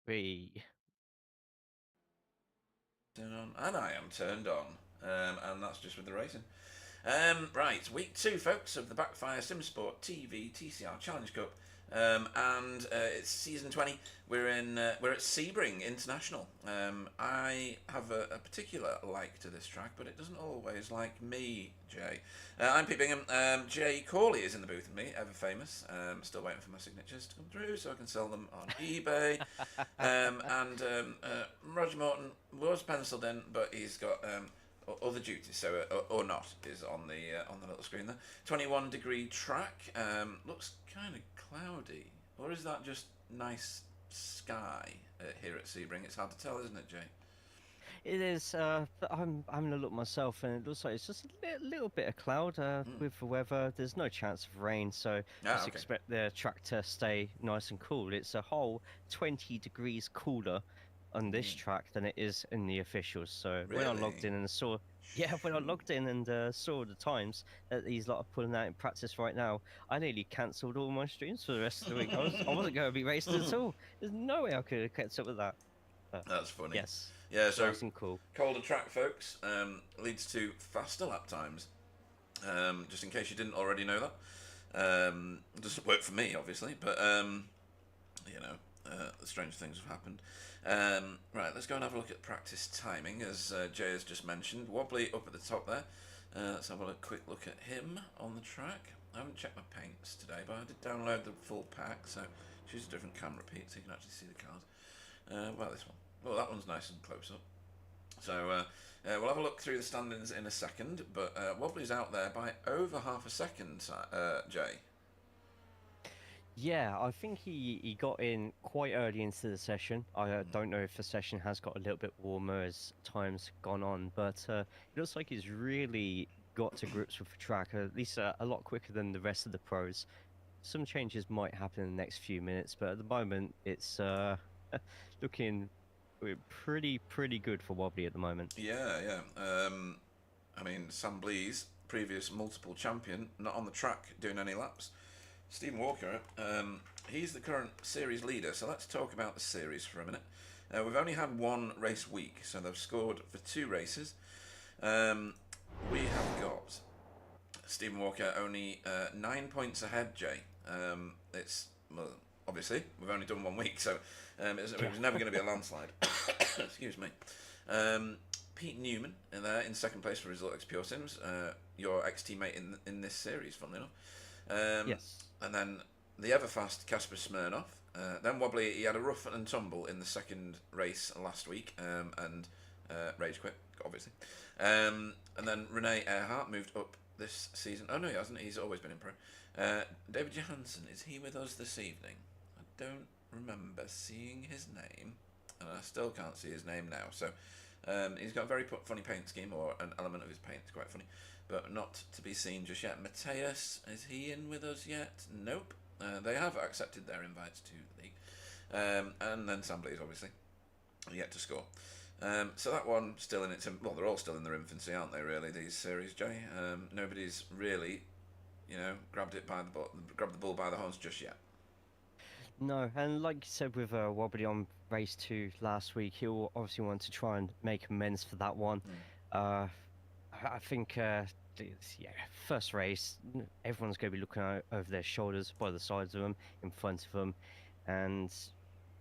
Three. Turned on, and I am turned on, and that's just with the racing. Right, week 2, folks, of the Backfire Simsport TV TCR Challenge Cup, and it's season 20. We're at Sebring International. I have a particular like to this track, but it doesn't always like me, Jay. I'm Pete Bingham. Jay Corley is in the booth with me, ever famous. Still waiting for my signatures to come through so I can sell them on eBay. And Roger Morton was penciled in, but he's got other duties, so or not, is on the little screen there. 21-degree track. Looks kind of cloudy, or is that just nice sky here at Sebring? It's hard to tell, isn't it, Jay? It is. I'm having a look myself, and it looks like it's just a little bit of cloud with the weather. There's no chance of rain, so Ah, just okay. expect the track to stay nice and cool. It's a whole 20 degrees cooler on this track than it is in the officials. So when I logged Really? in and saw, yeah, when I logged in and saw the times that these lot are pulling out in practice right now, I nearly cancelled all my streams for the rest of the week. I wasn't going to be racing at all. There's no way I could have kept up with that. But That's funny. yes, Yeah, so nice and cool. colder track, folks, leads to faster lap times. Just in case you didn't already know that. It doesn't work for me, obviously, but you know, strange things have happened. Right, let's go and have a look at practice timing, as Jay has just mentioned. Wobbly up at the top there. Let's have a quick look at him on the track. I haven't checked my paints today, but I did download the full pack, so choose a different camera, Pete, so you can actually see the cars. Well, this one. Well, that one's nice and close up. So we'll have a look through the standings in a second, but Wobbly's out there by over half a second, Jay. Yeah, I think he got in quite early into the session. I don't know if the session has got a little bit warmer as time's gone on, but it looks like he's really got to grips with the track, at least a lot quicker than the rest of the pros. Some changes might happen in the next few minutes, but at the moment it's looking pretty good for Wobbly at the moment. Yeah, yeah. I mean, Sam Blees, previous multiple champion, not on the track doing any laps. Stephen Walker, he's the current series leader, so let's talk about the series for a minute. We've only had one race week, so they've scored for 2 races. We have got Stephen Walker only 9 points ahead, Jay. It's, well, obviously, we've only done 1 week, so it was never going to be a landslide. Excuse me. Pete Newman in there in second place for Result X Pure Sims, your ex-teammate in this series, funnily enough. Yes. And then the ever fast Casper Smirnoff. Then Wobbly, he had a rough and tumble in the second race last week, and rage quit, obviously. And then Renee Earhart moved up this season. Oh no, he hasn't. He's always been in pro. David Johansson, is he with us this evening? I don't remember seeing his name, and I still can't see his name now. So he's got a very funny paint scheme, or an element of his paint is quite funny, but not to be seen just yet. Mateus, is he in with us yet? Nope. They have accepted their invites to the league. And then Sam Blees, obviously, yet to score. So that one still in its, well, they're all still in their infancy, aren't they? Really, these series, Jay. Nobody's really, grabbed the bull by the horns just yet. No, and like you said with Wobbly on race 2 last week, he'll obviously want to try and make amends for that one. Uh, I think, yeah, first race, everyone's going to be looking over their shoulders, by the sides of them, in front of them, and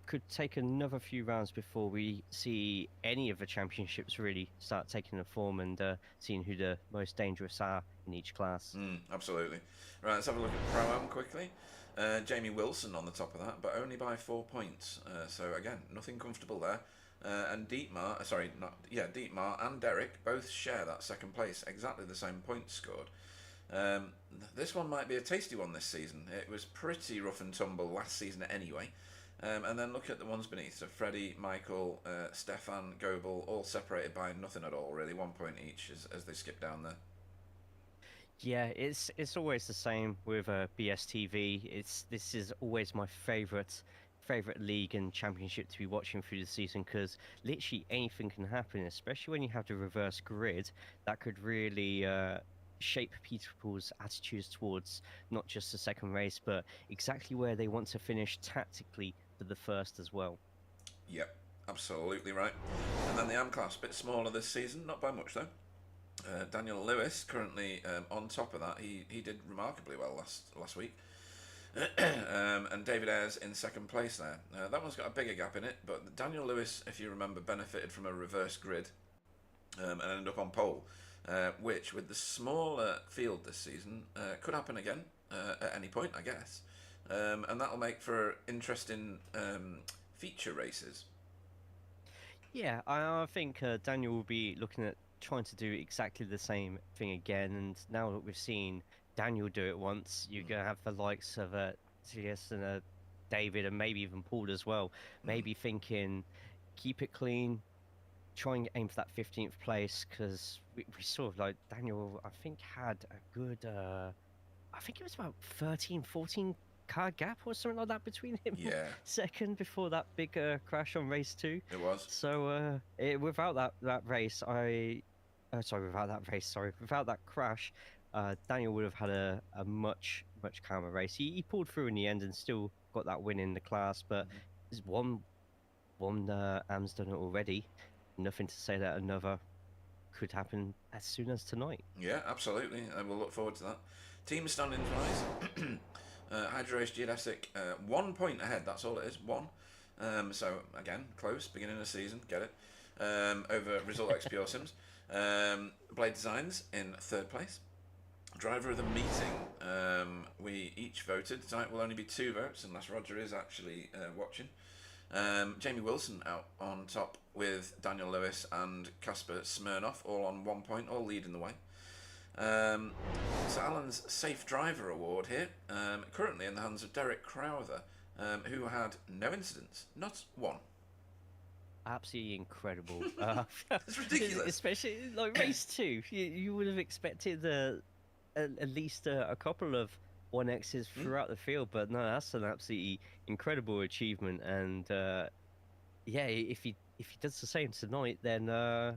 could take another few rounds before we see any of the championships really start taking the form and seeing who the most dangerous are in each class. Absolutely. Right, let's have a look at Pro-Am quickly. Jamie Wilson on the top of that, but only by 4 points. So again, nothing comfortable there. And Dietmar and Derek both share that second place, exactly the same points scored. This one might be a tasty one this season. It was pretty rough and tumble last season anyway. And then look at the ones beneath. So Freddie, Michael, Stefan, Goebel, all separated by nothing at all, really. 1 point each as they skip down there. Yeah, it's always the same with BSTV. This is always my favorite league and championship to be watching through the season because literally anything can happen, especially when you have the reverse grid. That could really shape people's attitudes towards not just the second race, but exactly where they want to finish tactically for the first as well. Yep, absolutely right. And then the AM class, a bit smaller this season, not by much though. Daniel Lewis currently on top of that. He did remarkably well last week. And David Ayres in second place there. That one's got a bigger gap in it, but Daniel Lewis, if you remember, benefited from a reverse grid and ended up on pole, which with the smaller field this season could happen again at any point, I guess. And that'll make for interesting feature races. Yeah, I think Daniel will be looking at trying to do exactly the same thing again. And now that we've seen Daniel do it once, you're going to have the likes of TS and David and maybe even Paul as well. Maybe thinking, keep it clean, try and aim for that 15th place because we saw like Daniel, I think, had a good, I think it was about 13, 14 car gap or something like that between him Yeah. second before that big crash on race 2. It was. So without that race, without that crash, Daniel would have had a much calmer race. He pulled through in the end and still got that win in the class, but there's one Am's done it already. Nothing to say that another could happen as soon as tonight. Yeah, absolutely. And we'll look forward to that. Team standings wise, Hydro Geodesic 1 point ahead. That's all it is. One. So again, close. Beginning of the season. Get it. Over Result X Pure Sims. Blade Designs in third place. Driver of the meeting. We each voted. Tonight will only be 2 votes unless Roger is actually watching. Jamie Wilson out on top with Daniel Lewis and Casper Smirnoff, all on 1 point, all leading the way. So Alan's Safe Driver Award here, currently in the hands of Derek Crowther, who had no incidents, not one. Absolutely incredible. It's ridiculous. Especially like race 2. You would have expected at least a couple of 1Xs throughout the field, but no, that's an absolutely incredible achievement. And yeah, if he does the same tonight, then I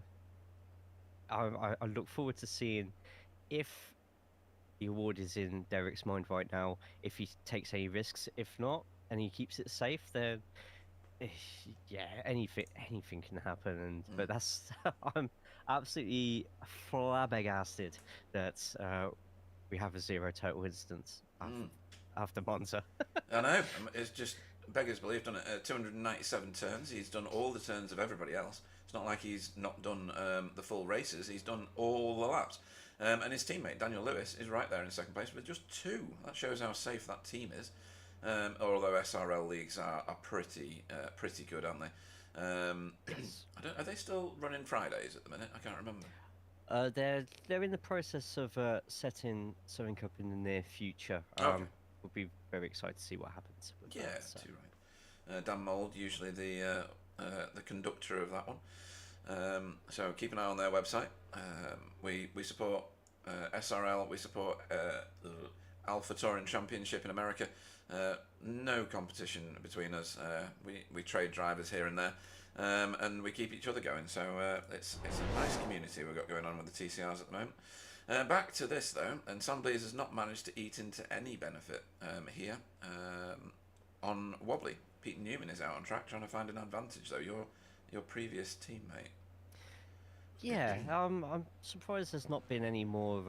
look forward to seeing if the award is in Derek's mind right now, if he takes any risks. If not, and he keeps it safe, then yeah, anything can happen. And but that's I'm absolutely flabbergasted that we have a 0 total incidents after Monza. I know, it's just beggars belief, doesn't it? 297 turns. He's done all the turns of everybody else. It's not like he's not done the full races. He's done all the laps. And his teammate, Daniel Lewis, is right there in second place with just 2. That shows how safe that team is. Although SRL leagues are pretty good, aren't they? Yes. Are they still running Fridays at the minute? I can't remember. They're in the process of setting something up in the near future. Okay. We'll be very excited to see what happens with Yeah, that, so. too right. Dan Mould, usually the conductor of that one. So keep an eye on their website. We support SRL. We support Alpha Touring Championship in America. No competition between us. We trade drivers here and there, and we keep each other going. So it's a nice community we've got going on with the TCRs at the moment. Back to this though, and Sandblaze has not managed to eat into any benefit here on Wobbly. Pete Newman is out on track trying to find an advantage though. Your previous teammate. Yeah, I'm surprised there's not been any more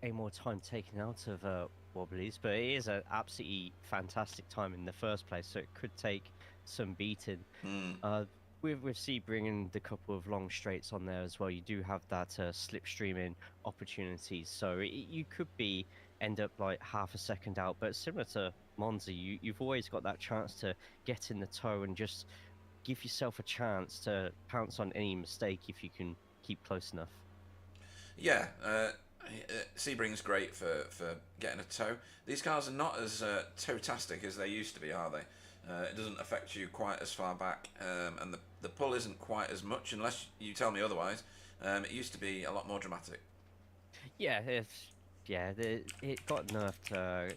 time taken out of Wobblies, but it is an absolutely fantastic time in the first place, so it could take some beating. With Sebring and the couple of long straights on there as well, you do have that slipstreaming opportunities, so you could end up like half a second out, but similar to Monza, you've always got that chance to get in the toe and just give yourself a chance to pounce on any mistake if you can keep close enough. Yeah, Sebring's great for getting a toe. These cars are not as toe-tastic as they used to be, are they? It doesn't affect you quite as far back, and the pull isn't quite as much, unless you tell me otherwise. It used to be a lot more dramatic. Yeah, it got nerfed a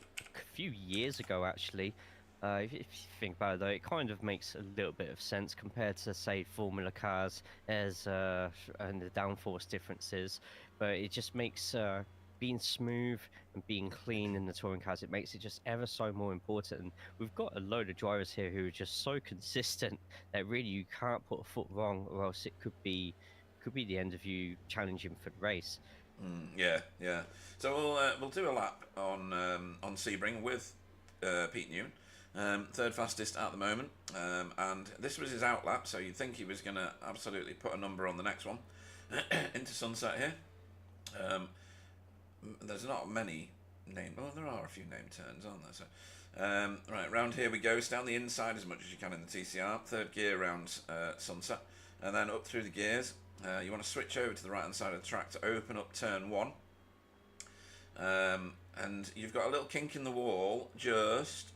few years ago, actually. If you think about it, though, it kind of makes a little bit of sense compared to, say, Formula cars and the downforce differences. But it just makes being smooth and being clean in the touring cars, it makes it just ever so more important. And we've got a load of drivers here who are just so consistent that really you can't put a foot wrong, or else it could be the end of you challenging for the race. Yeah, yeah. So we'll do a lap on Sebring with Pete Newman, third fastest at the moment, and this was his out lap. So you'd think he was going to absolutely put a number on the next one into Sunset here. There's not many name. Well, there are a few name turns, aren't there? So, right, round here we go. Stay on the inside as much as you can in the TCR. Third gear around Sunset, and then up through the gears. You want to switch over to the right hand side of the track to open up turn 1. And you've got a little kink in the wall just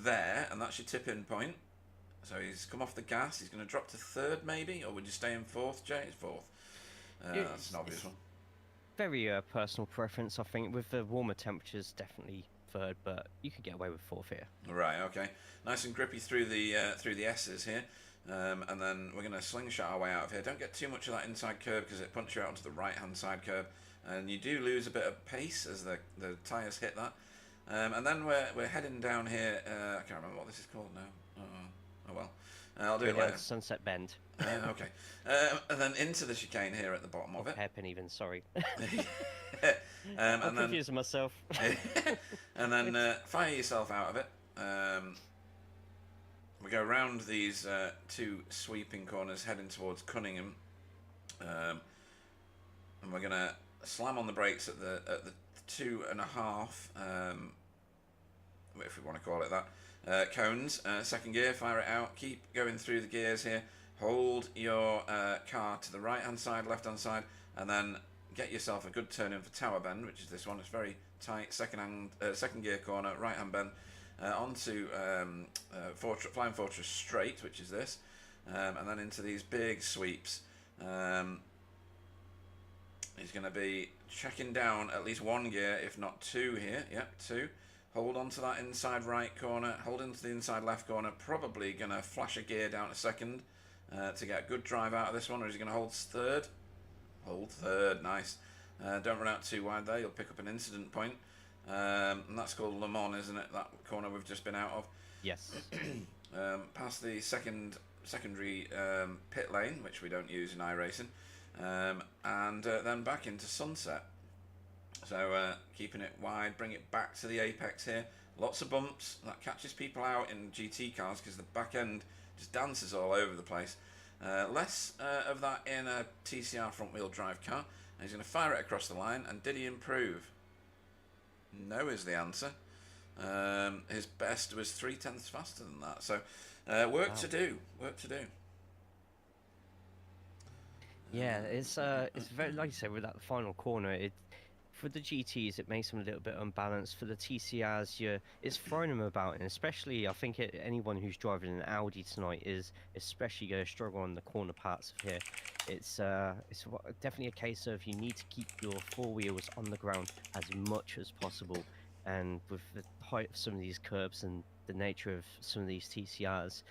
there, and that's your tip-in point. So he's come off the gas. He's going to drop to third, maybe, or would you stay in fourth, Jay? It's fourth. That's an obvious one. Very personal preference, I think. With the warmer temperatures, definitely third, but you could get away with fourth here. Right. Okay. Nice and grippy through the S's here. And then we're going to slingshot our way out of here. Don't get too much of that inside curve because it punches you out onto the right-hand side curve. And you do lose a bit of pace as the tyres hit that. And then we're heading down here. I can't remember what this is called now. Oh well. I'll do it later. Sunset Bend. Okay. And then into the chicane here at the bottom of it. Hairpin even, sorry. I'm confusing myself. And then fire yourself out of it. We go around these two sweeping corners heading towards Cunningham. And we're going to slam on the brakes at the 2.5, if we want to call it that, cones. Second gear, fire it out. Keep going through the gears here. Hold your car to the right hand side, left hand side, and then get yourself a good turn in for Tower Bend, which is this one. It's very tight. Second gear corner, right hand bend. Onto Flying Fortress Straight, which is this, and then into these big sweeps. He's going to be checking down at least one gear, if not two here. Yep, two. Hold on to that inside right corner. Hold into the inside left corner. Probably going to flash a gear down to second to get a good drive out of this one. Or is he going to hold third? Hold third. Nice. Don't run out too wide there. You'll pick up an incident point. And that's called Le Mans, isn't it? That corner we've just been out of. Yes. Past the secondary pit lane, which we don't use in iRacing. And then back into Sunset. So keeping it wide, bring it back to the apex here. Lots of bumps. That catches people out in GT cars because the back end just dances all over the place. Less of that in a TCR front wheel drive car. And he's going to fire it across the line. And did he improve? No is the answer. His best was 0.3 faster than that. So work to do. Work to do. Yeah, it's very, like you said, with that final corner, for the GTs it makes them a little bit unbalanced. For the TCRs, it's throwing them about, and especially I think anyone who's driving an Audi tonight is especially going to struggle on the corner parts of here. It's definitely a case of you need to keep your four wheels on the ground as much as possible, and with the height of some of these curbs and the nature of some of these TCRs,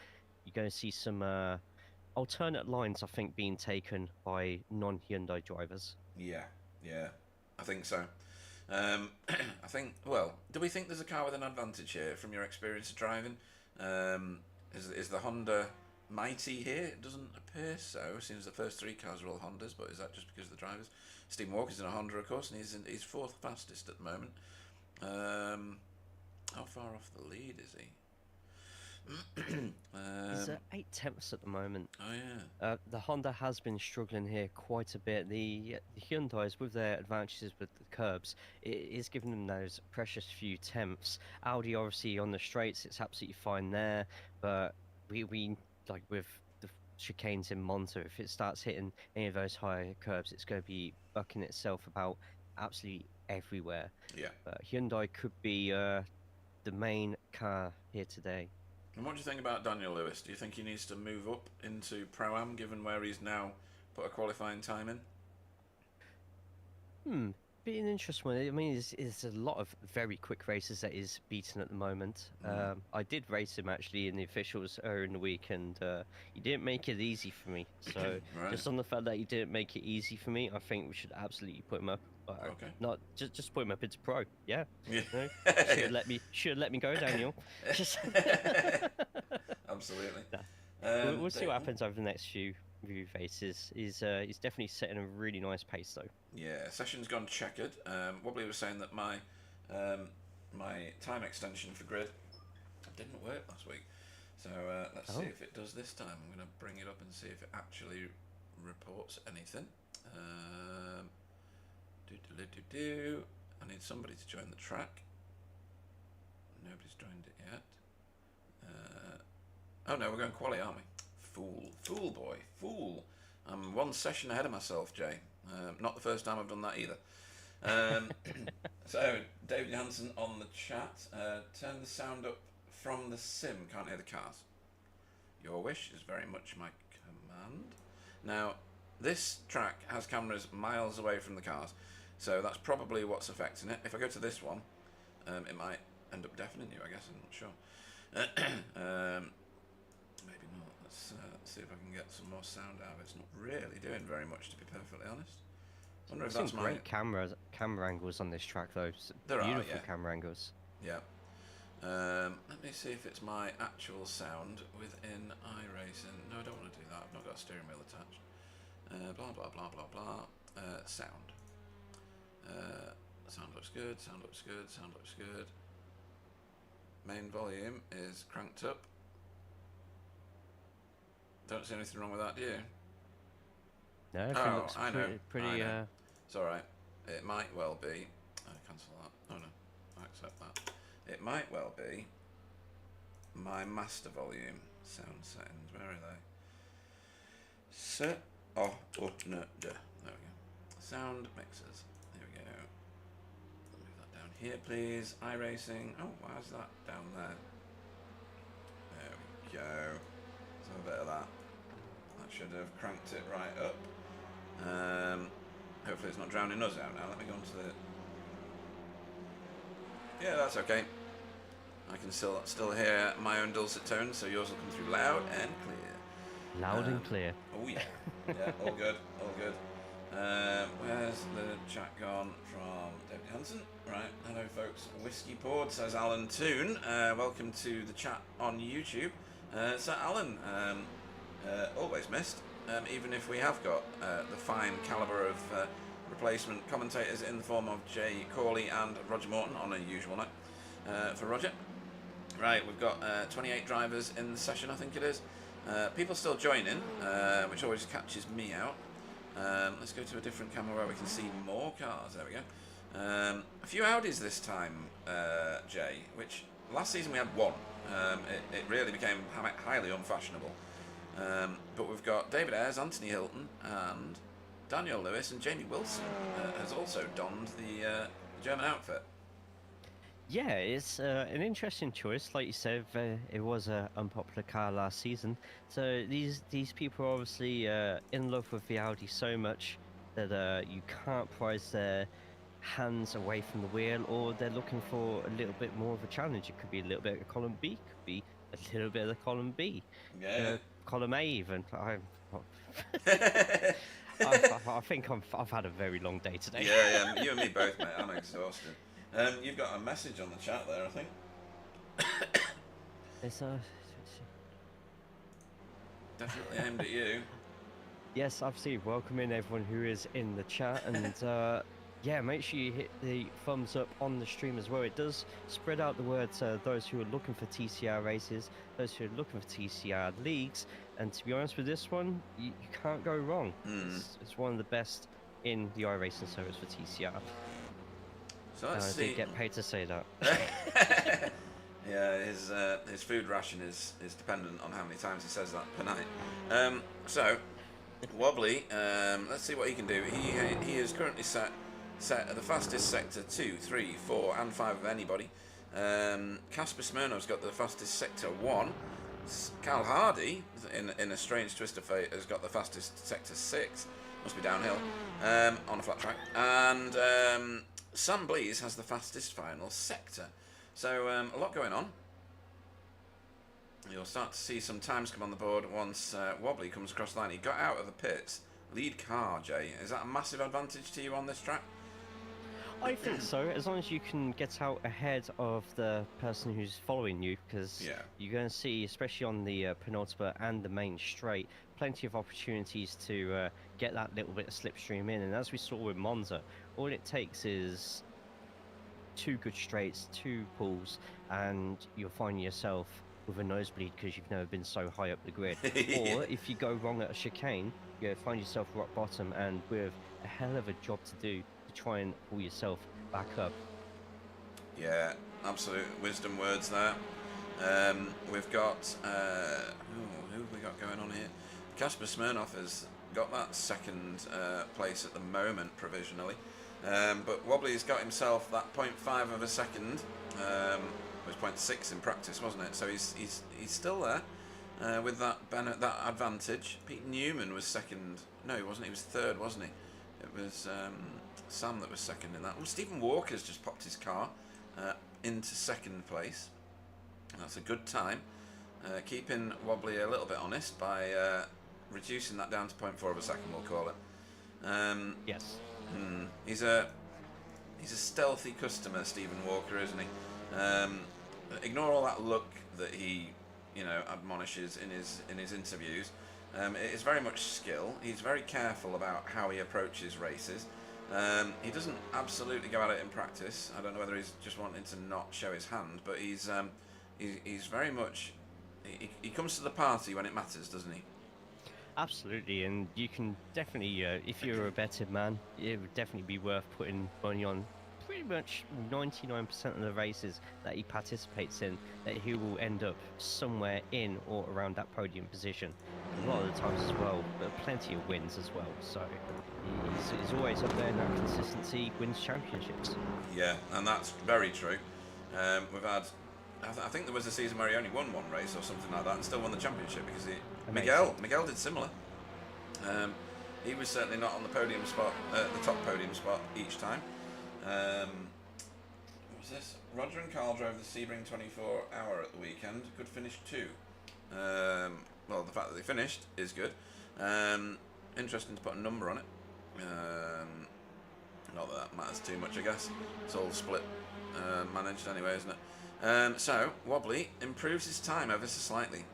you're going to see some alternate lines, I think, being taken by non-Hyundai drivers. Yeah, I think so. I think, well, do we think there's a car with an advantage here from your experience of driving? Is the Honda mighty here? It doesn't appear so. It seems the first three cars are all Hondas, but is that just because of the drivers? Stephen Walker's in a Honda, of course, and he's fourth fastest at the moment. How far off the lead is he? He's 0.8 at the moment. Oh yeah. The Honda has been struggling here quite a bit. The Hyundais, with their advantages with the curbs, it is giving them those precious few tenths. Audi, obviously, on the straights, it's absolutely fine there, but we like with the chicanes in Monza, if it starts hitting any of those higher curbs, it's going to be bucking itself about absolutely everywhere. Yeah. Hyundai could be the main car here today. And what do you think about Daniel Lewis? Do you think he needs to move up into Pro-Am, given where he's now put a qualifying time in? be an interesting one. I mean, it's a lot of very quick races that is beaten at the moment. I did race him actually in the officials earlier in the week, and he didn't make it easy for me. So Right. just on the fact that he didn't make it easy for me, I think we should absolutely put him up. Okay. Not just put him up into pro. Yeah. Yeah. No, should let me go, Daniel. Just Absolutely. Nah. We'll see what happens over the next few races. He's definitely setting a really nice pace though. Yeah, session's gone checkered. Wobbly was saying that my time extension for grid didn't work last week. So let's see if it does this time. I'm going to bring it up and see if it actually reports anything. I need somebody to join the track. Nobody's joined it yet. Oh no, we're going quali, aren't we? Fool boy, fool. I'm one session ahead of myself, Jay. Not the first time I've done that either. So, David Hansen on the chat. Turn the sound up from the sim. Can't hear the cars. Your wish is very much my command. Now, this track has cameras miles away from the cars, so that's probably what's affecting it. If I go to this one, it might end up deafening you, I guess. I'm not sure. Maybe not. Let's see if I can get some more sound out of it. It's not really doing very much, to be perfectly honest. I wonder if that's my... great camera angles on this track though. There Beautiful are, yeah. camera angles. Yeah. Let me see if it's my actual sound within iRacing. No, I don't want to do that. I've not got a steering wheel attached. Blah, blah, blah, blah, blah. Sound. Sound looks good, sound looks good, sound looks good. Main volume is cranked up. Don't see anything wrong with that, do you? No, everything looks I know. pretty. I know. It's alright. It might well be... cancel that. Oh no, I accept that. It might well be my master volume sound settings. Where are they? Set. Oh, no, duh. There we go. Sound mixers. There we go. Move that down here, please. iRacing. Oh, why is that down there? There we go. So a bit of that. That should have cranked it right up. Hopefully it's not drowning us out now. Let me go on to the... Yeah, that's okay. I can still hear my own dulcet tones, so yours will come through loud and clear. Loud and clear. Oh yeah. Yeah, all good, all good. Where's the chat gone from David Hansen? Right, hello folks. Whiskey Poured, says Alan Toon. Welcome to the chat on YouTube. So Alan, always missed. Even if we have got the fine calibre of replacement commentators in the form of Jay Corley and Roger Morton on a usual night for Roger. Right, we've got 28 drivers in the session, I think it is. People still joining, which always catches me out. Let's go to a different camera where we can see more cars. There we go. A few Audis this time, Jay, which last season we had one. It really became highly unfashionable. But we've got David Ayres, Anthony Hilton, and Daniel Lewis, and Jamie Wilson has also donned the German outfit. Yeah, it's an interesting choice. Like you said, it was an unpopular car last season. So these people are obviously in love with the Audi so much that you can't prize their hands away from the wheel, or they're looking for a little bit more of a challenge. It could be a little bit of column B, could be a little bit of the column B. Yeah. Column A even. I think I've had a very long day today. Yeah, you and me both, mate. I'm exhausted. You've got a message on the chat there, I think. It's definitely aimed at you. Yes, absolutely. Welcoming everyone who is in the chat, and yeah, make sure you hit the thumbs up on the stream as well. It does spread out the word to those who are looking for TCR races, those who are looking for TCR leagues, and to be honest with this one, you can't go wrong. It's one of the best in the iRacing service for TCR. So let's see. I did get paid to say that. Yeah, his food ration is dependent on how many times he says that per night. So Wobbly, let's see what he can do. He is currently set at the fastest sector 2, 3, 4 and 5 of anybody. Casper Smirnov's got the fastest sector 1. Cal Hardy, in a strange twist of fate, has got the fastest sector 6. Must be downhill on a flat track. And Sam Blease has the fastest final sector. So a lot going on. You'll start to see some times come on the board once Wobbly comes across the line. He got out of the pits. Lead car, Jay. Is that a massive advantage to you on this track? I think so, as long as you can get out ahead of the person who's following you, because you're going to see, especially on the penultimate and the main straight, plenty of opportunities to get that little bit of slipstream in. And as we saw with Monza, all it takes is 2 good straights, 2 pulls, and you'll find yourself with a nosebleed because you've never been so high up the grid. Or if you go wrong at a chicane, you find yourself rock bottom and with a hell of a job to do to try and pull yourself back up. Yeah, absolute wisdom words there. We've got who have we got going on here? Kasper Smirnoff has got that second place at the moment provisionally, but Wobbly's got himself that 0.5 of a second. It was 0.6 in practice, wasn't it? So he's still there with that advantage. Pete Newman was second. No, he wasn't. He was third, wasn't he? It was Sam that was second in that. Oh, Stephen Walker's just popped his car into second place. That's a good time. Keeping Wobbly a little bit honest by reducing that down to 0.4 of a second, we'll call it. Yes. He's a stealthy customer, Stephen Walker, isn't he? Ignore all that look that he, admonishes in his interviews. It is very much skill. He's very careful about how he approaches races. He doesn't absolutely go at it in practice. I don't know whether he's just wanting to not show his hand, but he's very much. He comes to the party when it matters, doesn't he? Absolutely, and you can definitely, if you're a betted man, it would definitely be worth putting money on pretty much 99% of the races that he participates in, that he will end up somewhere in or around that podium position. A lot of the times as well, but plenty of wins as well. So he's always up there, and that consistency wins championships. Yeah, and that's very true. We've had, I think there was a season where he only won 1 race or something like that, and still won the championship because Miguel did similar. He was certainly not on the podium spot, the top podium spot each time. What was this? Roger and Carl drove the Sebring 24 hour at the weekend. Could finish 2. Well, the fact that they finished is good. Interesting to put a number on it. Not that matters too much, I guess. It's all split managed anyway, isn't it? So, Wobbly improves his time ever so slightly.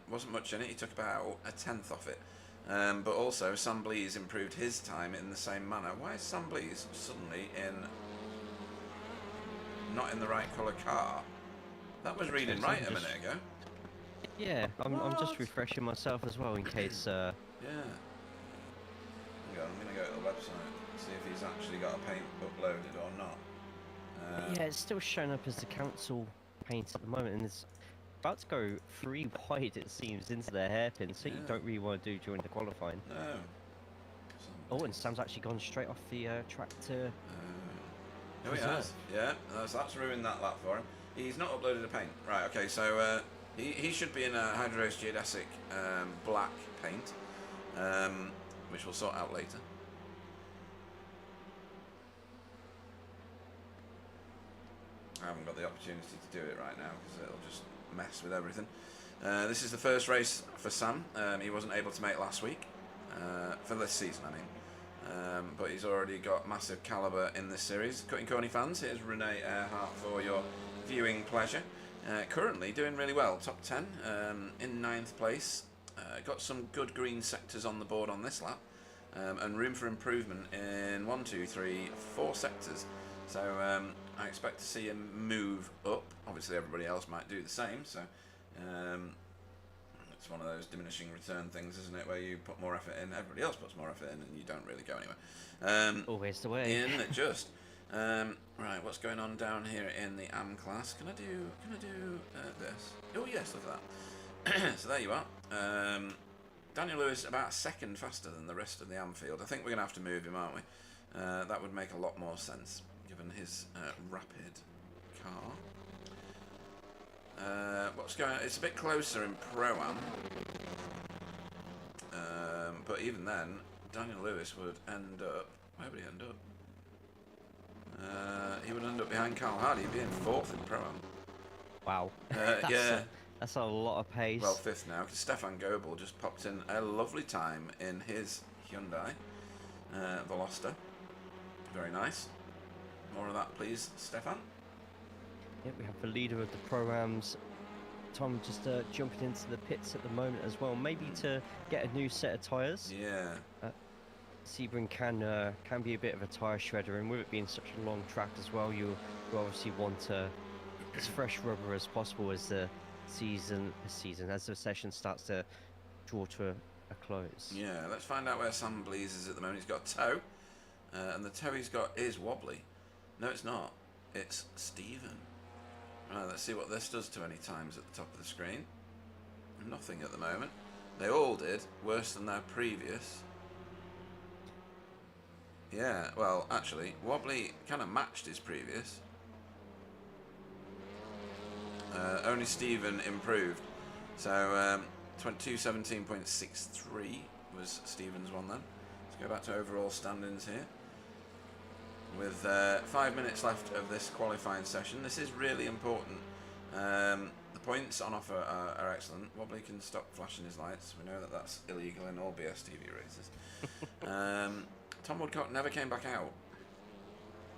Wasn't much in it. He took about a 10th off it. But also, Sam Blease improved his time in the same manner. Why is Sam Blease suddenly not in the right colour car? That was reading right a minute ago. Yeah, I'm just refreshing myself as well in case. Yeah. Hang on, I'm going to go to the website and see if he's actually got a paint uploaded or not. Yeah, it's still showing up as the council paint at the moment, and it's about to go 3 wide, it seems, into their hairpin, so you don't really want to do during the qualifying. No. Oh, and Sam's actually gone straight off the track to... Oh, he has. Yeah, so that's ruined that lap for him. He's not uploaded a paint. Right, okay, so he should be in a Hydro Race Geodesic black paint, which we'll sort out later. I haven't got the opportunity to do it right now because it'll just mess with everything. This is the first race for Sam. He wasn't able to make last week, for this season I mean, but he's already got massive calibre in this series. Cutting Corny fans, here's Renee Earhart for your viewing pleasure. Currently doing really well, top 10, in 9th place. Got some good green sectors on the board on this lap, and room for improvement in 1, 2, 3, 4 sectors. So I expect to see him move up. Obviously everybody else might do the same, so it's one of those diminishing return things, isn't it, where you put more effort in, everybody else puts more effort in, and you don't really go anywhere. Always the way. Just. Right, what's going on down here in the AM class? Can I do this? Oh yes, look at that. So there you are. Daniel Lewis about a second faster than the rest of the AM field. I think we're going to have to move him, aren't we? That would make a lot more sense, given his rapid car. What's going on? It's a bit closer in Pro-Am. But even then, Daniel Lewis would end up... Where would he end up? He would end up behind Carl Hardy. He'd be in 4th in Pro-Am. Wow. That's a lot of pace. Well, 5th now, because Stefan Goebel just popped in a lovely time in his Hyundai Veloster. Very nice. More of that, please, Stefan. Yeah, we have the leader of the Pro-Ams, Tom, just jumping into the pits at the moment as well, maybe to get a new set of tyres. Yeah. Sebring can be a bit of a tyre shredder, and with it being such a long track as well, you obviously want as fresh rubber as possible as the as the session starts to draw to a close. Yeah, let's find out where Sam Blease is at the moment. He's got a toe, and the toe he's got is wobbly. No, it's not. It's Stephen. Right, let's see what this does to any times at the top of the screen. Nothing at the moment. They all did worse than their previous. Yeah, well, actually, Wobbly kind of matched his previous. Only Stephen improved. So, 217.63 was Stephen's one then. Let's go back to overall standings here. With 5 minutes left of this qualifying session. This is really important. The points on offer are excellent. Wobbly can stop flashing his lights. We know that that's illegal in all BSTV races. Tom Woodcock never came back out.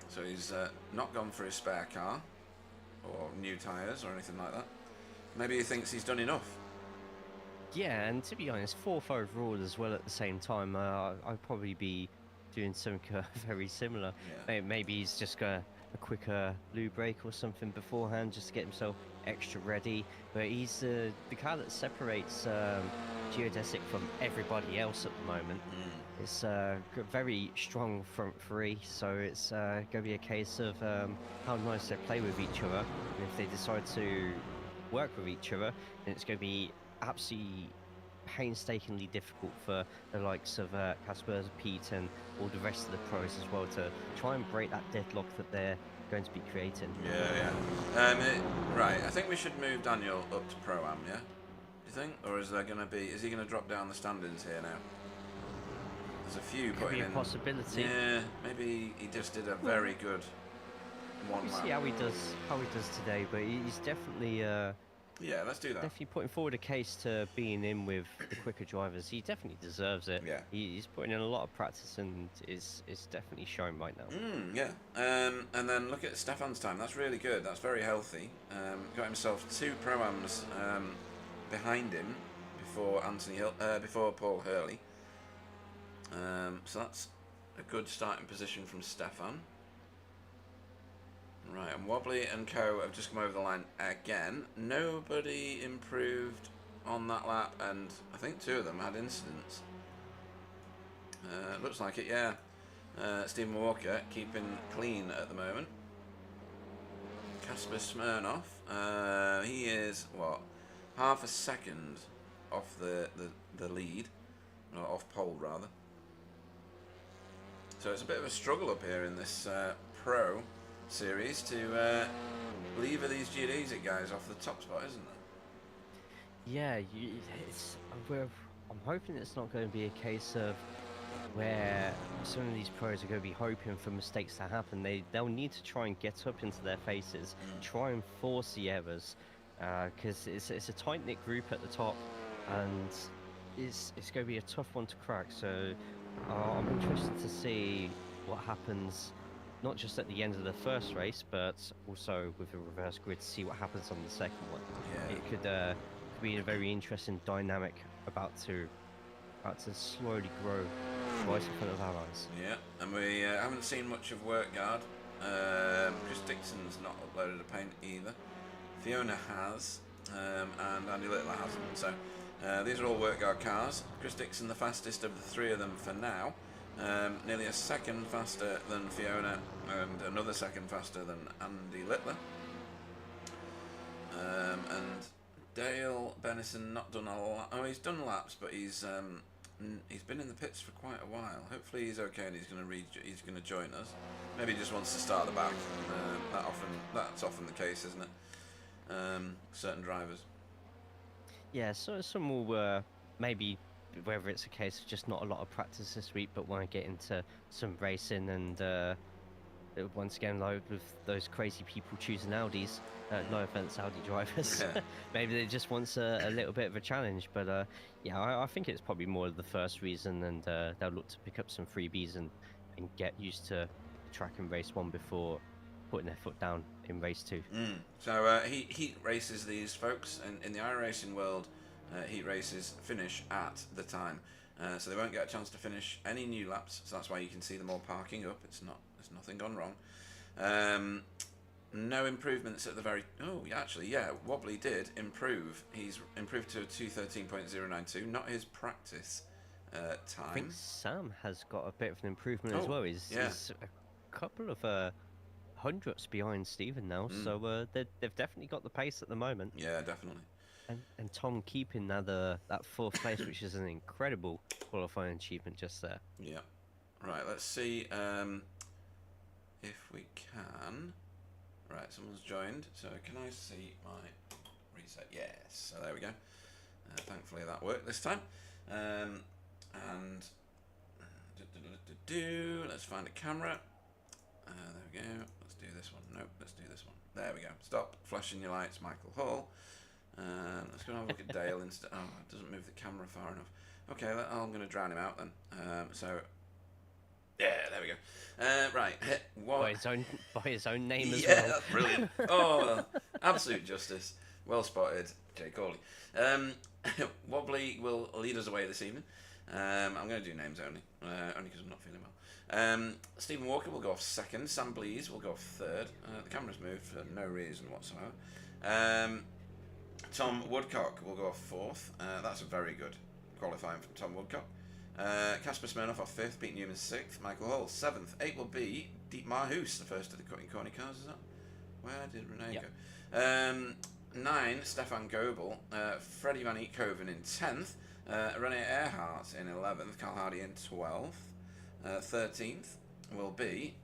So he's not gone for his spare car or new tyres or anything like that. Maybe he thinks he's done enough. Yeah, and to be honest, 4th overall as well at the same time. I'd probably be doing something very similar. Yeah. Maybe he's just got a quicker loo break or something beforehand just to get himself extra ready. But he's the car that separates Geodesic from everybody else at the moment. It's very strong front three, so it's going to be a case of how nice they play with each other. And if they decide to work with each other, then it's going to be absolutely painstakingly difficult for the likes of Casper, Pete, and all the rest of the pros as well to try and break that deadlock that they're going to be creating. Yeah. Right, I think we should move Daniel up to Pro-Am, yeah? Do you think? Or is he going to drop down the standings here now? There's a few putting in. Could be a possibility. Yeah, maybe he just did a very good one we'll lap. see how he does today, but he's definitely yeah, let's do that. Definitely putting forward a case to being in with the quicker drivers. He definitely deserves it. Yeah. He's putting in a lot of practice and is definitely showing right now. Yeah. And then look at Stefan's time. That's really good. That's very healthy. Got himself 2 Pro-Ams behind him before Paul Hurley. So that's a good starting position from Stefan. Right, and Wobbly and Co have just come over the line again. Nobody improved on that lap, and I think 2 of them had incidents. Looks like it, yeah. Stephen Walker keeping clean at the moment. Kasper Smirnoff, he is, what, half a second off the lead, or off pole rather. So it's a bit of a struggle up here in this Pro series to lever these geodesic guys off the top spot, isn't it? Yeah, I'm hoping it's not going to be a case of where some of these pros are going to be hoping for mistakes to happen. They'll need to try and get up into their faces, try and force the errors, because it's a tight-knit group at the top, and it's going to be a tough one to crack. So I'm interested to see what happens, not just at the end of the first race, but also with the reverse grid to see what happens on the second one. Yeah. It could be a very interesting dynamic about to slowly grow right in front of our eyes. Yeah, and we haven't seen much of Workguard. Chris Dixon's not uploaded a paint either. Fiona has, and Andy Littler hasn't. So these are all Workguard cars. Chris Dixon the fastest of the 3 of them for now. Nearly a second faster than Fiona and another second faster than Andy Littler. And Dale Bennison not done a lot. Oh, he's done laps, but he's been in the pits for quite a while. Hopefully he's okay and he's going to join us. Maybe he just wants to start at the back. That's often the case, isn't it? Certain drivers. Yeah, so some will maybe whether it's a case of just not a lot of practice this week, but want to get into some racing and once again, like with those crazy people choosing Audis, no offense, Audi drivers, Yeah. maybe they just wants a little bit of a challenge. But yeah, I think it's probably more the first reason, and they'll look to pick up some freebies and get used to the track in race 1 before putting their foot down in race 2. So heat races, these folks in the iRacing world, heat races finish at the time, so they won't get a chance to finish any new laps. So that's why you can see them all parking up. There's nothing gone wrong. No improvements at the very. Oh, actually, yeah. Wobbly did improve. He's improved to a 2:13.092. Not his practice time. I think Sam has got a bit of an improvement as well. He's a couple of hundredths behind Stephen now, so they've definitely got the pace at the moment. Yeah, definitely. And Tom keeping that 4th place, which is an incredible qualifying achievement just there. Yeah. Right, let's see if we can. Right, someone's joined. So can I see my reset? Yes. So there we go. Thankfully that worked this time. Let's find a camera. There we go. Let's do this one. Nope, let's do this one. There we go. Stop flashing your lights, Michael Hall. Let's go and have a look at Dale instead. Oh, it doesn't move the camera far enough. Okay, I'm going to drown him out then. Yeah, there we go. Right. What? By his own name as yeah, well. That's brilliant. Oh, absolute justice. Well spotted, Jay Corley. Wobbly will lead us away this evening. I'm going to do names only because I'm not feeling well. Stephen Walker will go off 2nd. Sam Blease will go off 3rd. The camera's moved for no reason whatsoever. Tom Woodcock will go off 4th. That's a very good qualifying from Tom Woodcock. Casper Smirnoff off 5th, Pete Newman 6th, Michael Hull 7th. 8 will be Deep Marhoos, the first of the cutting corny cars, is that? Where did Renee go? 9, Stefan Goebel, Freddie Van Eekhoven in 10th, Rene Earhart in 11th, Carl Hardy in 12th, 13th will be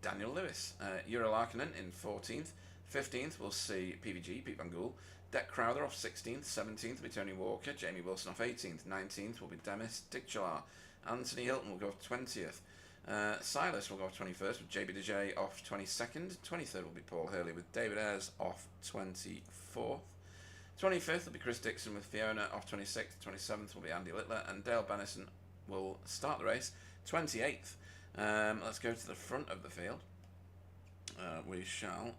Daniel Lewis, Jura Larkinen in 14th, 15th we'll see PVG, Pete Van Gool, Dec Crowther off 16th, 17th will be Tony Walker, Jamie Wilson off 18th, 19th will be Demis Digchalar, Anthony Hilton will go off 20th, Silas will go off 21st with JB DJ off 22nd, 23rd will be Paul Hurley with David Ayres off 24th, 25th will be Chris Dixon with Fiona off 26th, 27th will be Andy Littler, and Dale Bennison will start the race 28th. Let's go to the front of the field. We shall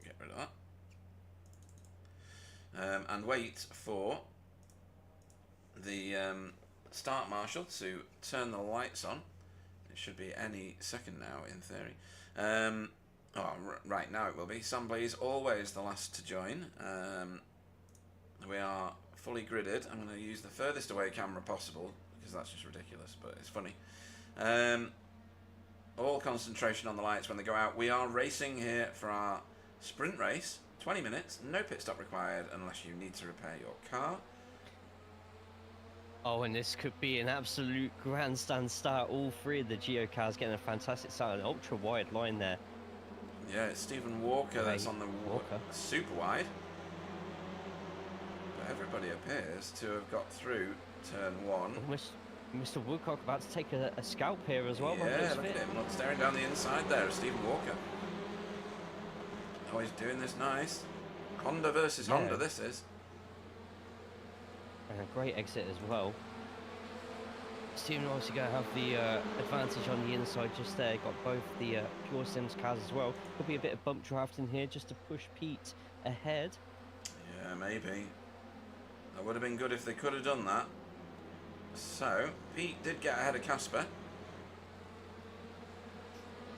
get rid of that. And wait for the start marshal to turn the lights on. It should be any second now, in theory. Right now it will be. Sam Blease, always the last to join. We are fully gridded. I'm going to use the furthest away camera possible, because that's just ridiculous, but it's funny. All concentration on the lights when they go out. We are racing here for our sprint race. 20 minutes, no pit stop required unless you need to repair your car. Oh, and this could be an absolute grandstand start. All 3 of the Geo cars getting a fantastic start. An ultra wide line there. Yeah, it's Stephen Walker that's on the super wide. But everybody appears to have got through turn 1. Mr. Woodcock about to take a scalp here as well. Yeah, look at him, staring down the inside there of Stephen Walker. Oh, he's doing this nice. Honda versus Honda, this is. And a great exit as well. Stephen obviously going to have the advantage on the inside just there. Got both the Pure Sims cars as well. Could be a bit of bump drafting here just to push Pete ahead. Yeah, maybe. That would have been good if they could have done that. So, Pete did get ahead of Casper.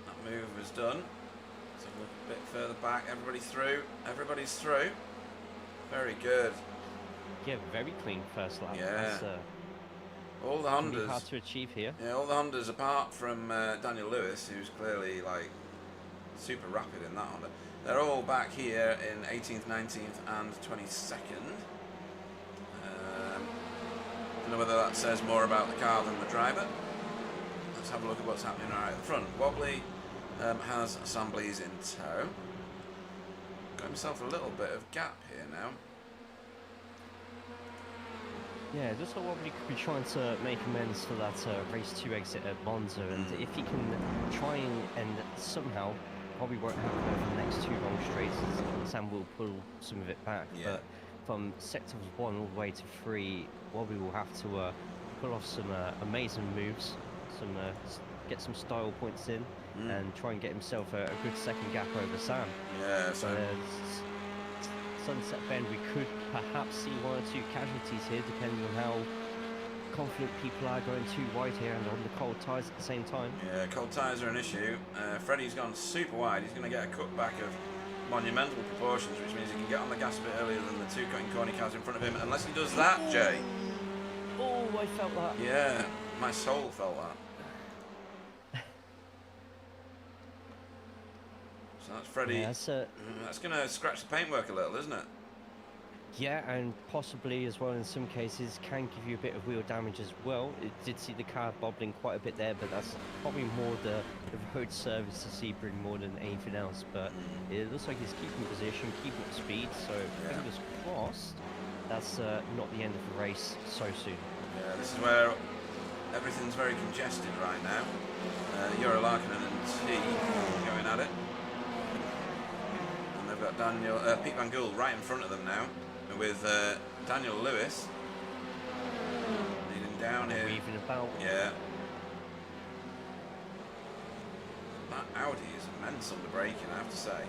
That move was done. So look a bit further back. Everybody's through. Very good. Yeah, very clean first lap. Yeah. That's, all the Hondas. Hard to achieve here. Yeah, all the Hondas apart from Daniel Lewis, who's clearly like super rapid in that Honda. They're all back here in 18th, 19th, and 22nd. Don't know whether that says more about the car than the driver. Let's have a look at what's happening right at the front. Wobbly has Sam Blease in tow. Got himself a little bit of gap here now. Yeah, it looks like Wobbly could be trying to make amends for that race 2 exit at Monza, and if he can try and somehow, probably won't happen over the next 2 long straights, as Sam will pull some of it back, Yeah. but from sectors 1 all the way to 3, Wobbly will have to pull off some amazing moves, get some style points in, and try and get himself a good second gap over Sam. Yeah, so... Sunset Bend, we could perhaps see 1 or 2 casualties here, depending on how confident people are going too wide here and on the cold tyres at the same time. Yeah, cold tyres are an issue. Freddie's gone super wide. He's going to get a cutback of monumental proportions, which means he can get on the gas a bit earlier than the 2 cutting corny cars in front of him, unless he does that, Jay. Oh, I felt that. Yeah, my soul felt that. So that's Freddie. Yeah, that's going to scratch the paintwork a little, isn't it? Yeah, and possibly as well in some cases can give you a bit of wheel damage as well. It did see the car bobbling quite a bit there, but that's probably more the road service to Sebring more than anything else. But it looks like he's keeping position, keeping up speed, so fingers crossed that's not the end of the race so soon. Yeah, this is where everything's very congested right now. Jura Larkinen and T going at it. And they've got Pete Van Gool right in front of them now, with Daniel Lewis leading down here. Weaving about. Yeah. That Audi is immense on the braking, I have to say.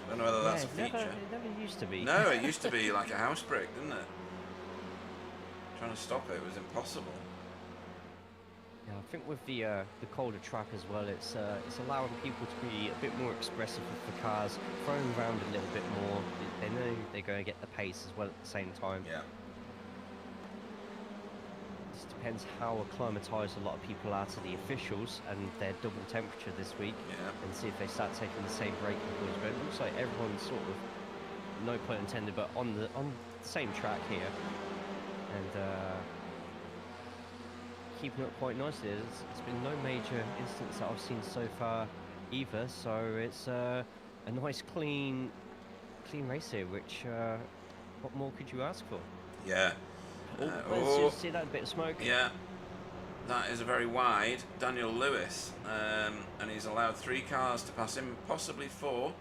I don't know whether that's a feature. It never used to be. No, it used to be like a house brick, didn't it? Trying to stop it was impossible. Yeah, I think with the colder track as well, it's allowing people to be a bit more expressive with the cars, throwing around a little bit more. They know they're going to get the pace as well at the same time. Yeah. It just depends how acclimatised a lot of people are to the officials and their double temperature this week, and see if they start taking the same braking rules. But it looks like everyone's sort of, no pun intended, but on the same track here, and keeping up quite nicely. It's been no major incidents that I've seen so far either, so it's a nice clean race here, which what more could you ask for? Yeah. Let's see that bit of smoke. Yeah, that is a very wide Daniel Lewis, and he's allowed 3 cars to pass him, possibly 4.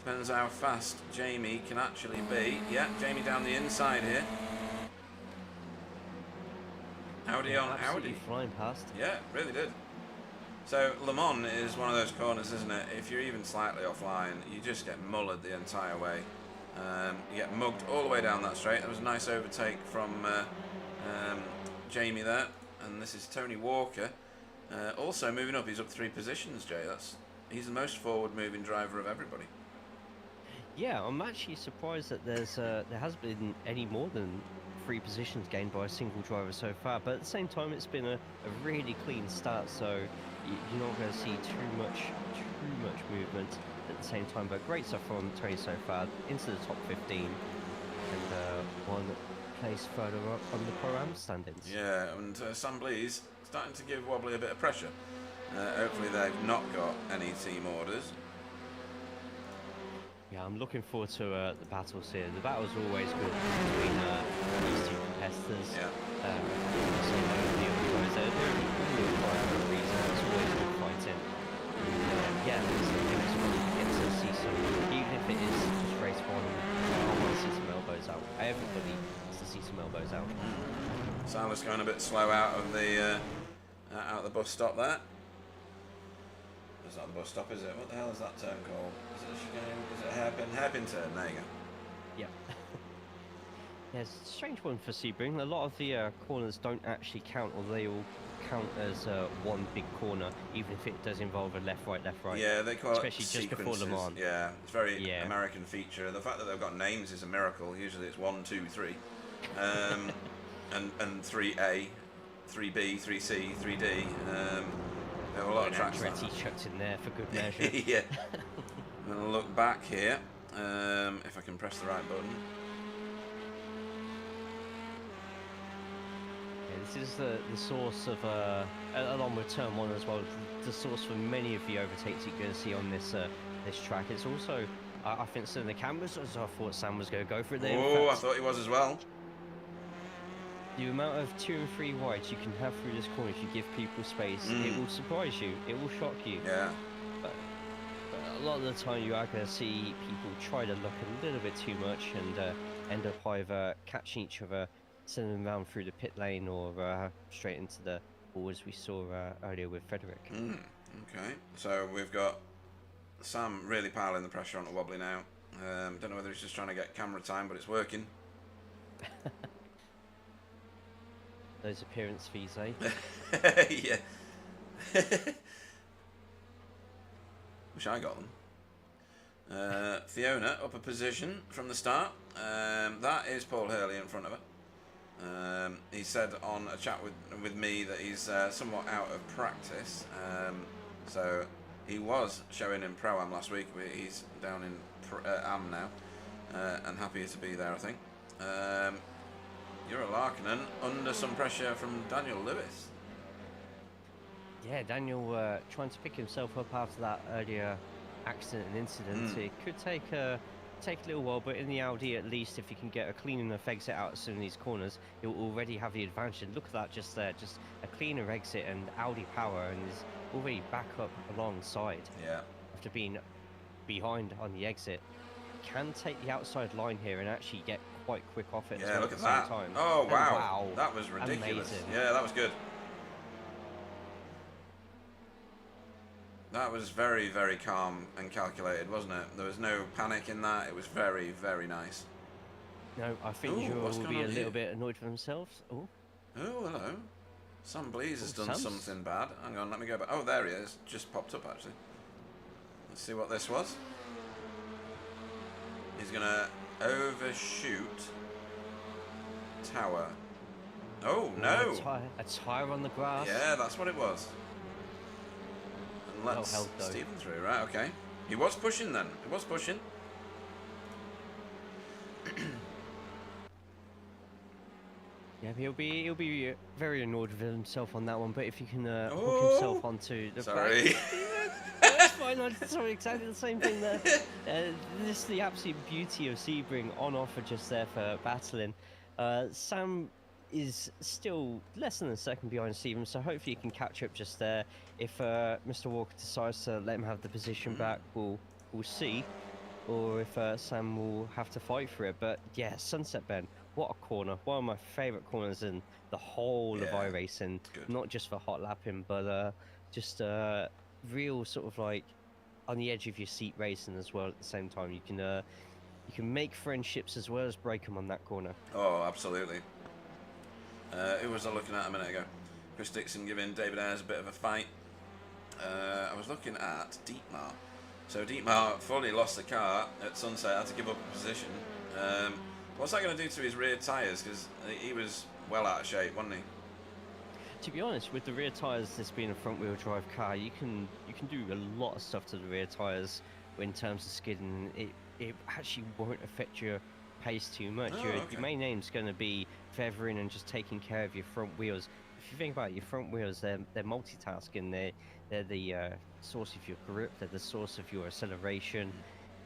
Depends how fast Jamie can actually be. Yeah, Jamie down the inside here. Audi on Audi. Flying past. Yeah, really did. So Le Mans is one of those corners, isn't it? If you're even slightly offline, you just get mullered the entire way. You get mugged all the way down that straight. There was a nice overtake from Jamie there, and this is Tony Walker. Also moving up, he's up 3 positions, Jay. He's the most forward-moving driver of everybody. Yeah, I'm actually surprised that there hasn't been any more than 3 positions gained by a single driver so far, but at the same time it's been a really clean start, so you're not going to see too much movement at the same time. But great stuff from Tony so far, into the top 15 and 1 place further up on the Pro-Am standings. Yeah, and Sam Blees starting to give Wobbly a bit of pressure. Hopefully they've not got any team orders. Yeah, I'm looking forward to the battles here. The battle's always good between these 2 competitors. Yeah. The other guys, they're really quite for a reason. It's always good fighting. Yeah, it's really get to see some, even if it is just race 1, I want to see some elbows out. Everybody wants to see some elbows out. Silas going a bit slow out of the bus stop there. It's not the bus stop, is it? What the hell is that turn called? Is it a hairpin turn? There you go. Yeah. Yeah, it's a strange one for Sebring. A lot of the corners don't actually count, or they all count as one big corner, even if it does involve a left, right, left, right. Yeah, they call especially it just before Le Mans. Yeah, it's very American feature. The fact that they've got names is a miracle. Usually it's 1, 2, 3, and 3A, 3B, 3C, 3D. There are a lot of tracks. Andretti chucked in there for good measure. Yeah. I'm going to look back here, if I can press the right button. Yeah, this is the source of, along with turn 1 as well, the source for many of the overtakes you're going to see on this track. It's also I think so. The cameras, as I thought Sam was going to go for it there. Oh, I thought he was as well. The amount of 2 and 3 wides you can have through this corner if you give people space, it will surprise you. It will shock you. Yeah. But a lot of the time you are going to see people try to look a little bit too much and end up either catching each other, sending them around through the pit lane or straight into the wall as we saw earlier with Frederick. Okay, so we've got Sam really piling the pressure onto Wobbly now. Don't know whether he's just trying to get camera time, but it's working. Those appearance fees, eh? Yeah. Wish I got them. Fiona up a position from the start. That is Paul Hurley in front of her. He said on a chat with me that he's somewhat out of practice. So he was showing in Pro-Am last week, but he's down in Am now, and happier to be there, I think. You're a Larkinen under some pressure from Daniel Lewis. Yeah, Daniel trying to pick himself up after that earlier accident and incident. It could take a little while, but in the Audi, at least, if you can get a clean enough exit out of some of these corners, you'll already have the advantage. And look at that just there, just a cleaner exit and Audi power, and is already back up alongside. Yeah. After being behind on the exit, can take the outside line here and actually get quite quick off it. Yeah, as well look at at the that. same time. Oh, And wow. That was ridiculous. Amazing. Yeah, that was good. That was very, very calm and calculated, wasn't it? There was no panic in that. It was very, very nice. No, I think Jura will be a little bit annoyed with themselves. Oh, hello. Sam Blease has done Sam's... something bad. Hang on, let me go back. Oh, there he is. Just popped up, actually. Let's see what this was. He's going to overshoot Tower. Oh, no. A tyre on the grass. Yeah, that's what it was. And let's Stephen through. Right, okay. He was pushing then. He was pushing. Yeah, he'll be very annoyed with himself on that one. But if he can hook himself onto the sorry. That's fine. I saw exactly the same thing there. This is the absolute beauty of Sebring on offer just there for battling. Sam is still less than a second behind Stephen, so hopefully he can catch up just there. If Mr. Walker decides to let him have the position back, we'll see. Or if Sam will have to fight for it. But yeah, Sunset Bend, what a corner. One of my favourite corners in the whole of iRacing. Not just for hot lapping, but just real sort of like on the edge of your seat racing as well at the same time. You can make friendships as well as break them on that corner. Oh, absolutely. Who was I looking at a minute ago? Chris Dixon giving David Ayres a bit of a fight. I was looking at Dietmar. So Dietmar fully lost the car at Sunset, had to give up a position. What's that going to do to his rear tyres? Because he was well out of shape, wasn't he? To be honest, with the rear tyres, this being a front-wheel drive car, you can do a lot of stuff to the rear tyres in terms of skidding. It actually won't affect your pace too much. Your main aim's going to be feathering and just taking care of your front wheels. If you think about it, your front wheels, they're multitasking. They're the source of your grip. They're the source of your acceleration,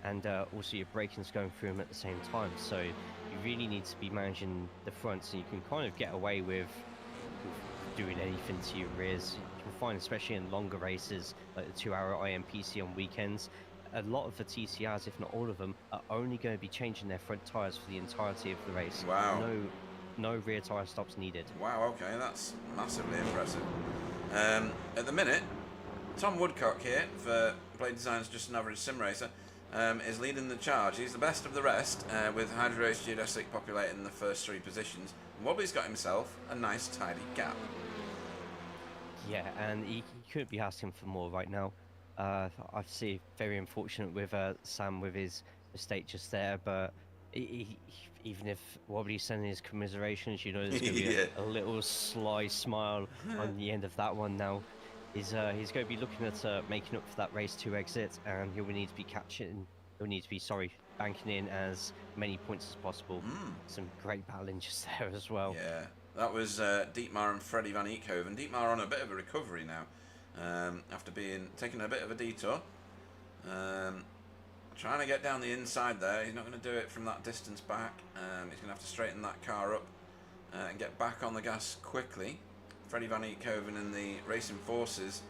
and also your braking's going through them at the same time. So you really need to be managing the front, so you can kind of get away with doing anything to your rears. You can find, especially in longer races, like the 2-hour IMPC on weekends, a lot of the TCRs, if not all of them, are only going to be changing their front tyres for the entirety of the race. Wow. No rear tyre stops needed. Wow, okay, that's massively impressive. At the minute, Tom Woodcock here for Blade Design's Just an Average Sim Racer is leading the charge. He's the best of the rest, with Hydro Race Geodesic populating the first 3 positions. Wobbly's got himself a nice tidy gap. Yeah, and he couldn't be asking for more right now. I see very unfortunate with Sam with his mistake just there, but even if Wobbly's sending his commiserations, you know there's going to be a little sly smile on the end of that one now. He's going to be looking at making up for that race 2 exit, and he'll need to be banking in as many points as possible. Some great battling just there as well. Yeah, that was Dietmar and Freddie van Eekhoven. Dietmar on a bit of a recovery now, after taking a bit of a detour. trying to get down the inside there. He's not going to do it from that distance back. He's going to have to straighten that car up and get back on the gas quickly. Freddie Van Eekhoven in the Racing Forces,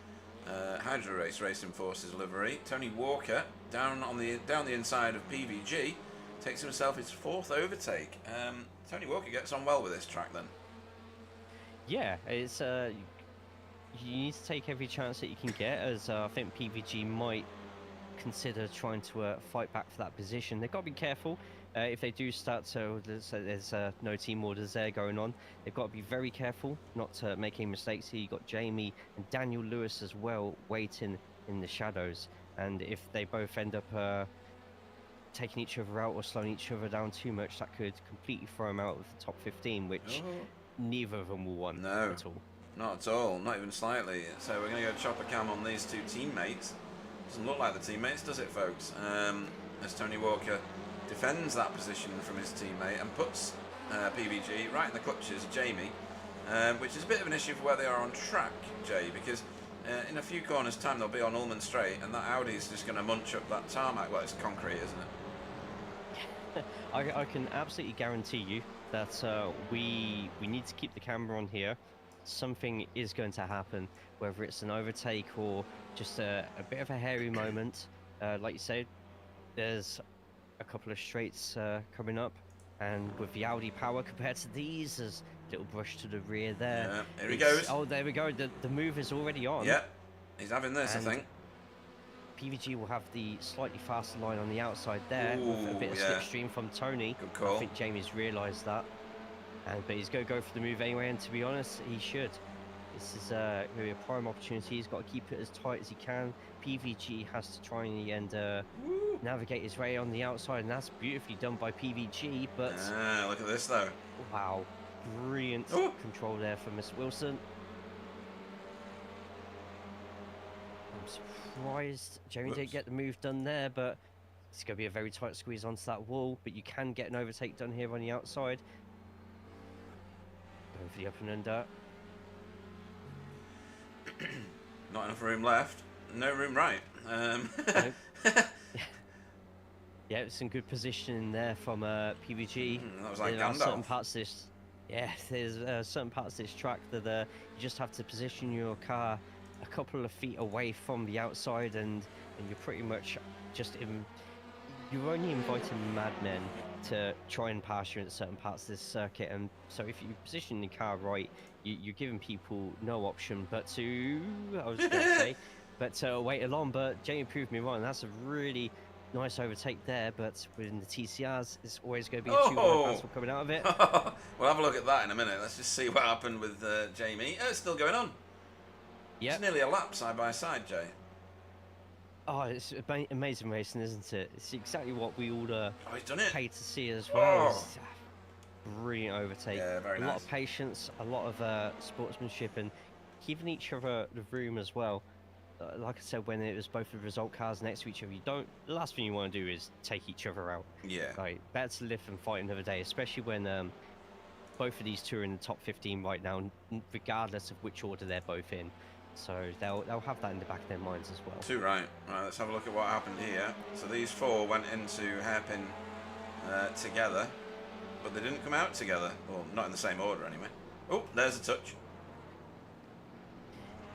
Hydro Race Racing Forces livery. Tony Walker down the inside of PVG, takes himself his 4th overtake. Tony Walker gets on well with this track then. Yeah, it's you need to take every chance that you can get, as I think PVG might consider trying to fight back for that position. They've got to be careful if they do start to. There's no team orders there going on. They've got to be very careful not to make any mistakes here. You've got Jamie and Daniel Lewis as well waiting in the shadows, and if they both end up taking each other out or slowing each other down too much, that could completely throw them out of the top 15, which neither of them will want at all. Not at all, not even slightly. So we're going to go chopper cam on these 2 teammates. Doesn't look like the teammates, does it, folks? As Tony Walker defends that position from his teammate and puts PVG right in the clutches of Jamie, which is a bit of an issue for where they are on track, Jay, because in a few corners' time they'll be on Ullman Straight, and that Audi is just going to munch up that tarmac. Well, it's concrete, isn't it? I can absolutely guarantee you that we need to keep the camera on here. Something is going to happen, whether it's an overtake or just a bit of a hairy moment. Like you said, there's a couple of straights coming up, and with the Audi power compared to these, there's a little brush to the rear there. Yeah, here he goes. Oh, there we go. The move is already on. Yeah, he's having this, and I think. PVG will have the slightly faster line on the outside there. Ooh, with a bit of slipstream from Tony. Good call. I think Jamie's realised that. But he's going to go for the move anyway, and to be honest, he should. This is going to be a prime opportunity. He's got to keep it as tight as he can. PVG has to try in the end navigate his way on the outside, and that's beautifully done by PVG. But look at this, though. wow, brilliant control there from Mr. Wilson. I'm surprised Jamie didn't get the move done there, but it's going to be a very tight squeeze onto that wall. But you can get an overtake done here on the outside. Going for the up and under. Not enough room left. No room right. Nope. Yeah, some good positioning there from PVG. That was like There are certain Gandalf. parts of this. Yeah, there's certain parts of this track that you just have to position your car a couple of feet away from the outside, and you're pretty much just you're only inviting madmen to try and pass you in certain parts of this circuit. And so if you position the car right, you're giving people no option but to, I was going to say, but to wait along. But Jamie proved me wrong. That's a really nice overtake there, but within the TCRs, it's always going to be a 2-1 battle coming out of it. We'll have a look at that in a minute. Let's just see what happened with Jamie. Oh, it's still going on. Yeah. It's nearly a lap side by side, Jay. Oh, it's amazing racing, isn't it? It's exactly what we all He's done it. pay to see as well. It's brilliant overtake. Yeah, very a nice. lot of patience, a lot of sportsmanship, and giving each other the room as well. Like I said, when it was both the result cars next to each other, the last thing you want to do is take each other out. Yeah. Like, better to live and fight another day, especially when both of these two are in the top 15 right now, regardless of which order they're both in. So they'll have that in the back of their minds as well. Too right. Right, let's have a look at what happened here. So these 4 went into hairpin together, but they didn't come out together. Well, not in the same order anyway. Oh, there's a touch.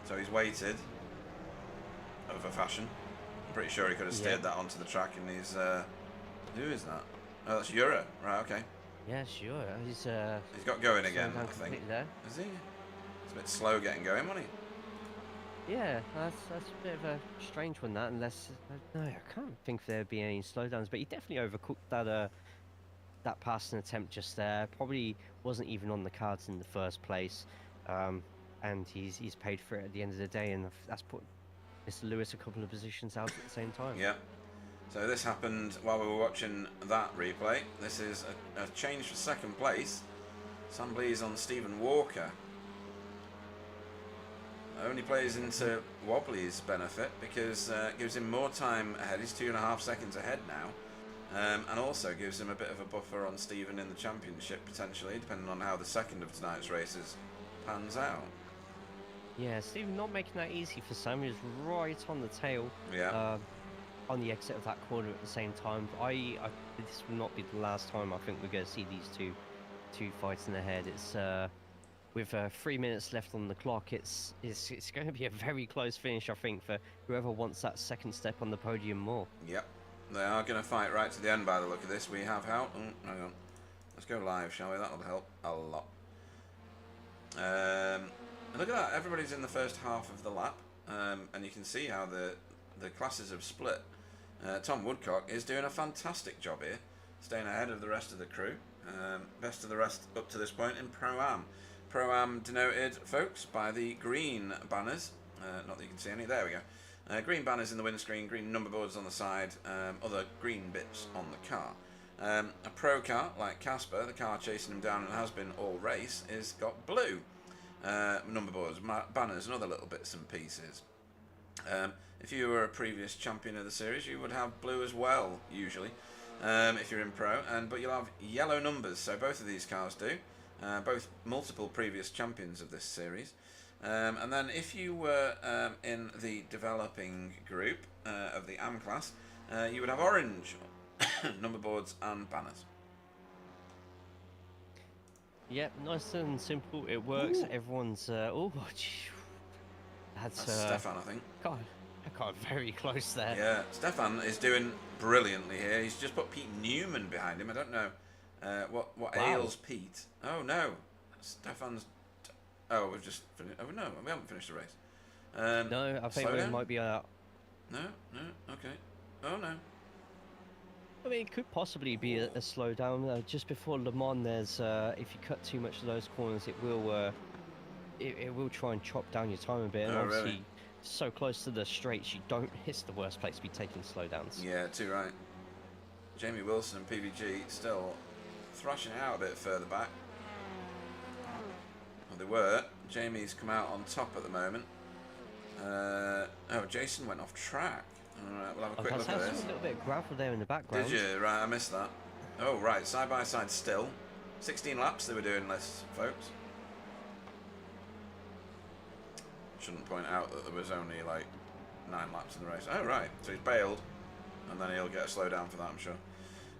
So he's waited over fashion. I'm pretty sure he could have steered that onto the track, and he's who is that? Oh, that's Ura. Right, okay. Yeah, sure. He's got going again, I think. completely there. Is he? It's a bit slow getting going, wasn't he? Yeah, that's a bit of a strange one, that, unless no, I can't think there'd be any slowdowns, but he definitely overcooked that passing attempt just there. Probably wasn't even on the cards in the first place, and he's paid for it at the end of the day, and that's put Mr. Lewis a couple of positions out at the same time. Yeah. So this happened while we were watching that replay. This is a change for second place. Sam Blees on Stephen Walker. Only plays into Wobbly's benefit because it gives him more time ahead. He's 2.5 seconds ahead now. And also gives him a bit of a buffer on Stephen in the championship, potentially, depending on how the second of tonight's races pans out. Yeah, Stephen not making that easy for Sam. He was right on the tail. Yeah. on the exit of that corner at the same time. This will not be the last time I think we're going to see these two fights in the head. It's with 3 minutes left on the clock. It's going to be a very close finish, I think, for whoever wants that second step on the podium more. Yep, they are going to fight right to the end by the look of this. We have how? Hang on, let's go live, shall we? That'll help a lot. Look at that, everybody's in the first half of the lap, and you can see how the classes have split. Tom Woodcock is doing a fantastic job here, staying ahead of the rest of the crew. Best of the rest up to this point in Pro-Am. Pro-Am denoted, folks, by the green banners. Not that you can see any. There we go. Green banners in the windscreen, green number boards on the side, other green bits on the car. A pro car like Casper, the car chasing him down and has been all race, is got blue number boards, banners, and other little bits and pieces. If you were a previous champion of the series, you would have blue as well, usually, if you're in pro, but you'll have yellow numbers, so both of these cars do, both multiple previous champions of this series. And then if you were in the developing group of the AM class, you would have orange number boards and banners. Yep, nice and simple. It works. Ooh. Everyone's that's Stefan, I think. God, I got very close there. Yeah, Stefan is doing brilliantly here. He's just put Pete Newman behind him. I don't know what ails Pete. Oh no, Stefan's. Oh, we've just finished. Oh no, we haven't finished the race. No, I think we might be. No, okay. Oh no. I mean, it could possibly be a slowdown. Just before Le Mans, there's if you cut too much of those corners, it will try and chop down your time a bit. And obviously, really? So close to the straights, you don't. It's the worst place to be taking slowdowns. Yeah, too right. Jamie Wilson and PVG still thrashing it out a bit further back. Well, they were. Jamie's come out on top at the moment. Oh, Jason went off track. Alright, we'll have a quick look at this. A little bit of gravel there in the background. Did you? Right, I missed that. Oh, right, side by side still. 16 laps they were doing this, folks. Shouldn't point out that there was only like 9 laps in the race. Oh, right, so he's bailed. And then he'll get a slow down for that, I'm sure.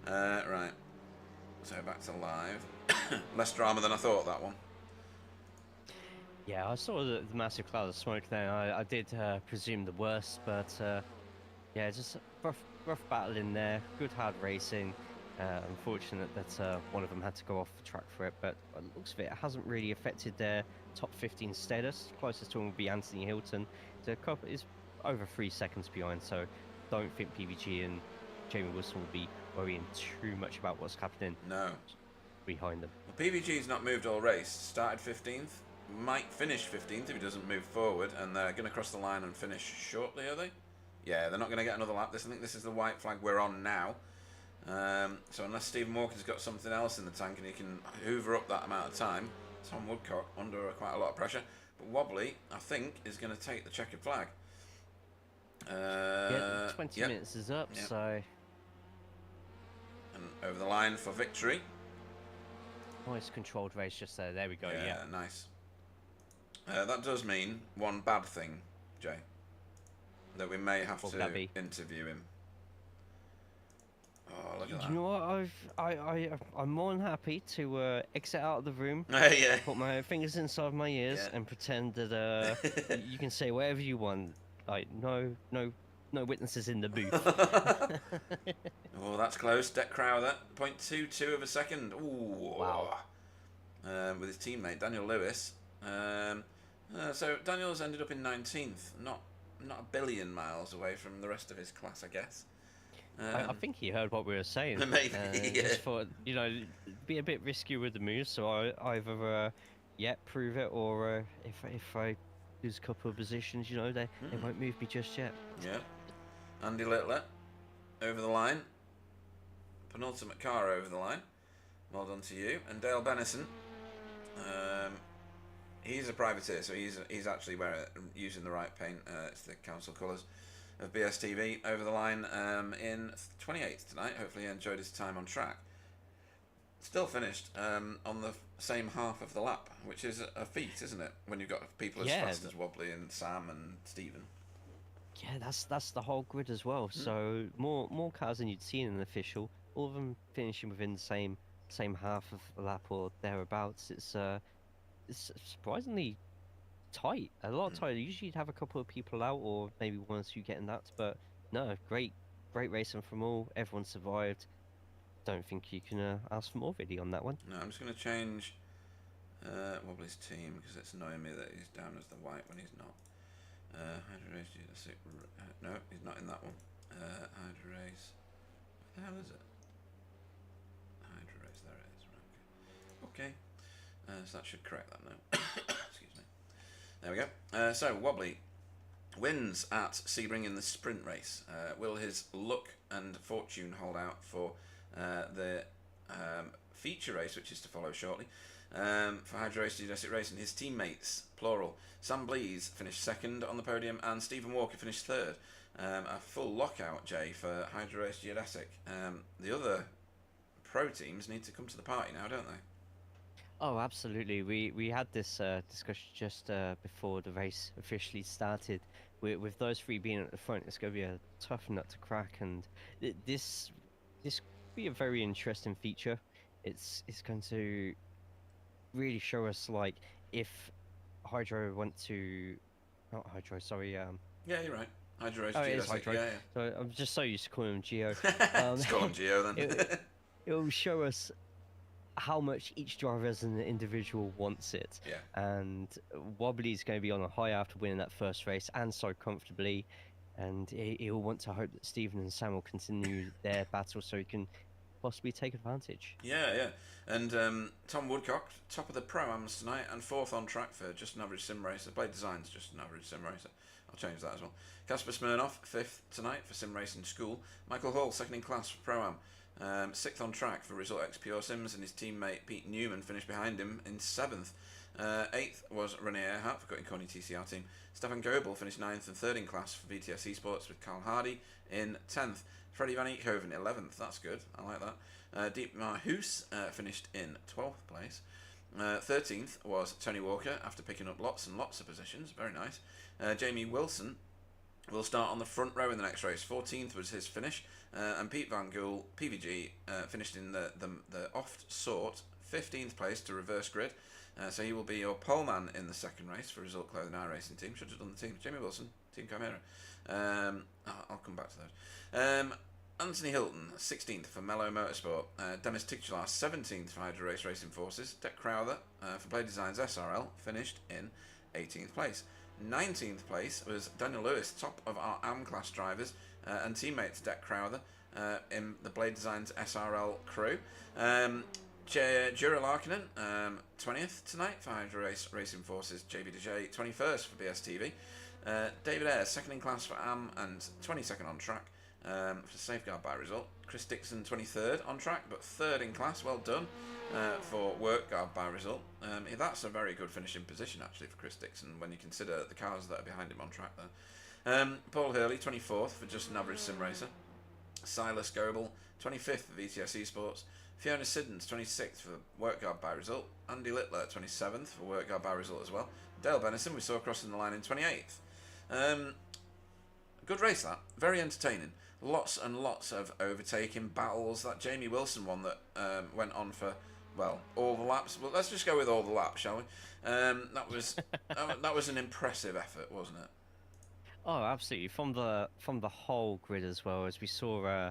Right, so back to live. Less drama than I thought, that one. Yeah, I saw the massive cloud of smoke there. I did presume the worst, but yeah, just a rough battle in there. Good hard racing. Unfortunate that one of them had to go off the track for it, but by the looks of it, it hasn't really affected their top 15 status. Closest to him would be Anthony Hilton. Is over 3 seconds behind, so don't think PVG and Jamie Wilson will be worrying too much about what's happening. No. Behind them. Well, PVG's not moved all race. Started 15th. Might finish 15th if he doesn't move forward, and they're going to cross the line and finish shortly, are they? Yeah, they're not going to get another lap. I think this is the white flag we're on now. So unless Stephen Walker's got something else in the tank and he can hoover up that amount of time, Tom Woodcock under quite a lot of pressure. But Wobbly, I think, is going to take the checkered flag. Yeah, 20 minutes is up, so... And over the line for victory. Nice controlled race just there. There we go, yeah. Nice. That does mean one bad thing, Jay. That we may have to interview him. Oh, look at that. You know what? I'm more than happy to exit out of the room, yeah. put my fingers inside my ears, and pretend that you can say whatever you want. Like no witnesses in the booth. Oh, that's close. Deck Crowther, 0.22 of a second. Ooh. Wow. With his teammate Daniel Lewis. So Daniel's ended up in 19th, not a billion miles away from the rest of his class, I guess. I think he heard what we were saying. Maybe, yeah. Just thought, be a bit risky with the moves, so I either prove it, or if I lose a couple of positions, they won't move me just yet. Yeah. Andy Littler over the line. Penultimate car over the line. Well done to you. And Dale Bennison. He's a privateer, so he's actually using the right paint. It's the council colours of BSTV over the line in 28th tonight. Hopefully he enjoyed his time on track. Still finished on the same half of the lap, which is a feat, isn't it? When you've got people as fast as Wobbly and Sam and Stephen. Yeah, that's the whole grid as well. Hmm. So more cars than you'd see in an official, all of them finishing within the same half of a lap or thereabouts. It's surprisingly tight, a lot Hmm. tighter. Usually you'd have a couple of people out or maybe one or two getting that, but no, great racing from all. Everyone survived. Don't think you can ask for more really on that one. No, I'm just going to change Wobbly's team because it's annoying me that he's down as the white when he's not. Hydro Race, no, he's not in that one. Hydro Race, what the hell is it? Hydro Race, there it is. Right, okay. So that should correct that now. Excuse me. There we go. So Wobbly wins at Sebring in the sprint race. Will his luck and fortune hold out for the feature race, which is to follow shortly? For Hydro Race Geodetic Racing, his teammates, plural, Sam Blees finished second on the podium and Stephen Walker finished third. A full lockout, Jay, for Hydro Race Geodetic. The other pro teams need to come to the party now, don't they? Oh, absolutely. We had this discussion just before the race officially started. With those three being at the front, it's going to be a tough nut to crack, and this could be a very interesting feature. It's going to really show us like if Hydro went to not Hydro, sorry. Yeah, you're right. Hydro Race Oh, it is Geodetic, Hydro. yeah, So I'm just so used to calling him Geo. yeah. Let's call him Geo then. it it will show us how much each driver as an individual wants it. Yeah. And Wobbly's going to be on a high after winning that first race and so comfortably. And he'll want to hope that Stephen and Sam will continue their battle so he can possibly take advantage. Yeah, yeah. And Tom Woodcock, top of the Pro-Ams tonight and fourth on track for just an average sim racer. Blade Design's just an average sim racer. I'll change that as well. Casper Smirnoff, fifth tonight for Sim Racing School. Michael Hall, second in class for Pro-Am. Sixth on track for Result X Pure Sims, and his teammate Pete Newman finished behind him in seventh. Eighth was René Earhart for Cutting Corny TCR team. Stefan Goebel finished ninth and third in class for VTS Esports with Carl Hardy in 10th. Freddie Van Eekhoven 11th, that's good, I like that. Dietmar Hoos finished in 12th place. 13th was Tony Walker after picking up lots and lots of positions, very nice. Jamie Wilson will start on the front row in the next race. 14th was his finish, and Pete Van Gool, PVG, finished in the oft sought 15th place to reverse grid. So he will be your pole man in the second race for Result Clothing Racing team. Should have done the team. Jamie Wilson, Team Chimera. I'll come back to those. Anthony Hilton, 16th for Mellow Motorsport. Demis Titular, 17th for Hydro Race Racing Forces. Deck Crowther for Blade Designs SRL finished in 18th place. 19th place was Daniel Lewis, top of our AM class drivers and teammates Deck Crowther in the Blade Designs SRL crew. Jura Larkinen, 20th tonight for Hydro Race Racing Forces JB DeJ, 21st for BSTV. David Ayres, second in class for AM and 22nd on track for Safeguard by Result. Chris Dixon, 23rd on track, but third in class, well done for Work Guard by Result. That's a very good finishing position actually for Chris Dixon when you consider the cars that are behind him on track there. Paul Hurley, 24th for Just an Average Sim Racer. Silas Goebel, 25th for VTS Esports. Fiona Siddons, 26th for Work Guard by Result. Andy Littler, 27th for Work Guard by Result as well. Dale Benison, we saw crossing the line in 28th. Good race that, very entertaining. Lots and lots of overtaking battles. That Jamie Wilson one that went on for, well, all the laps. Well, let's just go with all the laps, shall we? That was an impressive effort, wasn't it? Oh, absolutely. From the whole grid as well, as we saw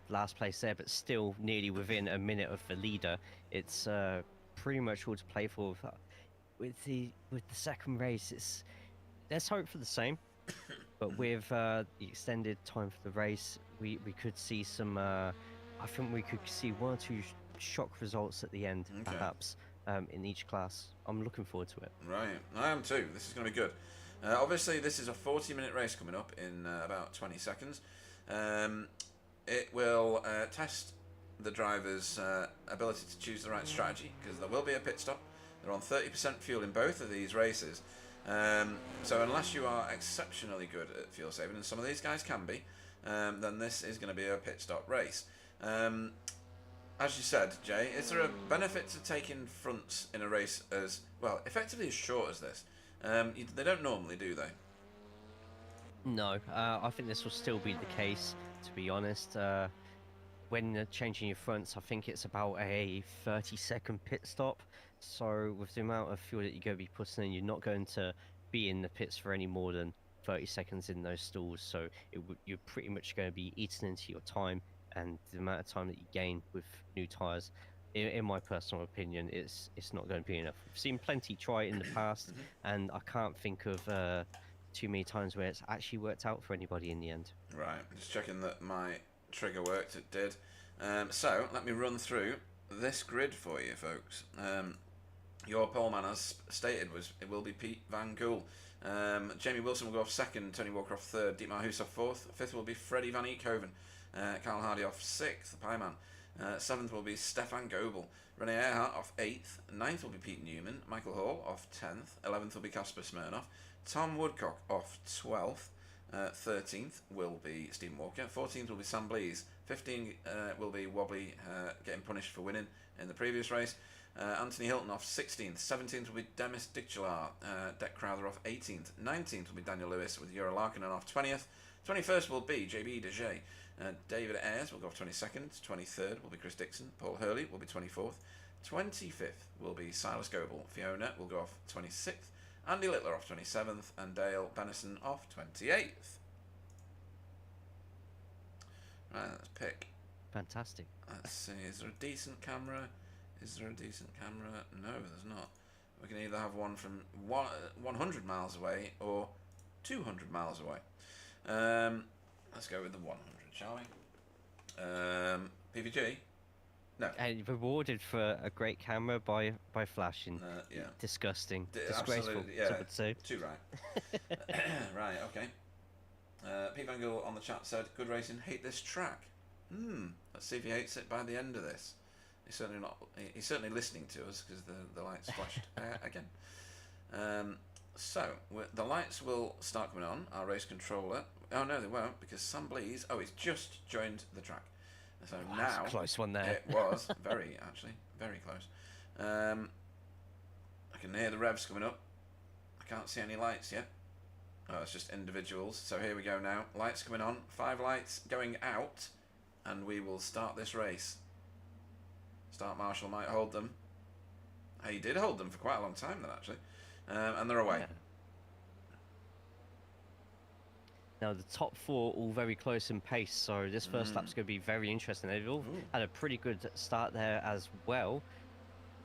last place there, but still nearly within a minute of the leader. It's pretty much all to play for with the second race. Let's hope for the same, but with the extended time for the race, we could see some. I think we could see one or two shock results at the end, Okay. perhaps, in each class. I'm looking forward to it. Right, I am too. This is going to be good. Obviously, this is a 40-minute race coming up in about 20 seconds. It will test the driver's ability to choose the right strategy, because there will be a pit stop. They're on 30% fuel in both of these races. So unless you are exceptionally good at fuel saving, and some of these guys can be, then this is going to be a pit stop race. As you said, Jay, is there a benefit to taking fronts in a race as, well, effectively as short as this? They don't normally, do they? No, I think this will still be the case, to be honest. When changing your fronts, I think it's about a 30-second pit stop. So with the amount of fuel that you're going to be putting in, you're not going to be in the pits for any more than 30 seconds in those stalls. So you're pretty much going to be eating into your time, and the amount of time that you gain with new tires. In my personal opinion, it's not going to be enough. We've seen plenty try it in the past, Hmm. and I can't think of too many times where it's actually worked out for anybody in the end. Right, just checking that my trigger worked. It did. So let me run through this grid for you, folks. Your pole man, as stated, it will be Pete Van Gool. Jamie Wilson will go off second, Tony Walker off third, Dietmar Hoos off fourth. Fifth will be Freddie Van Eekhoven. Carl Hardy off sixth, the Pieman. Seventh will be Stefan Goebel. Rene Earhart off eighth. Ninth will be Pete Newman. Michael Hall off 10th. 11th will be Casper Smirnoff. Tom Woodcock off 12th. 13th will be Stephen Walker. 14th will be Sam Blees. 15th will be Wobbly getting punished for winning in the previous race. Anthony Hilton off 16th. 17th will be Demis Dicchelar. Deck Crowther off 18th. 19th will be Daniel Lewis with Euro Larkinen off 20th. 21st will be JB Deget. David Ayres will go off 22nd. 23rd will be Chris Dixon. Paul Hurley will be 24th. 25th will be Silas Goebel. Fiona will go off 26th. Andy Littler off 27th. And Dale Bennison off 28th. Right, let's pick. Fantastic. Let's see, is there a decent camera? Is there a decent camera? No, there's not. We can either have one from 100 miles away or 200 miles away. Let's go with the 100, shall we? PVG? No. And rewarded for a great camera by flashing. Yeah. Disgusting. Disgraceful, Absolutely, yeah. some would say. Too right. Right, okay. Pete Van Gool on the chat said, good racing, hate this track. Let's see if he hates it by the end of this. He's certainly not. He's certainly listening to us because the lights flashed again. So the lights will start coming on. Our race controller. Oh no, they won't because Sam Blees. Oh, he's just joined the track. So now That's a close one there. It was very close. I can hear the revs coming up. I can't see any lights yet. Oh, it's just individuals. So here we go now. Lights coming on. 5 lights going out. And we will start this race. Start Marshall might hold them. He did hold them for quite a long time then, actually. And they're away. Yeah. Now, the top 4 all very close in pace, so this first lap's going to be very interesting. They've all had a pretty good start there as well.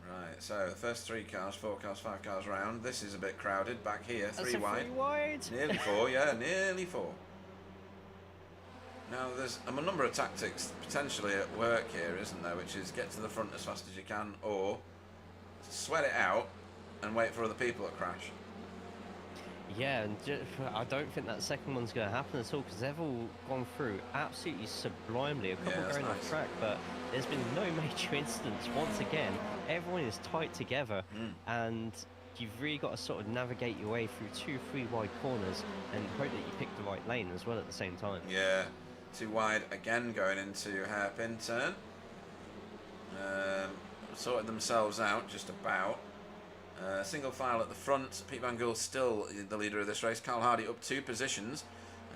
Right, so the first 3 cars, 4 cars, 5 cars round. This is a bit crowded. Back here, 3 wide. 3 wide. Nearly 4, yeah, nearly 4. Now, there's a number of tactics potentially at work here, isn't there? Which is get to the front as fast as you can, or sweat it out and wait for other people to crash. Yeah, and I don't think that second one's going to happen at all because they've all gone through absolutely sublimely. A couple going off track, but there's been no major incidents. Once again, everyone is tight together, and you've really got to sort of navigate your way through 2-3 wide corners and hope that you pick the right lane as well at the same time. Yeah, 2 wide again going into hairpin turn. Sorted themselves out just about. Single file at the front. Pete Van Gool still the leader of this race. Carl Hardy up 2 positions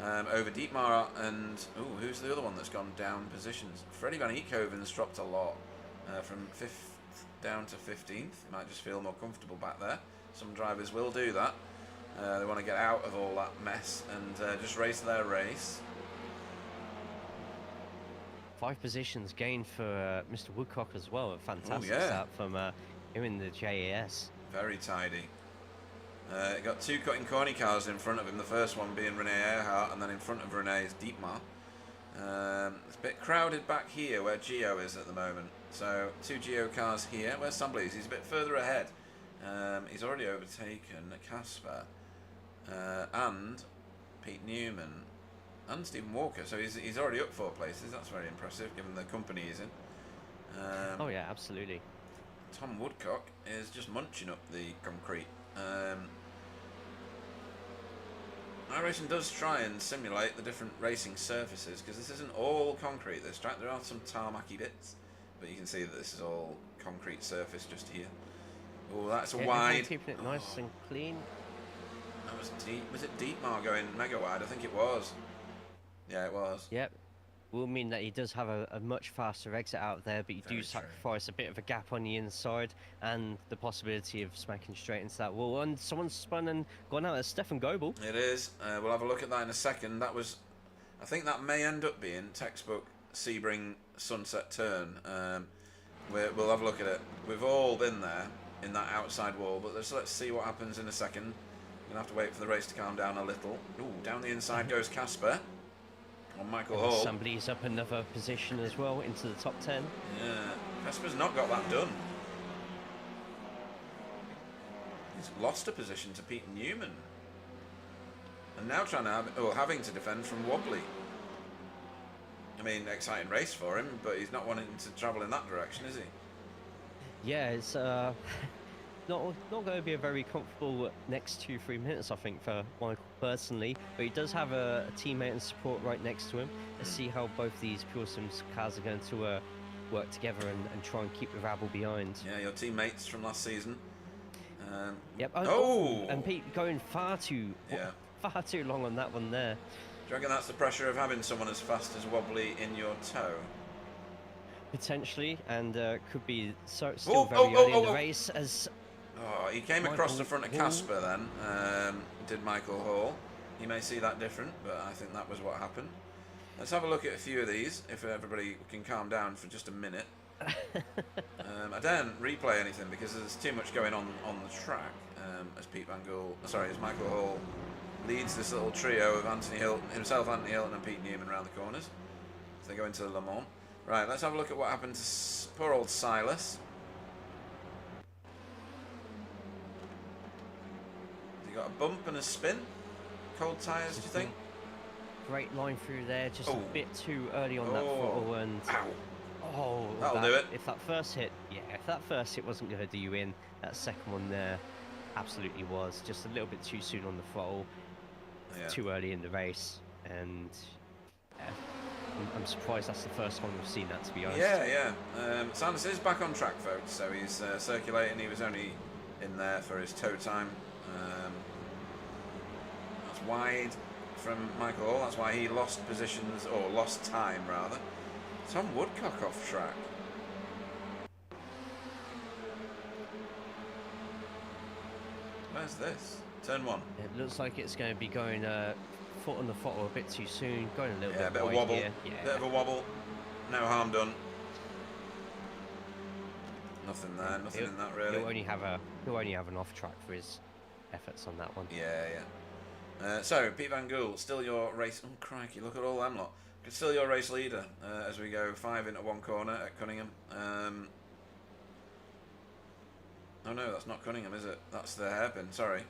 over Dietmar and who's the other one that's gone down positions? Freddie Van Eekhoven's dropped a lot from 5th down to 15th. He might just feel more comfortable back there. Some drivers will do that. They want to get out of all that mess and just race their race. 5 positions gained for Mr. Woodcock as well. A fantastic start from him in the JAS. Very tidy. Got 2 cutting corny cars in front of him. The first one being Rene Earhart, and then in front of Rene is Dietmar. It's a bit crowded back here where Gio is at the moment. So 2 Gio cars here. Where's Sam Blees? He's a bit further ahead. He's already overtaken Casper and Pete Newman and Stephen Walker. So he's already up 4 places. That's very impressive given the company he's in. Oh yeah, absolutely. Tom Woodcock is just munching up the concrete. iRacing does try and simulate the different racing surfaces because this isn't all concrete, this track. There are some tarmacy bits, but you can see that this is all concrete surface just here. Oh, that's a wide. Keeping it nice and clean. That was deep. Was it Dietmar going mega wide? I think it was. Yeah, it was. Yep. Will mean that he does have a much faster exit out there, but you Very do true. sacrifice a bit of a gap on the inside and the possibility of smacking straight into that wall. And someone's spun and gone out. It's Stefan Goebel. It is. We'll have a look at that in a second. That was, I think that may end up being textbook Sebring sunset turn. We'll have a look at it. We've all been there in that outside wall, but let's see what happens in a second. We're gonna have to wait for the race to calm down a little. Ooh, down the inside goes Casper. On Michael Hall. Somebody's up another position as well into the top 10. Yeah, Casper's not got that done. He's lost a position to Pete Newman. And now having to defend from Wobbly. I mean, exciting race for him, but he's not wanting to travel in that direction, is he? Yeah, it's not going to be a very comfortable next 2-3 minutes, I think, for Michael personally. But he does have a teammate and support right next to him. Let's see how both these Pure Sims cars are going to work together and try and keep the rabble behind. Yeah, your teammates from last season. Yep. Oh! And Pete going far too long on that one there. Do you reckon that's the pressure of having someone as fast as Wobbly in your tow? Potentially, and could be still very early in the race as... Oh, he came across the front of Casper then, did Michael Hall. You may see that different, but I think that was what happened. Let's have a look at a few of these, if everybody can calm down for just a minute. I daren't replay anything because there's too much going on the track as Michael Hall leads this little trio of Anthony Hilton, and Pete Newman around the corners as they go into Le Mans. Right, let's have a look at what happened to poor old Silas. He got a bump and a spin. Cold tyres, do you think? Great line through there, just a bit too early on that throttle, and that'll do it. If that first hit wasn't going to do you in, that second one there absolutely was. Just a little bit too soon on the throttle, too early in the race, and I'm surprised that's the first time we've seen that, to be honest. Yeah. Sanders is back on track, folks, so he's circulating. He was only in there for his tow time. That's wide from Michael Hall. That's why he lost positions, or lost time rather. Tom Woodcock off track. Where's this? Turn 1. It looks like it's going to be going foot on the throttle a bit too soon, going a little bit bit of wide wobble. here. Bit of a wobble. No harm done. Nothing there. Nothing in that really. He'll only have an off track for his efforts on that one. Yeah. So Pete Van Gool, still your race. Oh crikey! Look at all them lot. Still your race leader as we go 5 into one corner at Cunningham. Oh no, that's not Cunningham, is it? That's the hairpin. Sorry.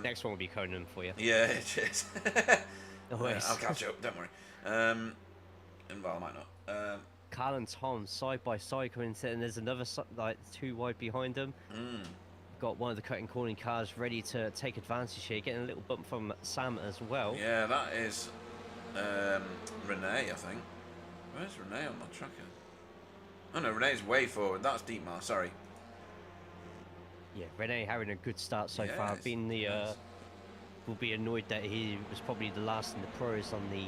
Next one will be Conan for you. Yeah, it is. Always. I'll catch up. Don't worry. And well, I might not. Carl and Tom side by side coming in, and there's another like 2 wide behind them. Got one of the cutting corner cars ready to take advantage here, getting a little bump from Sam as well. Yeah, that is Renee, I think. Where's Renee on my tracker? Oh no, Renee's way forward. That's Dietmar, sorry. Yeah, Renee having a good start so far. Will be annoyed that he was probably the last in the pros on the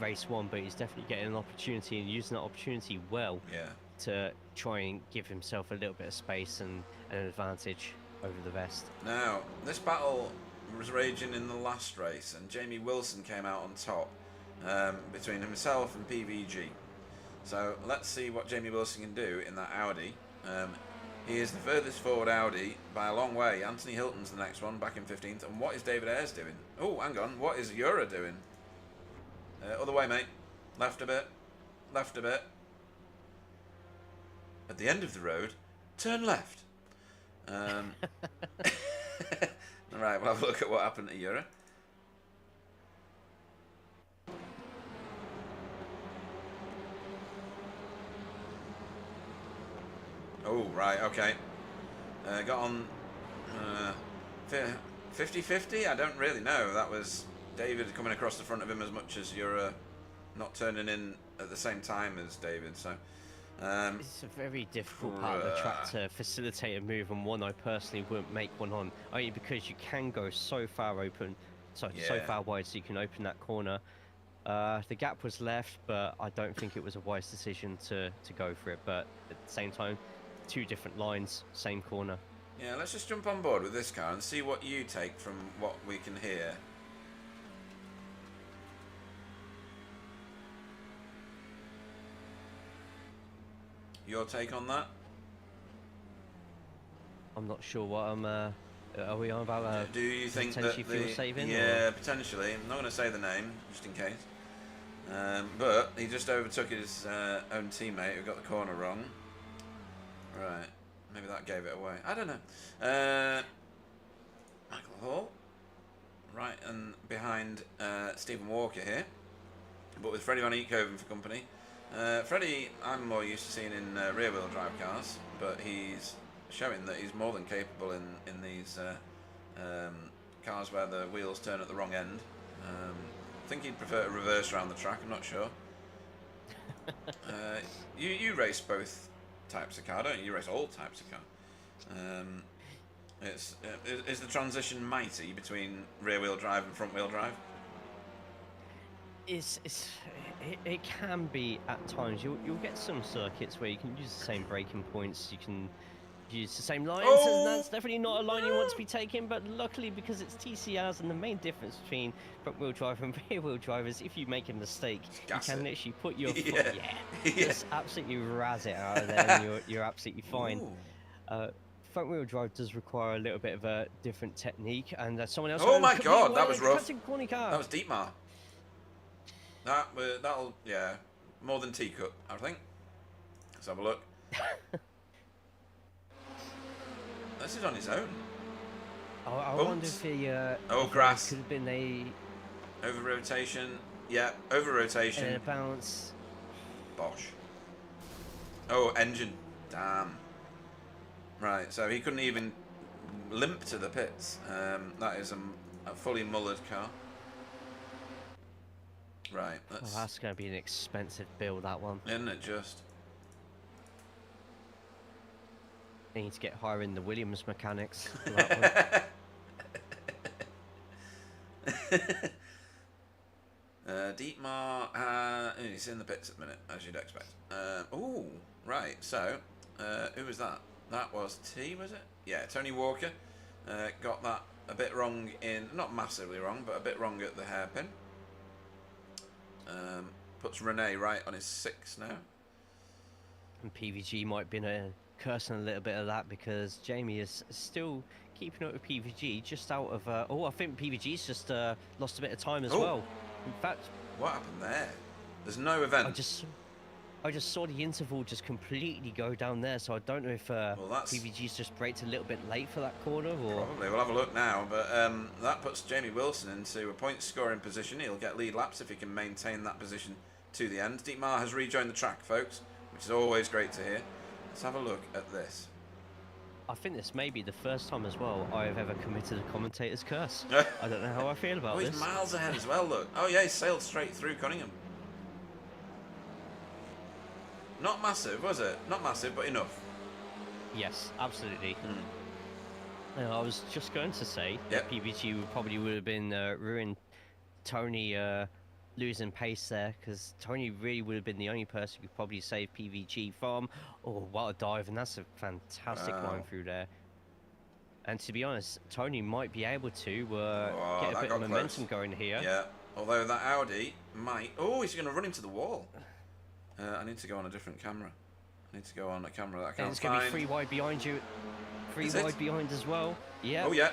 race 1, but he's definitely getting an opportunity and using that opportunity well to try and give himself a little bit of space and an advantage over the rest. Now, this battle was raging in the last race, and Jamie Wilson came out on top between himself and PVG. So let's see what Jamie Wilson can do in that Audi. He is the furthest forward Audi by a long way. Anthony Hilton's the next one, back in 15th. And what is David Ayres doing? Oh, hang on. What is Jura doing? Other way, mate. Left a bit. Left a bit. At the end of the road, turn left. All right, we'll have a look at what happened to Jura. Oh, right, okay. Got on 50-50? I don't really know. That was David coming across the front of him as much as you're not turning in at the same time as David. So It's a very difficult part of the track to facilitate a move, and one I personally wouldn't make one on, only because you can go so far open, so far wide, so you can open that corner. The gap was left, but I don't think it was a wise decision to go for it. But at the same time, 2 different lines, same corner. Yeah, let's just jump on board with this car and see what you take from what we can hear. Your take on that? I'm not sure what I'm. Are we on about? Do you think that fuel saving? Yeah, potentially. I'm not going to say the name just in case. But he just overtook his own teammate who got the corner wrong. Right, maybe that gave it away. I don't know. Michael Hall, right, and behind Stephen Walker here, but with Freddie Van Eekhoven for company. Freddie, I'm more used to seeing in rear-wheel drive cars, but he's showing that he's more than capable in these cars where the wheels turn at the wrong end. I think he'd prefer to reverse around the track. I'm not sure. You race both types of car, don't you? You race all types of car. Is the transition mighty between rear-wheel drive and front-wheel drive? It can be at times. You'll get some circuits where you can use the same braking points. You can use the same lines, and that's definitely not a line you want to be taking. But luckily, because it's TCRs, and the main difference between front-wheel drive and rear-wheel drive is if you make a mistake, you can literally put your foot, just absolutely razz it out of there, and you're absolutely fine. Front-wheel drive does require a little bit of a different technique, and someone else. Oh my God, that was rough. That was Dietmar. That'll more than teacup, I think. Let's have a look. This is on his own. I wonder if he. Grass. Could have been a. Over rotation. Yeah, over rotation. And a bounce. Bosh. Oh, engine. Damn. Right, so he couldn't even limp to the pits. That is a fully mullered car. Right, that's going to be an expensive build, that one. Isn't it just? They need to get hiring the Williams mechanics for that one. Dietmar, he's in the pits at the minute, as you'd expect. Oh, right, so, who was that? That was was it? Yeah, Tony Walker. Got that a bit wrong not massively wrong, but a bit wrong at the hairpin. Puts Rene right on his 6 now. And PVG might be cursing a little bit of that, because Jamie is still keeping up with PVG just out of... I think PVG's just lost a bit of time as well. In fact... What happened there? There's no event. I just saw the interval just completely go down there, so I don't know if PVG's just braked a little bit late for that corner, or... Probably. We'll have a look now, but that puts Jamie Wilson into a point-scoring position. He'll get lead laps if he can maintain that position to the end. Dietmar has rejoined the track, folks, which is always great to hear. Let's have a look at this. I think this may be the first time as well I have ever committed a commentator's curse. I don't know how I feel about this. He's miles ahead as well, look. Oh yeah, he sailed straight through Cunningham. Not massive, was it? Not massive, but enough. Yes, absolutely. I was just going to say that PVG would have been ruined Tony losing pace there, because Tony really would have been the only person who could probably save PVG from. Oh, what a dive, and that's a fantastic line through there. And to be honest, Tony might be able to get a bit of momentum going here. Yeah, although that Audi might... Oh, he's going to run into the wall. I need to go on a different camera. I need to go on a camera that I can't find. It's going to be 3 wide behind you. 3 wide behind as well. Yeah. Oh, yeah.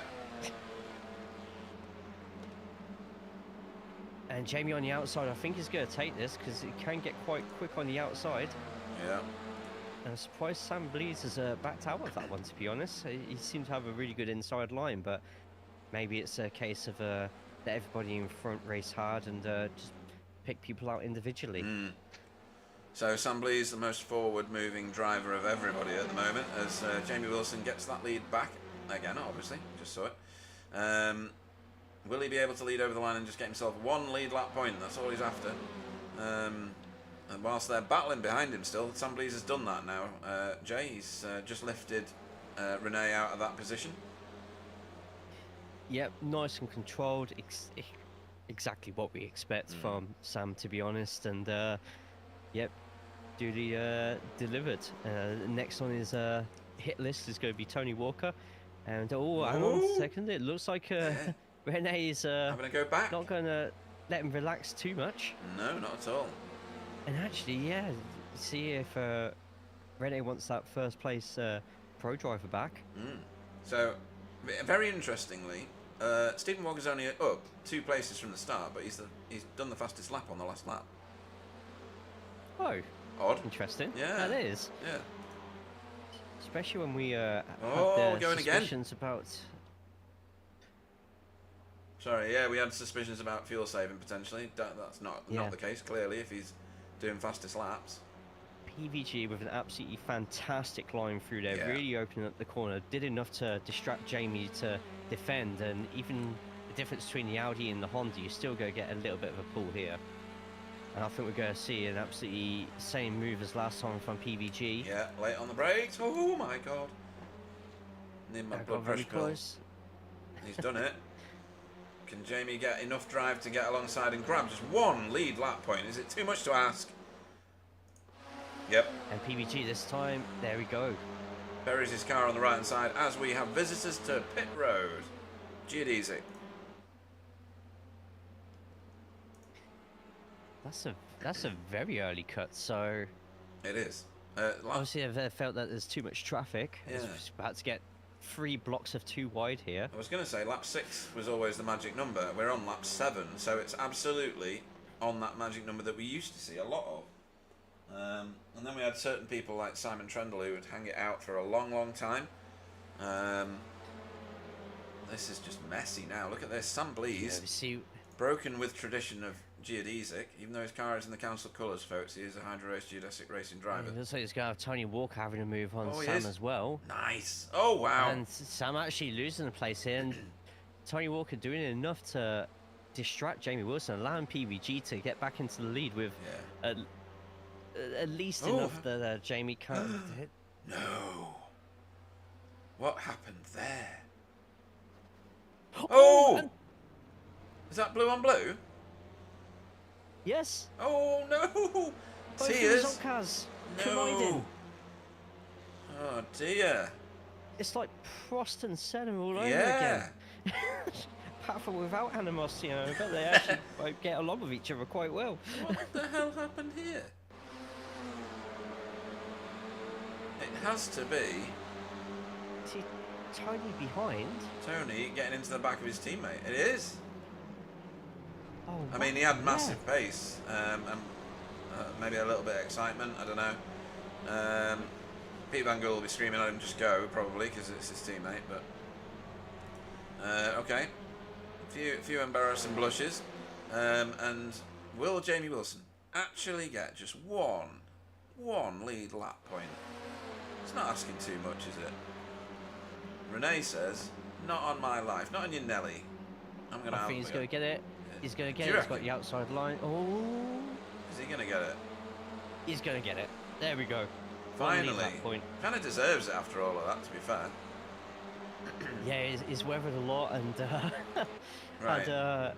And Jamie on the outside, I think he's going to take this, because it can get quite quick on the outside. Yeah. And I'm surprised Sam Blees has backed out of that one, to be honest. He seemed to have a really good inside line, but maybe it's a case of let everybody in front race hard and just pick people out individually. So Sam Blees, the most forward-moving driver of everybody at the moment, as Jamie Wilson gets that lead back again. Obviously, just saw it. Will he be able to lead over the line and just get himself 1 lead lap point? That's all he's after. And whilst they're battling behind him still, Samblees has done that now. Jay, he's just lifted Renee out of that position. Yep, nice and controlled. Exactly what we expect from Sam, to be honest. And yep, duly delivered. Next on his hit list is going to be Tony Walker. And hang on a second. It looks like Renee is having to go back. not going to let him relax too much. No, not at all. And actually, yeah, see if Renee wants that first place pro driver back. So, very interestingly, Stephen Walker's only up 2 places from the start, but he's done the fastest lap on the last lap. Oh, odd. Interesting. Yeah, that is. Yeah. Especially when we had going suspicions again. about. Sorry, yeah, we had suspicions about fuel saving potentially. That's not the case. Clearly, if he's doing fastest laps. PVG with an absolutely fantastic line through there, really opening up the corner, did enough to distract Jamie to defend, and even the difference between the Audi and the Honda, you still go get a little bit of a pull here. And I think we're going to see an absolutely same move as last time from PVG. Yeah, late on the brakes. Oh my god. Need my blood pressure pills. He's done it. Can Jamie get enough drive to get alongside and grab just 1 lead lap point? Is it too much to ask? Yep. And PVG this time, there we go. Buries his car on the right hand side as we have visitors to pit road. Geodesic. That's a very early cut, so... It is. Obviously, I've felt that there's too much traffic. Yeah. It's about to get 3 blocks of 2 wide here. I was going to say lap 6 was always the magic number. We're on lap 7, so it's absolutely on that magic number that we used to see a lot of. And then we had certain people like Simon Trendle who would hang it out for a long, long time. This is just messy now. Look at this. Sam Blees, broken with tradition of geodesic, even though his car is in the council colours, folks. He is a Hydro Race geodesic racing driver. It looks like he's going to have Tony Walker having to move on Sam as well. Nice. Oh, wow. And Sam actually losing the place here, and Tony Walker doing enough to distract Jamie Wilson, allowing PVG to get back into the lead with at least enough that Jamie can't hit. No. What happened there? Is that blue on blue? Yes. Oh no! Tears. No. Oh dear. It's like Prost and Senna all over again. Apart from without animosity, I bet they actually get along with each other quite well. What the hell happened here? It has to be. See, Tony behind. Tony getting into the back of his teammate. It is. Oh, I mean, he had massive pace, and maybe a little bit of excitement. I don't know. Pete Van Gool will be screaming at him, "Just go!" probably because it's his teammate. But okay, a few embarrassing blushes, and will Jamie Wilson actually get just one lead lap point? It's not asking too much, is it? Renee says, "Not on my life, not on your Nelly." I'm gonna. I think he's going to get it. He's going to get it. He's got the outside line. Oh. Is he going to get it? He's going to get it. There we go. Finally. Kind of deserves it after all of that, to be fair. Yeah, he's weathered a lot and had a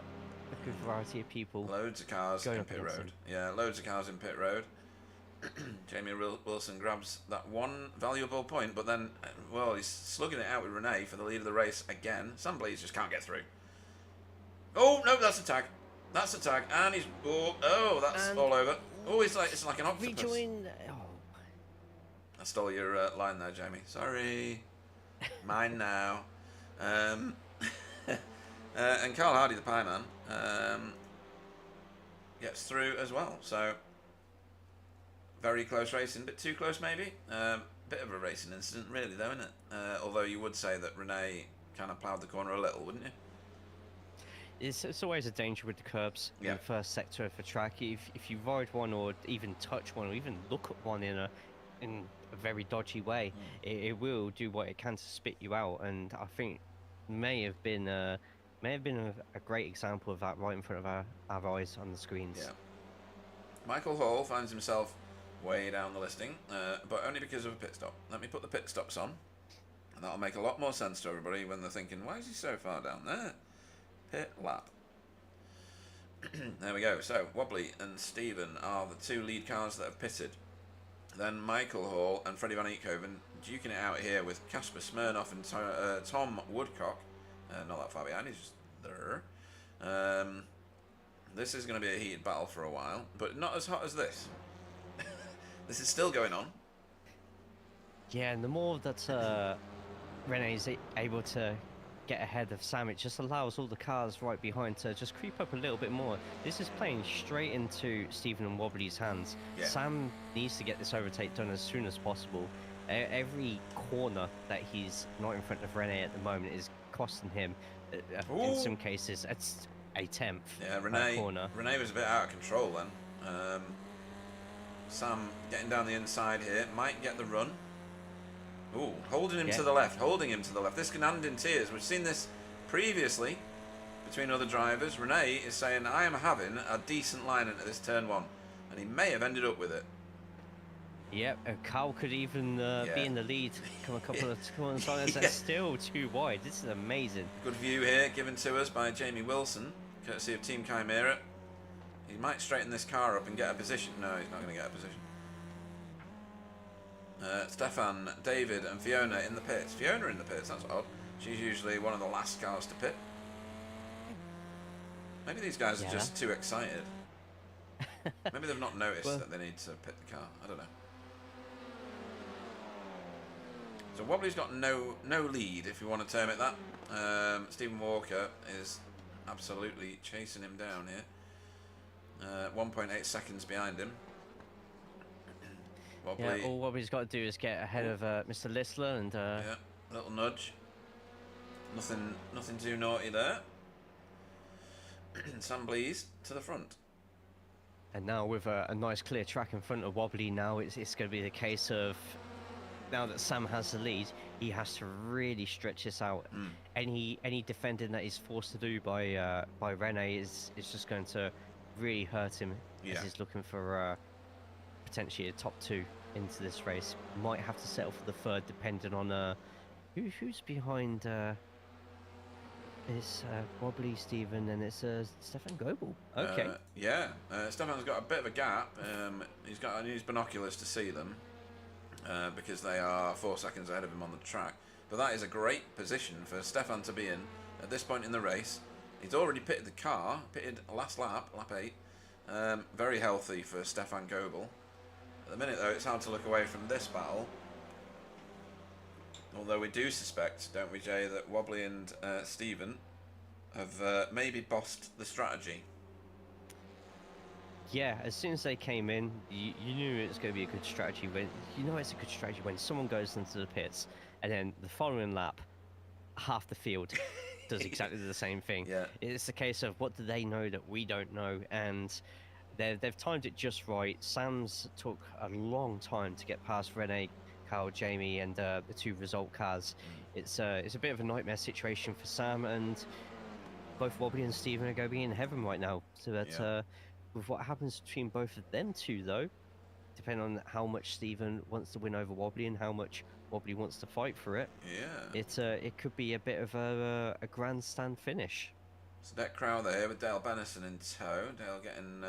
good variety of people. Loads of cars in pit road. Yeah, loads of cars in pit road. Jamie Wilson grabs that one valuable point, but then, well, he's slugging it out with Renee for the lead of the race again. Sam Blees just can't get through. Oh no, that's a tag. That's a tag, and he's that's all over. Oh, it's like an octopus. Rejoin. I stole your line there, Jamie. Sorry. Mine now. And Carl Hardy, the pie man, gets through as well. So very close racing, bit too close maybe. Bit of a racing incident, really, though, isn't it? Although you would say that Renee kind of ploughed the corner a little, wouldn't you? It's always a danger with the curbs in the first sector of the track. If you ride one or even touch one or even look at one in a very dodgy way, it will do what it can to spit you out. And I think may have been a great example of that right in front of our eyes on the screens. Yeah. Michael Hall finds himself way down the listing, but only because of a pit stop. Let me put the pit stops on, and that'll make a lot more sense to everybody when they're thinking, why is he so far down there? Pit lap. There we go. So, Wobbly and Stephen are the two lead cars that have pitted. Then Michael Hall and Freddie Van Eekhoven duking it out here with Casper Smirnoff and Tom Woodcock. Not that far behind, he's just there. This is going to be a heated battle for a while, but not as hot as this. This is still going on. Yeah, and the more that Rene's able to get ahead of Sam, it just allows all the cars right behind to just creep up a little bit more. This is playing straight into Stephen and Wobbly's hands. Yeah. Sam needs to get this overtake done as soon as possible. Every corner that he's not in front of Rene at the moment is costing him, in some cases, it's a tenth. Yeah, corner. Rene was a bit out of control then. Sam getting down the inside here, might get the run. Ooh, holding him to the left, holding him to the left. This can end in tears. We've seen this previously between other drivers. Rene is saying, I am having a decent line into this turn one. And he may have ended up with it. Yep, Carl could even be in the lead, come a couple of corners on us. That's still too wide. This is amazing. Good view here given to us by Jamie Wilson, courtesy of Team Chimera. He might straighten this car up and get a position. No, he's not going to get a position. Stefan, David and Fiona in the pits. Fiona in the pits, that's odd. She's usually one of the last cars to pit. Maybe these guys are just too excited. Maybe they've not noticed that they need to pit the car. I don't know. So Wobbly's got no lead, if you want to term it that. Stephen Walker is absolutely chasing him down here. 1.8 seconds behind him. Wobbly. Yeah, all Wobbly's got to do is get ahead of Mr. Listler and... yeah, little nudge. Nothing too naughty there. Sam Blees to the front. And now with a nice clear track in front of Wobbly now, it's going to be the case of... Now that Sam has the lead, he has to really stretch this out. Any defending that he's forced to do by Rene is just going to really hurt him as he's looking for potentially a top two into this race. Might have to settle for the third, depending on who's behind. It's Wobbly, Stephen, and it's Stefan Goebel. Okay. Stefan's got a bit of a gap. He's got to use binoculars to see them. Because they are 4 seconds ahead of him on the track. But that is a great position for Stefan to be in at this point in the race. He's already pitted the car, pitted last lap, lap 8. Very healthy for Stefan Goebel. At the minute, though, it's hard to look away from this battle. Although we do suspect, don't we, Jay, that Wobbly and Stephen have maybe bossed the strategy. Yeah, as soon as they came in, you knew it was going to be a good strategy. You know it's a good strategy when someone goes into the pits, and then the following lap, half the field does exactly the same thing. Yeah. It's a case of what do they know that we don't know, and they've timed it just right. Sam's took a long time to get past Rene, Carl, Jamie, and the two result cars. It's a bit of a nightmare situation for Sam, and both Wobbly and Stephen are going to be in heaven right now. So that. With what happens between both of them two, though, depending on how much Stephen wants to win over Wobbly and how much Wobbly wants to fight for it, it could be a bit of a grandstand finish. So that crowd there with Dale Bennison in tow. Dale getting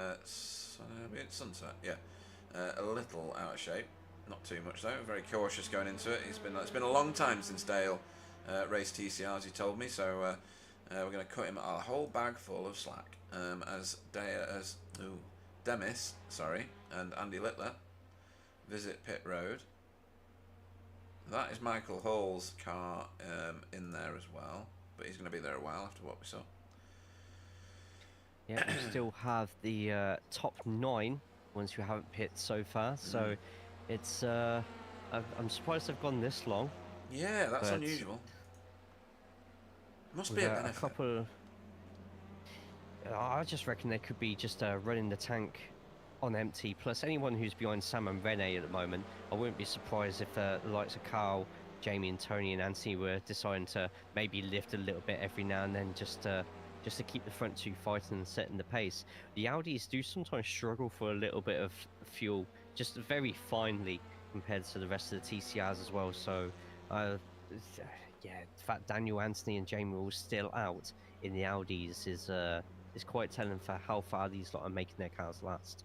sunset, a little out of shape, not too much though. Very cautious going into it. It's been a long time since Dale raced TCR, as he told me. So we're going to cut him a whole bag full of slack. As Demis, and Andy Littler visit pit road. That is Michael Hall's car in there as well, but he's going to be there a while after what we saw. Yeah, we still have the top 9 ones who haven't pit so far, so it's I'm surprised they've gone this long. Yeah, that's unusual. Must be a benefit. I just reckon they could be just running the tank on empty. Plus, anyone who's behind Sam and Rene at the moment, I wouldn't be surprised if the likes of Carl, Jamie, and Tony and Anthony were deciding to maybe lift a little bit every now and then, just just to keep the front two fighting and setting the pace. The Audis do sometimes struggle for a little bit of fuel, just very finely compared to the rest of the TCRs as well. So, yeah, the fact Daniel, Anthony, and Jamie are all still out in the Audis is quite telling for how far these lot are making their cars last.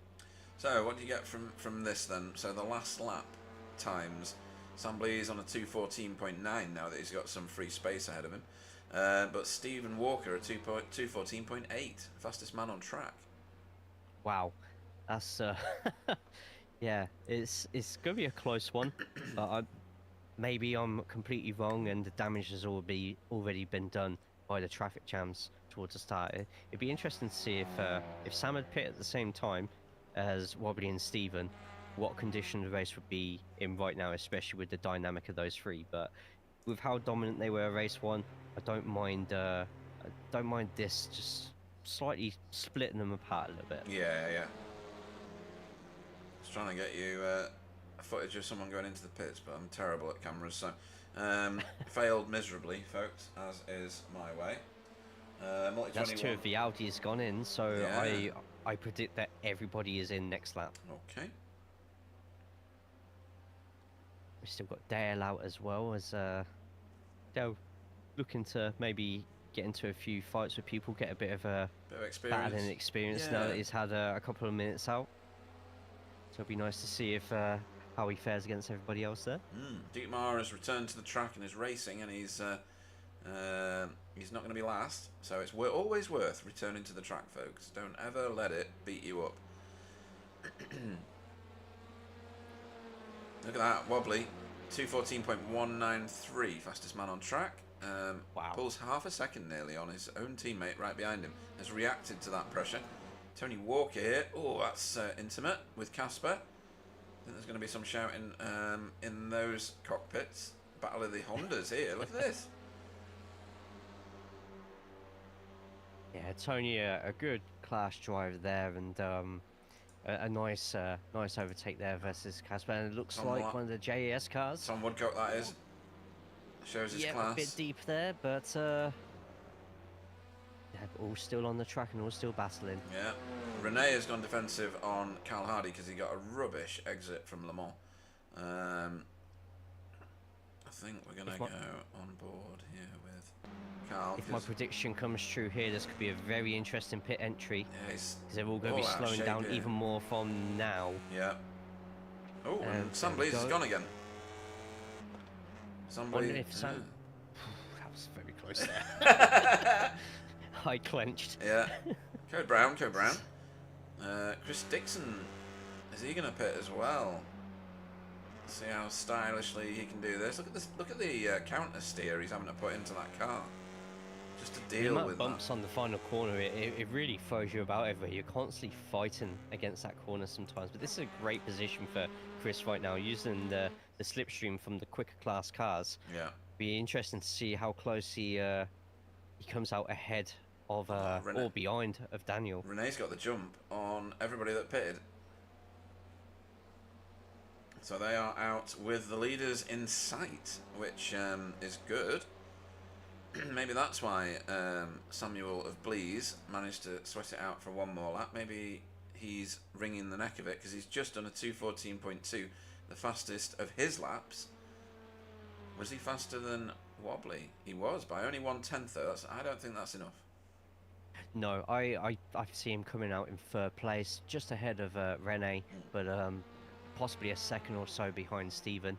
So, what do you get from this then? So, the last lap times, Sambly's on a 2:14.9 now that he's got some free space ahead of him. But Stephen Walker at 2:14.8, fastest man on track. Wow, that's yeah, it's gonna be a close one, but maybe I'm completely wrong, and the damage has already been done by the traffic jams towards the start. It'd be interesting to see if Sam had pit at the same time as Wobbly and Steven, what condition the race would be in right now, especially with the dynamic of those three. But with how dominant they were race one, I don't mind this just slightly splitting them apart a little bit. Yeah. Just trying to get you footage of someone going into the pits, but I'm terrible at cameras, so failed miserably, folks, as is my way. That's two of the Audis gone in, so yeah. I predict that everybody is in next lap. Okay. We've still got Dale out as well, as Dale looking to maybe get into a few fights with people, get a bit of battling experience now that he's had a couple of minutes out. So it'll be nice to see if how he fares against everybody else there. Dietmar has returned to the track and is racing, and he's not going to be last. So it's always worth returning to the track, folks. Don't ever let it beat you up. Look at that, Wobbly, 2:14.193, fastest man on track. Wow. Pulls half a second nearly on his own teammate right behind him. Has reacted to that pressure. Tony Walker here. Oh, that's intimate with Casper. I think there's going to be some shouting in those cockpits. Battle of the Hondas here. Look at this. Yeah, Tony, a good class driver there, and a nice overtake there versus Casper. And it looks like one of the JAS cars. Tom Woodcock, that is. Shows his class. A bit deep there, but yeah, all still on the track and all still battling. Yeah. Renee has gone defensive on Cal Hardy because he got a rubbish exit from Le Mans. I think we're going to go on board here with Cal. If my prediction comes true here, this could be a very interesting pit entry. Yeah, because they're all going to be slowing down even more from now. Yeah. Oh, and Sambly's has gone again. That was very close there. I clenched. Yeah. Code Brown. Chris Dixon, is he going to pit as well? See how stylishly he can do this. Look at this. Look at the counter steer he's having to put into that car, just to deal with bumps on the final corner. It really throws you about everywhere. You're constantly fighting against that corner sometimes. But this is a great position for Chris right now, using the slipstream from the quicker class cars. Yeah. Be interesting to see how close he comes out ahead of or behind of Daniel. Renee's got the jump on everybody that pitted. So they are out with the leaders in sight, which is good. Maybe that's why Samuel of Blees managed to sweat it out for one more lap. Maybe he's wringing the neck of it because he's just done a 2:14.2, the fastest of his laps. Was he faster than Wobbly? He was, by only 1/10 though. I don't think that's enough. No, I see him coming out in third place, just ahead of Rene, but possibly a second or so behind Steven.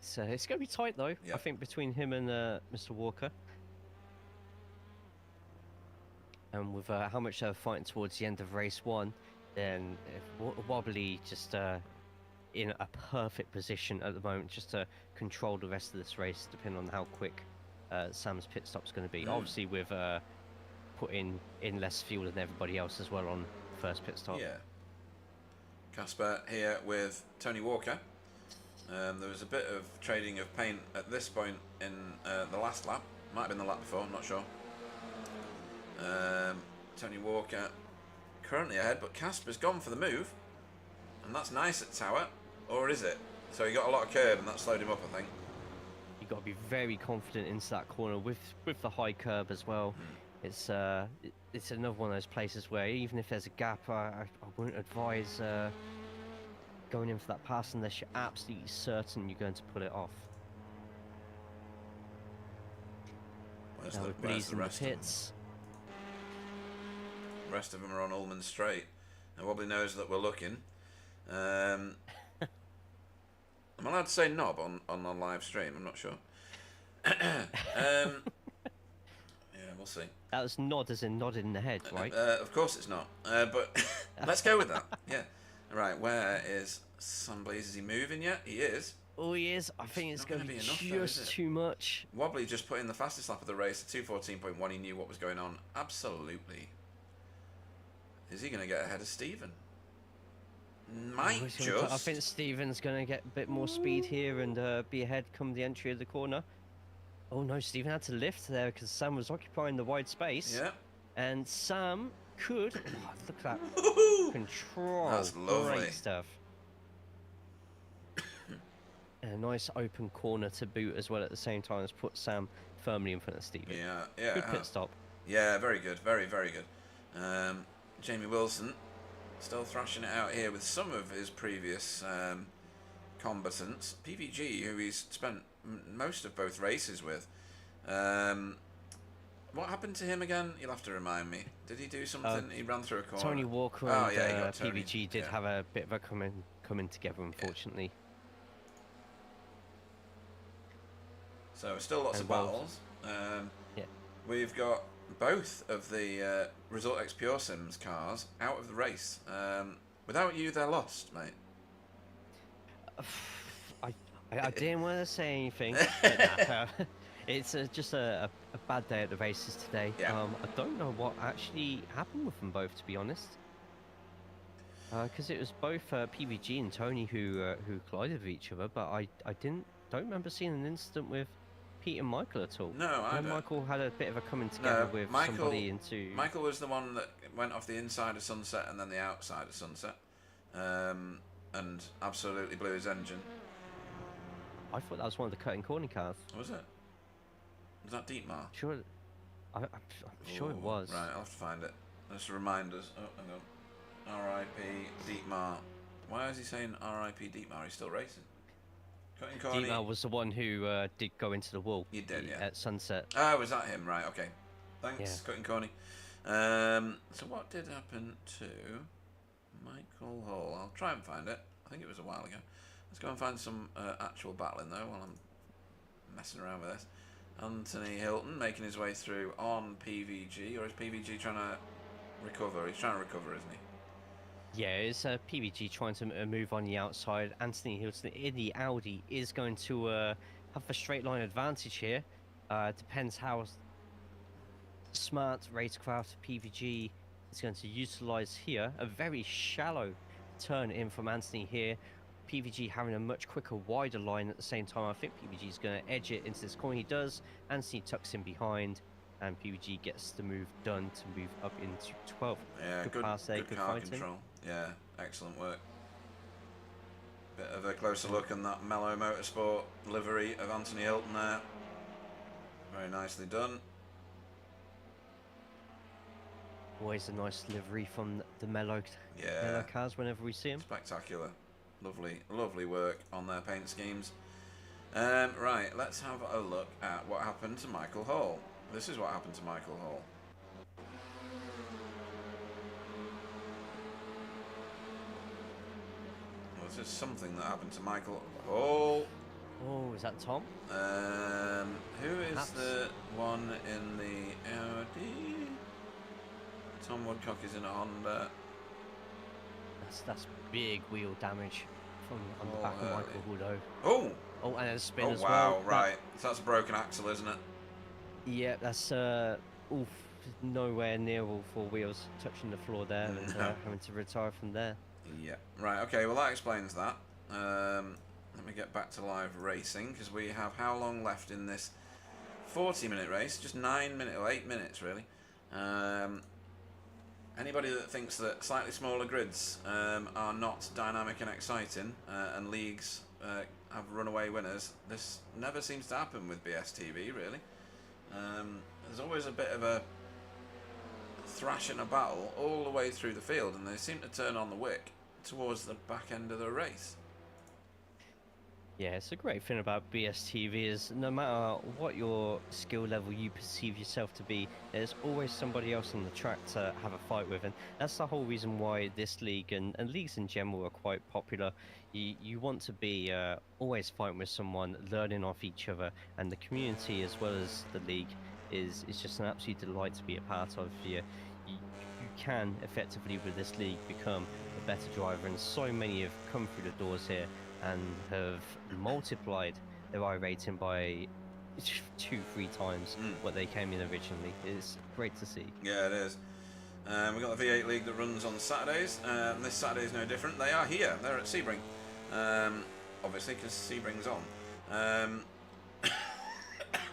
So it's going to be tight though, I think, between him and Mr. Walker. And with how much they're fighting towards the end of race one, then Wobbly just in a perfect position at the moment just to control the rest of this race, depending on how quick Sam's pit stop's going to be. Obviously with putting in less fuel than everybody else as well on first pit stop. Yeah. Casper here with Tony Walker. There was a bit of trading of paint at this point in the last lap. Might have been the lap before, I'm not sure. Tony Walker currently ahead, but Casper's gone for the move. And that's nice at Tower. Or is it? So he got a lot of curb and that slowed him up, I think. you got to be very confident into that corner with the high curb as well. It's it's another one of those places where even if there's a gap, I wouldn't advise going in for that pass unless you're absolutely certain you're going to pull it off. Now with Breeze in the pits. The rest of them are on Ullman Straight. Now Wobbly knows that we're looking. I'm allowed to say knob on the live stream. I'm not sure. Yeah, we'll see. That was nod as in nodded in the head, right? Of course it's not. But let's go with that. Yeah. Right. Where is Sunblaze? Is he moving yet? He is. Oh, he is. I think it's going to be just too much. Wobbly just put in the fastest lap of the race at 2:14.1. He knew what was going on. Absolutely. Is he going to get ahead of Stephen? Might just. I think Stephen's going to get a bit more speed here and be ahead come the entry of the corner. Oh no, Stephen had to lift there because Sam was occupying the wide space. Yeah. And Sam could. Oh, look at that. Woohoo! Control. That's lovely. Great stuff. And a nice open corner to boot as well at the same time as put Sam firmly in front of Stephen. Yeah. Good pit stop. Yeah, very good. Very, very good. Jamie Wilson still thrashing it out here with some of his previous combatants. PVG, who he's spent most of both races with. What happened to him again? You'll have to remind me. Did he do something? He ran through a corner. Tony Walker and PVG did have a bit of a coming together, unfortunately. So still lots of battles. We've got both of the Result X Pure Sims cars out of the race. Without you, they're lost, mate. I didn't want to say anything. But, it's just a bad day at the races today. Yeah. I don't know what actually happened with them both, to be honest. Because it was both PVG and Tony who collided with each other, but I don't remember seeing an incident with Pete and Michael at all. No, I don't. Michael had a bit of a coming together with somebody into... Michael was the one that went off the inside of Sunset and then the outside of Sunset. And absolutely blew his engine. I thought that was one of the cutting corner cars. Was it? Was that Dietmar? Sure. I'm sure it was. Right, I'll have to find it. Just remind us. Oh, hang on. R.I.P. Dietmar. Why is he saying R.I.P. Dietmar? He's still racing. Cutting corner. Dietmar was the one who did go into the wall. You did, yeah. At Sunset. Oh, was that him? Right, okay. Thanks, Yeah. Cutting Corny. So what did happen to Michael Hall? I'll try and find it. I think it was a while ago. Let's go and find some actual battling though while I'm messing around with this. Anthony Hilton making his way through on PVG, or is PVG trying to recover? He's trying to recover, isn't he? Yeah, it's PVG trying to move on the outside. Anthony Hilton in the Audi is going to have a straight line advantage here. Depends how smart racecraft PVG is going to utilise here. A very shallow turn in from Anthony here. PVG having a much quicker, wider line at the same time. I think PVG is going to edge it into this corner. He does. Anthony tucks in behind, and PVG gets the move done to move up into 12th. Yeah, good pass there, good car control. Yeah, excellent work. Bit of a closer look on that Mellow Motorsport livery of Anthony Hilton there. Very nicely done. Always a nice livery from the Mellow cars whenever we see them. Spectacular. Lovely, lovely work on their paint schemes. Right, let's have a look at what happened to Michael Hall. This is what happened to Michael Hall. Well, this is something that happened to Michael Hall. Oh, is that Tom? Who is Perhaps. the one in the Audi? Tom Woodcock is in a Honda. That's big wheel damage from on the back of Michael Hudo. Oh! Oh, and a spin Oh, as wow, well. right. So that's a broken axle, isn't it? Yeah, that's nowhere near all four wheels touching the floor there and having to retire from there. Yeah. Right, okay, well that explains that. Let me get back to live racing, because we have how long left in this 40-minute race? Just 9 minutes, or 8 minutes, really. Anybody that thinks that slightly smaller grids are not dynamic and exciting, and leagues have runaway winners. This never seems to happen with BSTV, really. There's always a bit of a thrash and a battle all the way through the field, and they seem to turn on the wick towards the back end of the race. Yeah, it's a great thing about BSTV is no matter what your skill level you perceive yourself to be, there's always somebody else on the track to have a fight with, and that's the whole reason why this league and leagues in general are quite popular. You want to be always fighting with someone, learning off each other, and the community as well as the league is just an absolute delight to be a part of. You can effectively with this league become a better driver, and so many have come through the doors here and have multiplied their I rating by 2-3 times what they came in originally. It's great to see. Yeah, it is. We've got the V8 League that runs on Saturdays. This Saturday is no different. They are here. They're at Sebring. Obviously, because Sebring's on.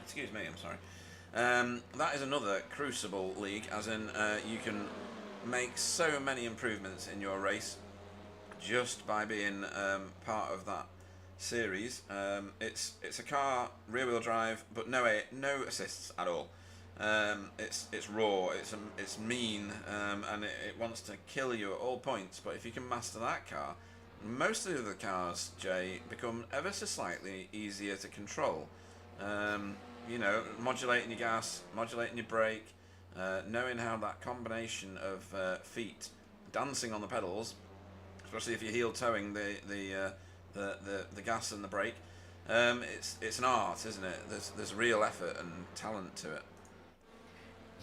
Excuse me, I'm sorry. That is another Crucible League, as in you can make so many improvements in your race just by being part of that series. It's a car, rear-wheel drive, but no assists at all. It's raw, it's mean, and it wants to kill you at all points. But if you can master that car, most of the cars, Jay, become ever so slightly easier to control. You know, modulating your gas, modulating your brake, knowing how that combination of feet dancing on the pedals, especially if you're heel towing the gas and the brake. It's an art, isn't it? There's real effort and talent to it.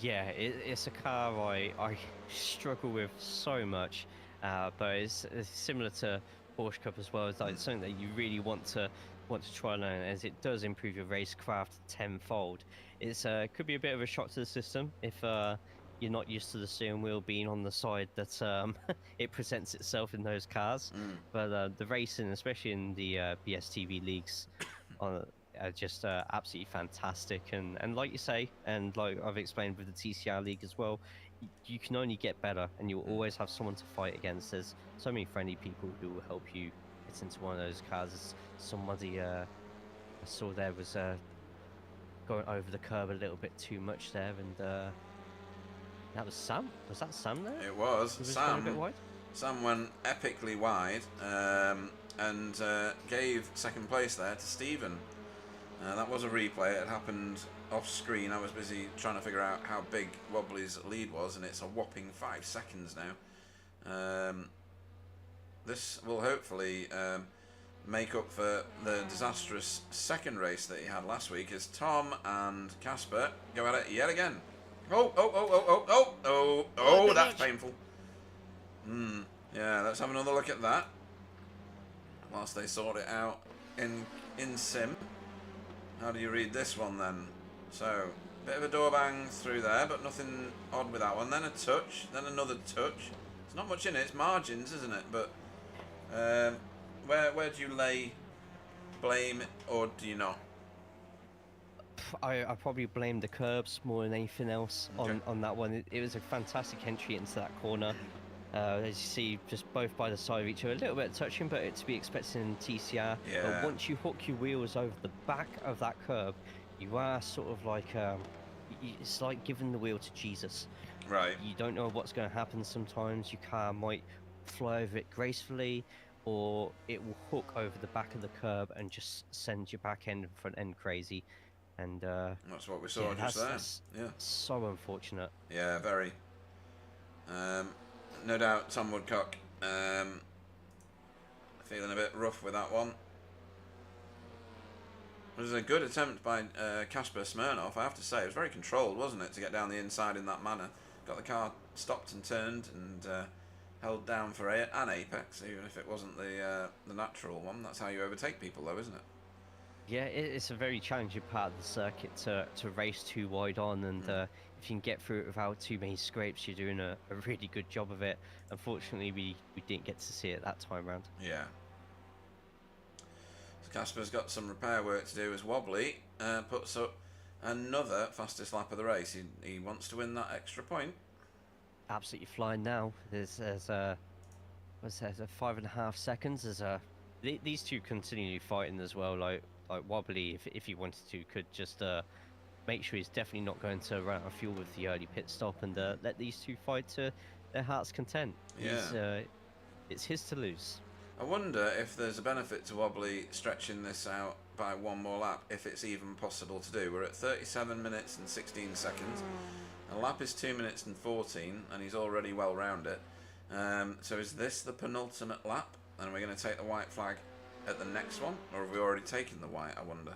Yeah, it's a car I struggle with so much, but it's similar to Porsche Cup as well. It's like something that you really want to try and learn, as it does improve your racecraft tenfold. It's could be a bit of a shock to the system if you're not used to the steering wheel being on the side that it presents itself in those cars. But the racing, especially in the BSTV leagues, are just absolutely fantastic. And like you say, and like I've explained with the TCR league as well, you can only get better, and you'll always have someone to fight against. There's so many friendly people who will help you get into one of those cars. Somebody I saw there was going over the curb a little bit too much there, and that was Sam. Was that Sam there? It was. Sam. A bit wide? Sam went epically wide and gave second place there to Stephen. That was a replay. It happened off screen. I was busy trying to figure out how big Wobbly's lead was, and it's a whopping 5 seconds now. This will hopefully make up for the disastrous second race that he had last week, as Tom and Casper go at it yet again. Oh, that's painful. Yeah, let's have another look at that whilst they sort it out in sim. How do you read this one then? So, bit of a door bang through there, but nothing odd with that one. Then a touch, then another touch. There's not much in it, it's margins, isn't it? But where do you lay blame, or do you not? I probably blame the curbs more than anything else Okay. on that one. It was a fantastic entry into that corner. As you see, just both by the side of each other, a little bit of touching, but it's to be expected in TCR. Yeah. But once you hook your wheels over the back of that curb, you are sort of like, it's like giving the wheel to Jesus. Right. You don't know what's going to happen sometimes. Your car might fly over it gracefully, or it will hook over the back of the curb and just send your back end and front end crazy. And that's what we saw just there. That's yeah. So unfortunate. Yeah, very. No doubt Tom Woodcock feeling a bit rough with that one. It was a good attempt by Casper Smirnoff, I have to say. It was very controlled, wasn't it, to get down the inside in that manner. Got the car stopped and turned and held down for an apex, even if it wasn't the natural one. That's how you overtake people, though, isn't it? Yeah, it's a very challenging part of the circuit to race too wide on, and if you can get through it without too many scrapes, you're doing a really good job of it. Unfortunately, we didn't get to see it that time round. Yeah. So Casper's got some repair work to do as Wobbly puts up another fastest lap of the race. He wants to win that extra point. Absolutely flying now. There's 5.5 seconds. There's these two continue fighting as well. Like Wobbly, if he wanted to, could just make sure he's definitely not going to run out of fuel with the early pit stop, and let these two fight to their heart's content. He's Yeah. it's his to lose. I wonder if there's a benefit to Wobbly stretching this out by one more lap, if it's even possible to do. We're at 37 minutes and 16 seconds. A lap is 2 minutes and 14, and he's already well round it. So is this the penultimate lap? And we're going to take the white flag at the next one? Or have we already taken the white, I wonder?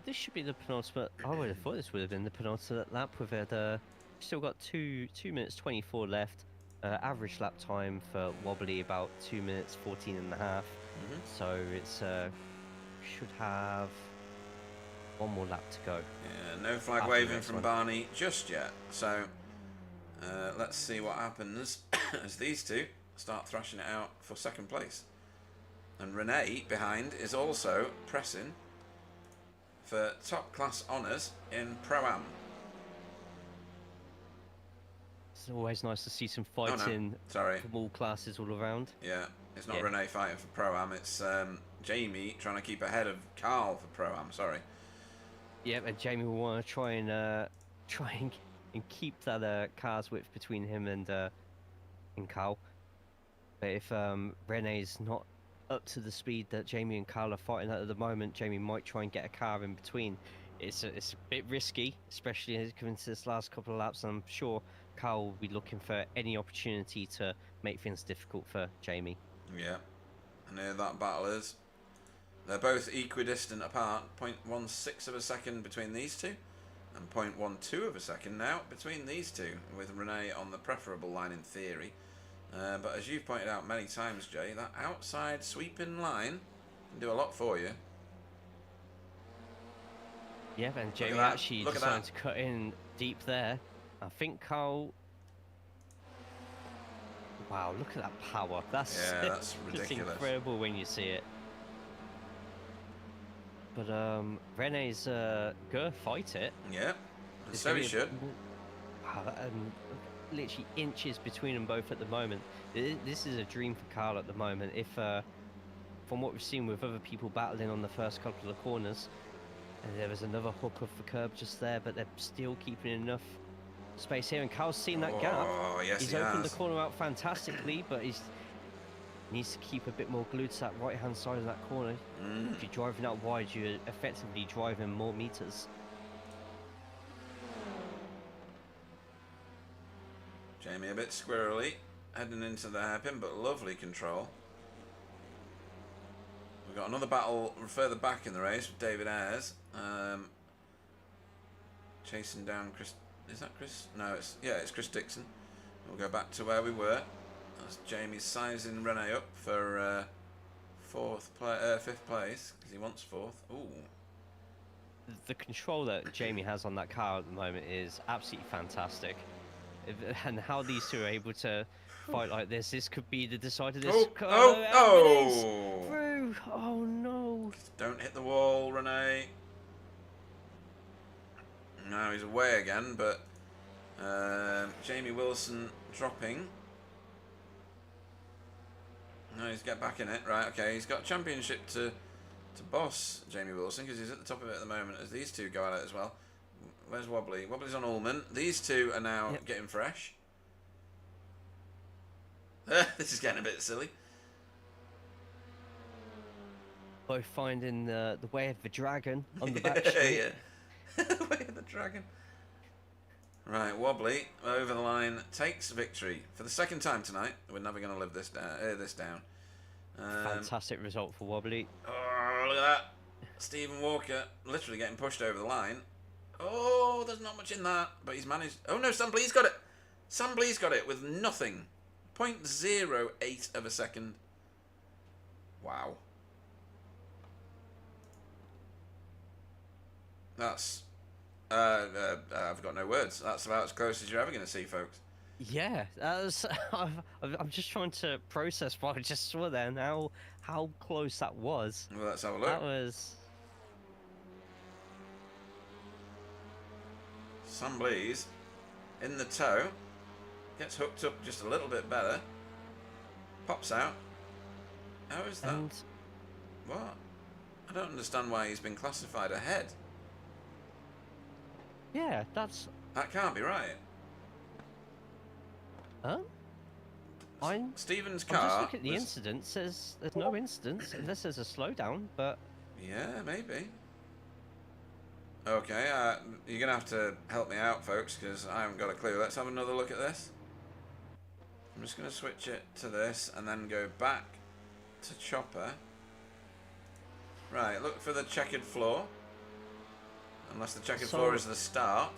This should be the penultimate. I would have thought this would have been the penultimate lap. We've had still got 2 minutes 24 left. Average lap time for Wobbly about 2 minutes 14 and a half. So it's should have one more lap to go. Yeah, no flag waving from Barney just yet. So let's see what happens as these two start thrashing it out for second place. And Renee behind is also pressing for top class honours in Pro-Am. It's always nice to see some fighting from all classes all around. Yeah, it's not Renee fighting for Pro-Am, it's Jamie trying to keep ahead of Carl for Pro-Am, sorry. Yeah, and Jamie will want to try and keep that car's width between him and Carl. But if Renee's not up to the speed that Jamie and Carl are fighting at the moment, Jamie might try and get a car in between. It's a bit risky, especially coming to this last couple of laps, and I'm sure Carl will be looking for any opportunity to make things difficult for Jamie. Yeah, and here that battle is. They're both equidistant apart, 0.16 of a second between these two, and 0.12 of a second now between these two, with Renee on the preferable line in theory. But as you've pointed out many times, Jay, that outside sweeping line can do a lot for you. Yeah, and Jamie actually decided to cut in deep there. I think Carl... Wow, look at that power. That's ridiculous. Incredible when you see it. But Renee's gonna fight it. Yeah, and so he should. Wow, literally inches between them both at the moment. This is a dream for Carl at the moment. If from what we've seen with other people battling on the first couple of corners, and there was another hook off the curb just there, but they're still keeping enough space here. And Carl's seen that gap. Yes, he's opened the corner out fantastically, but he's needs to keep a bit more glued to that right hand side of that corner. If you're driving out wide, you're effectively driving more meters. Jamie a bit squirrely, heading into the hairpin, but lovely control. We've got another battle further back in the race with David Ayres. Chasing down Chris... Is that Chris? No, it's Chris Dixon. We'll go back to where we were. That's Jamie sizing Renee up for fifth place, because he wants fourth. Ooh. The control that Jamie has on that car at the moment is absolutely fantastic. And how these two are able to fight like this could be the decider of this car. Oh! Through! Oh no! Don't hit the wall, Renee. No, he's away again, but Jamie Wilson dropping. No, he's get back in it. Right, okay, he's got a championship to boss Jamie Wilson, because he's at the top of it at the moment as these two go at it as well. Where's Wobbly? Wobbly's on Ullman. These two are now getting fresh. This is getting a bit silly. Both finding the way of the dragon on the back street. The way of the dragon. Right, Wobbly over the line takes victory for the second time tonight. We're never going to live this down. Fantastic result for Wobbly. Oh, look at that! Stephen Walker literally getting pushed over the line. Oh, there's not much in that, but he's managed. Oh no, Sam Blee's got it. Sam Blee's got it with nothing. 0.08 of a second. Wow. That's I've got no words. That's about as close as you're ever going to see, folks. Yeah, I'm just trying to process what I just saw there and how close that was. Well, let's have a look. That was... Sam Blee's in the toe. Gets hooked up just a little bit better. Pops out. How is that? And What? I don't understand why he's been classified ahead. yeah, that's That can't be right. huh? I'm Stephen's I'm just car looking at the was... incident. Says there's no incidents unless there's a slowdown. But Yeah, maybe. Okay, you're going to have to help me out, folks, because I haven't got a clue. Let's have another look at this. I'm just going to switch it to this and then go back to Chopper. Right, look for the checkered floor. Unless the checkered floor is the start.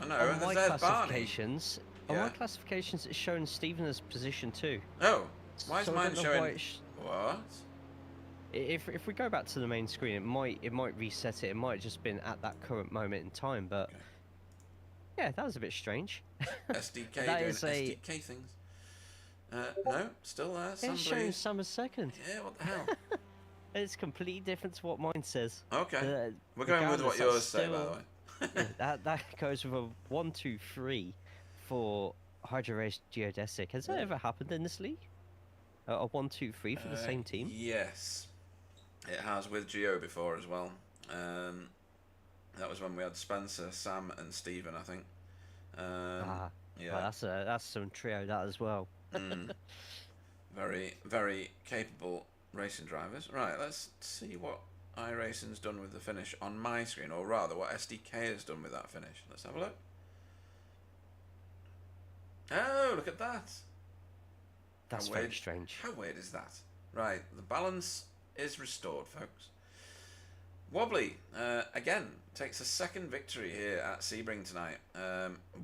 Oh no, on my there's Barney. classifications, on Yeah. my classifications, it's showing Stephen as position 2. Oh, why is So I mine don't know why showing... What? If we go back to the main screen, it might reset it. It might have just been at that current moment in time. But Okay. yeah, that was a bit strange. SDK That doing is SDK things. No, still there. It's showing Somebody's... Summer's second. Yeah, what the hell? It's completely different to what mine says. Okay. We're going with what regardless, yours that's say, by the still- way. Yeah, that goes with a 1, 2, 3 for Hydro Race Geodesic. Has that ever happened in this league? A 1, 2, 3 for the same team? Yes. It has with Geo before as well. That was when we had Spencer, Sam and Stephen, I think. Yeah. Well, that's some trio that as well. Very, very capable racing drivers. Right, let's see what iRacing's done with the finish on my screen, or rather what SDK has done with that finish. Let's have a look. Oh, look at that. That's very strange. How weird is that? Right, the balance is restored, folks. Wobbly, again, takes a second victory here at Sebring tonight.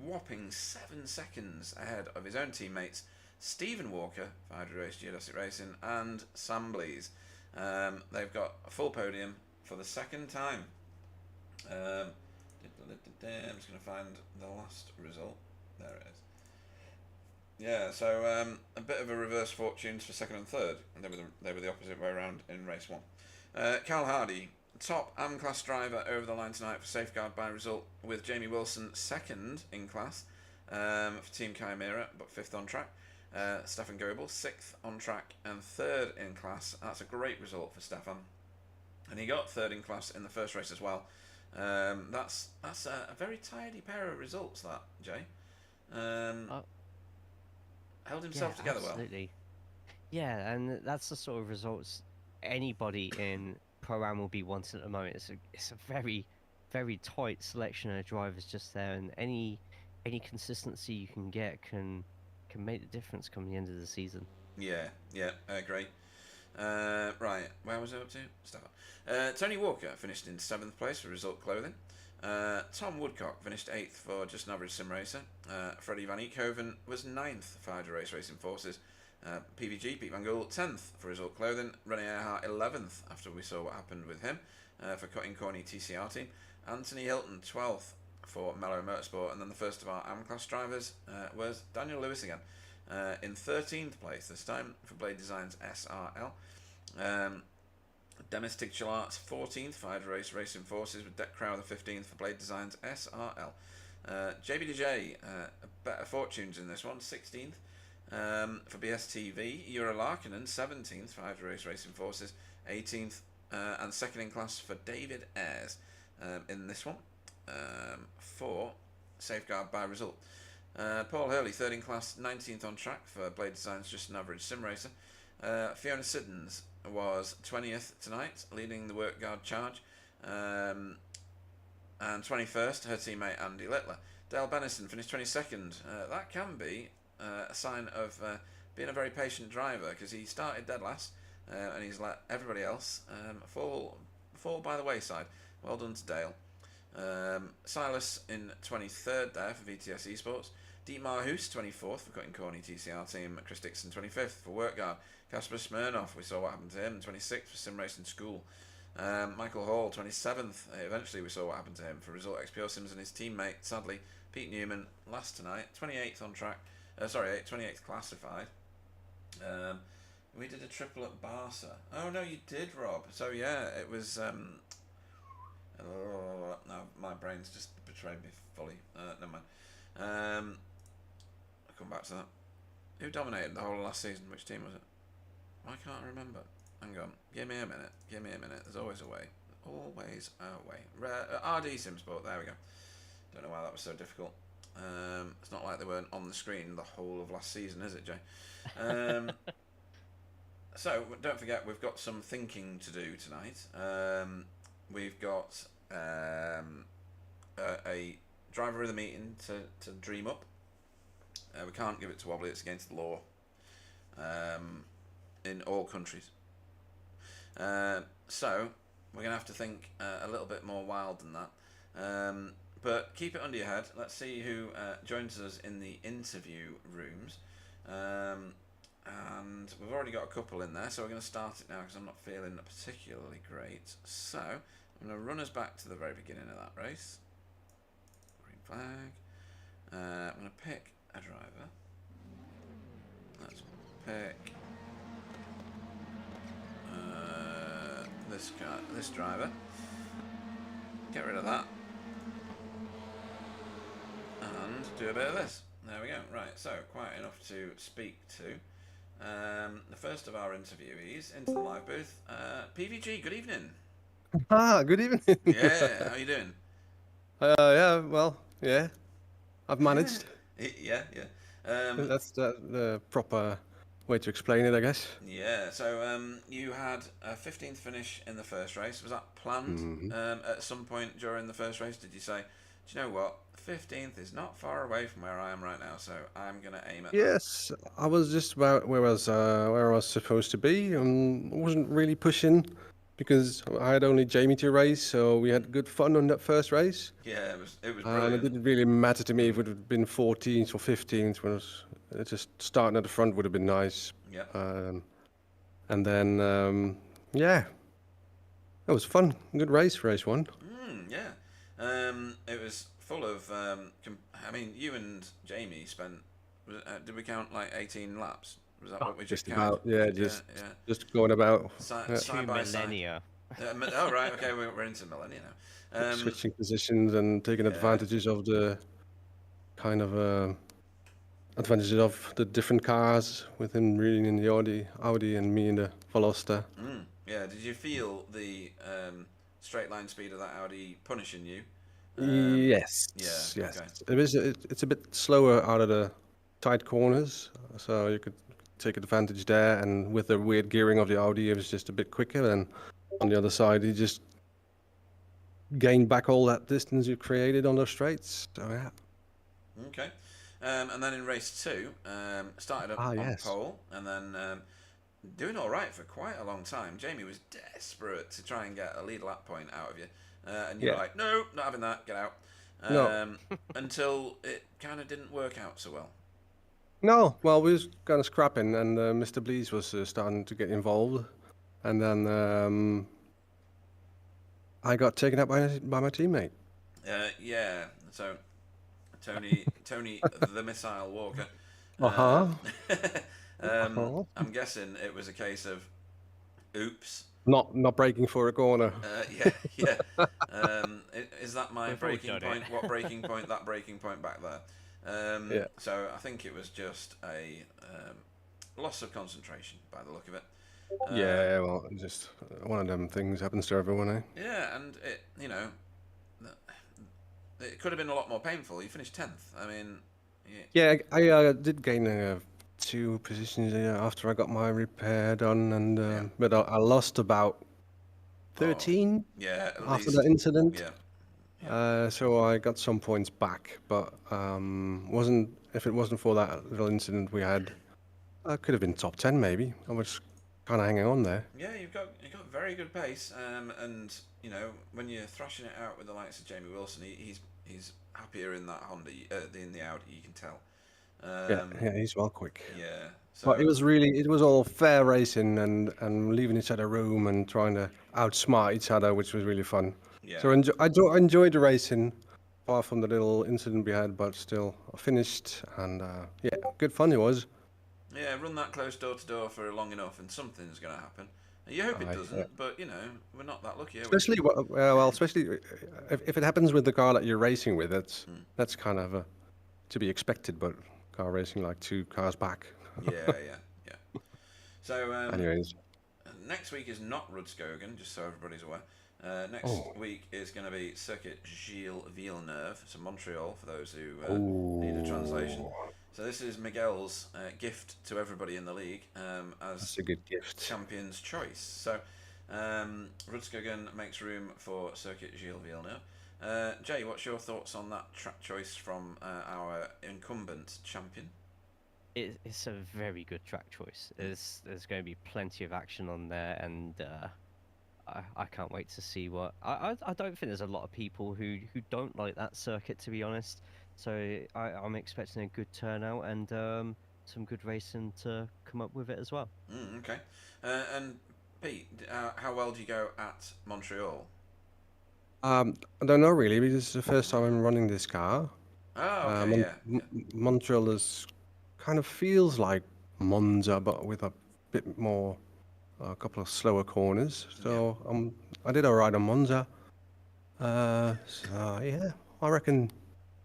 Whopping 7 seconds ahead of his own teammates, Stephen Walker for Hydro Race Geodesic Racing and Sam Blees. They've got a full podium for the second time. I'm just going to find the last result. There it is. Yeah, so a bit of a reverse fortunes for second and third. They were the opposite way around in race 1. Carl Hardy, top AM class driver over the line tonight for safeguard by result, with Jamie Wilson second in class for Team Chimera, but 5th on track. Stefan Goebel 6th on track and 3rd in class. That's a great result for Stefan, and he got 3rd in class in the first race as well. That's a very tidy pair of results, that, Jay. Held himself together absolutely. Yeah, and that's the sort of results anybody in Pro-Am will be wanting at the moment. It's a very, very tight selection of drivers just there, and any consistency you can get can make the difference come the end of the season. Yeah, I agree. Right, where was I up to? Stefan. Tony Walker finished in 7th place for Result Clothing. Tom Woodcock finished 8th for Just an Average Sim Racer. Freddie Van Eekhoven was 9th for Hydro Race Racing Forces. PVG, Pete Van Gool, 10th for Result Clothing. René Earhart, 11th after we saw what happened with him for Cutting Corny TCR team. Anthony Hilton, 12th for Mellow Motorsport. And then the first of our AM class drivers was Daniel Lewis again, in 13th place this time for Blade Designs SRL. Demis Tigchalart's 14th for Hydro Race Racing Forces, with Deck Crowther 15th for Blade Designs SRL. JBDJ, better fortunes in this one, 16th for BSTV. Euro Larkinen, 17th for Hydro Race Racing Forces, 18th and second in class for David Ayres in this one for Safeguard by Result. Paul Hurley, 3rd in class, 19th on track for Blade Designs Just an Average Sim Racer. Fiona Siddons was 20th tonight, leading the work guard charge, and 21st her teammate Andy Littler. Dale Bennison finished 22nd. That can be a sign of being a very patient driver, because he started dead last and he's let everybody else fall by the wayside. Well done to Dale. Silas in 23rd there for VTS Esports. Dietmar Hoos 24th for Cutting Corny TCR team. Chris Dixon 25th for Work Guard. Casper Smirnoff, we saw what happened to him, 26th for Sim Racing School. Michael Hall 27th, eventually we saw what happened to him for Result X Pure Sims, and his teammate, sadly, Pete Newman, last tonight, 28th on track, 28th classified. We did a triple at Barca. Oh no, you did, Rob. So yeah, it was no, my brain's just betrayed me fully. Never mind. I'll come back to that. Who dominated the whole of last season? Which team was it? I can't remember. Hang on. Give me a minute. There's always a way. Always a way. RD Simsport. There we go. Don't know why that was so difficult. It's not like they weren't on the screen the whole of last season, is it, Jay? So, don't forget, we've got some thinking to do tonight. We've got a driver of the meeting to dream up. We can't give it to Wobbly, it's against the law in all countries. So, we're going to have to think a little bit more wild than that. But keep it under your head. Let's see who joins us in the interview rooms. And we've already got a couple in there, so we're going to start it now because I'm not feeling particularly great. So, I'm going to run us back to the very beginning of that race. Green flag. I'm going to pick a driver. Let's pick this driver. Get rid of that. And do a bit of this. There we go. Right, so quite enough to speak to. The first of our interviewees into the live booth. PVG, good evening. Good evening. Yeah, how you doing? Yeah, well, yeah. I've managed. Yeah. That's the proper way to explain it, I guess. Yeah, so you had a 15th finish in the first race. Was that planned at some point during the first race? Did you say, do you know what? 15th is not far away from where I am right now, so I'm going to aim at that. Yes, I was just about where I was supposed to be. I wasn't really pushing because I had only Jamie to race, so we had good fun on that first race. Yeah, it was And brilliant. it didn't really matter to me if it would have been 14th or 15th. Just starting at the front would have been nice. Yeah. And then, yeah, it was fun. Good race one. Yeah. It was full of. I mean, you and Jamie spent. Did we count like 18 laps? Was that what we just counted? Yeah, just going about. Side by millennia. side. Oh right, okay, we're into millennia now. Switching positions and taking advantages of the kind of advantages of the different cars with him really in the Audi and me in the Veloster. Yeah. Did you feel the straight line speed of that Audi punishing you? Yes. Yeah. Yes. Okay. It's a bit slower out of the tight corners, so you could take advantage there. And with the weird gearing of the Audi, it was just a bit quicker. And on the other side, you just gained back all that distance you created on those straights. So yeah. Okay. And then in race 2, started up on pole, and then doing all right for quite a long time. Jamie was desperate to try and get a lead lap point out of you, and you were like, "No, not having that. Get out." No. Until it kind of didn't work out so well. No, well, we was kind of scrapping, and Mr. Blees was starting to get involved, and then I got taken out by my teammate. Yeah. So Tony, the Missile Walker. I'm guessing it was a case of, oops. Not braking for a corner. Yeah. Is that my breaking point? What breaking point? That breaking point back there. So I think it was just a loss of concentration by the look of it. Yeah, well, just one of them things happens to everyone, eh? Yeah, and it could have been a lot more painful. You finished 10th. I mean, yeah, I did gain 2 positions after I got my repair done, and but I lost about 13 after that incident. Yeah. So I got some points back, but if it wasn't for that little incident we had, I could have been top 10 maybe. I was kind of hanging on there. Yeah, you've got very good pace, and you know when you're thrashing it out with the likes of Jamie Wilson, he's happier in that Honda in the Audi. You can tell. Yeah, he's well quick. Yeah. So, but it was all fair racing and leaving each other room and trying to outsmart each other, which was really fun. Yeah. So I enjoyed the racing, apart from the little incident we had, but still I finished, and good fun it was. Yeah, run that close door to door for long enough, and something's going to happen. You hope it doesn't, but you know we're not that lucky. Especially especially if it happens with the car that you're racing with, that's kind of to be expected. But car racing, like 2 cars back. Yeah. So Anyways. next week is not Rudskogen, just so everybody's aware. Next week is going to be Circuit Gilles Villeneuve, so Montreal, for those who need a translation. So this is Miguel's gift to everybody in the league as That's a good gift. champion's choice. So Rudskogen makes room for Circuit Gilles Villeneuve. Jay, what's your thoughts on that track choice from our incumbent champion? It's a very good track choice. There's going to be plenty of action on there, and I can't wait to see what. I don't think there's a lot of people who don't like that circuit, to be honest. So I'm expecting a good turnout and some good racing to come up with it as well. Okay. And Pete, how well do you go at Montreal? I don't know really, because it's the first time I'm running this car. Oh, okay, yeah. Montreal is kind of feels like Monza, but with a bit more, a couple of slower corners. So I did alright on Monza. So yeah, I reckon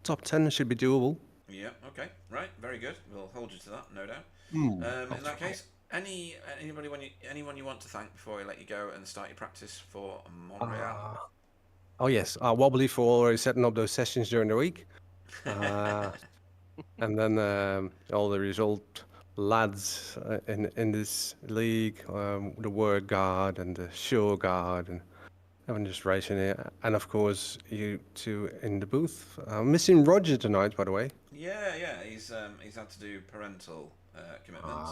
top 10 should be doable. Yeah. Okay. Right. Very good. We'll hold you to that, no doubt. In that case, anyone you want to thank before we let you go and start your practice for Montreal? Oh yes, Wobbly for already setting up those sessions during the week. And then all the result lads in this league, the Word Guard and the Sure Guard, and everyone just racing it. And of course, you two in the booth. Missing Roger tonight, by the way. Yeah. He's had to do parental commitments.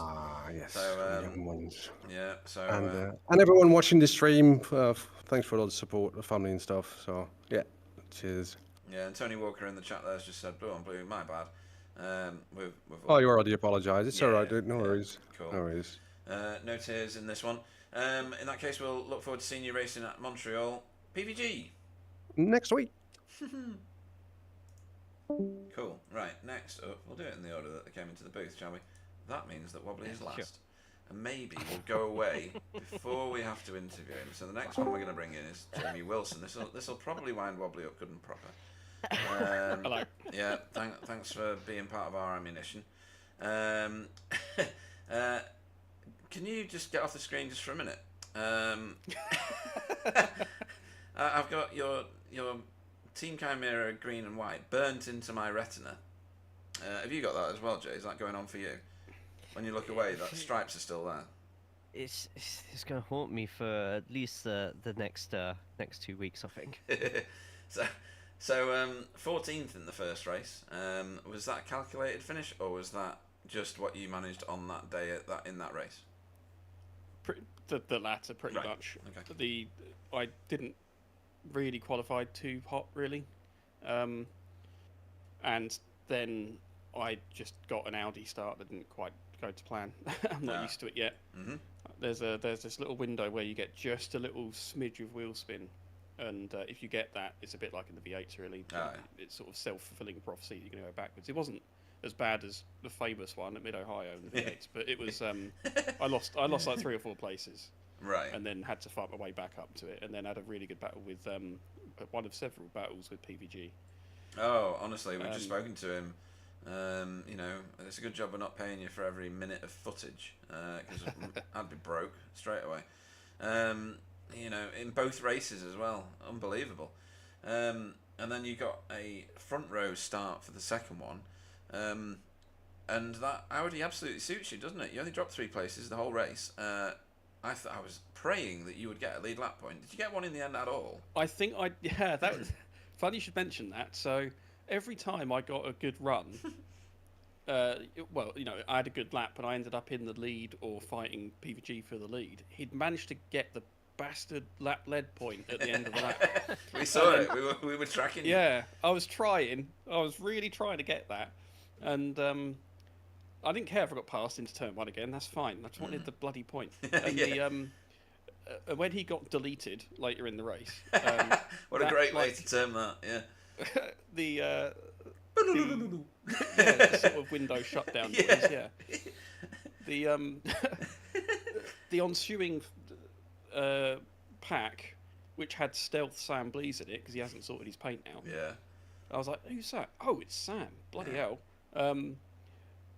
Yes, So young ones. yeah. So And everyone watching the stream, thanks for all the support, the family and stuff. So yeah, cheers. yeah. And Tony Walker in the chat there has just said, "Blue on blue, my bad." We've Oh, you already apologised. It's Yeah, all right, dude. No yeah, worries. cool. No worries. No tears in this one. In that case, we'll look forward to seeing you racing at Montreal PVG. Next week. Cool. Right, next up, we'll do it in the order that they came into the booth, shall we? That means that Wobbly is last. Sure. And maybe we'll go away before we have to interview him. So the next one we're going to bring in is Jamie Wilson. This will probably wind Wobbly up good and proper. Hello. Yeah, thanks for being part of our ammunition. Can you just get off the screen just for a minute? I've got your Team Chimera green and white burnt into my retina. Have you got that as well, Jay? Is that going on for you? When you look away, that stripes are still there. It's going to haunt me for at least the next 2 weeks, I think. So 14th in the first race. Was that a calculated finish, or was that just what you managed on that day in that race? The latter, pretty much. Okay. I didn't really qualify too hot, really, and then I just got an Audi start that didn't quite go to plan. I'm not used to it yet. Mm-hmm. There's this little window where you get just a little smidge of wheel spin, and if you get that, it's a bit like in the V8s, really. It's sort of self-fulfilling prophecy. You're going to go backwards. It wasn't as bad as the famous one at Mid-Ohio in the V8s, but it was. I lost like 3 or 4 places. Right. And then had to fight my way back up to it, and then had a really good battle with one of several battles with PVG. Oh, honestly, we've just spoken to him. You know, it's a good job we're not paying you for every minute of footage, because I'd be broke straight away. You know, in both races as well, unbelievable. And then you got a front row start for the second one, and that Audi absolutely suits you, doesn't it? You only dropped 3 places the whole race. I was praying that you would get a lead lap point. Did you get one in the end at all? I think that was funny you should mention that. So every time I got a good run, well, you know, I had a good lap and I ended up in the lead or fighting PVG for the lead. He'd managed to get the bastard lap lead point at the end of the lap. We saw it. We were tracking. Yeah, I was really trying to get that, and I didn't care if I got passed into turn 1 again. That's fine. I just wanted the bloody point. And when he got deleted later in the race, what a great way to term that. Yeah. the sort of window shutdown. Yeah. The ensuing pack, which had Stealth Sam Blees in it because he hasn't sorted his paint out. Yeah. I was like, who's that? Oh, it's Sam. Bloody hell.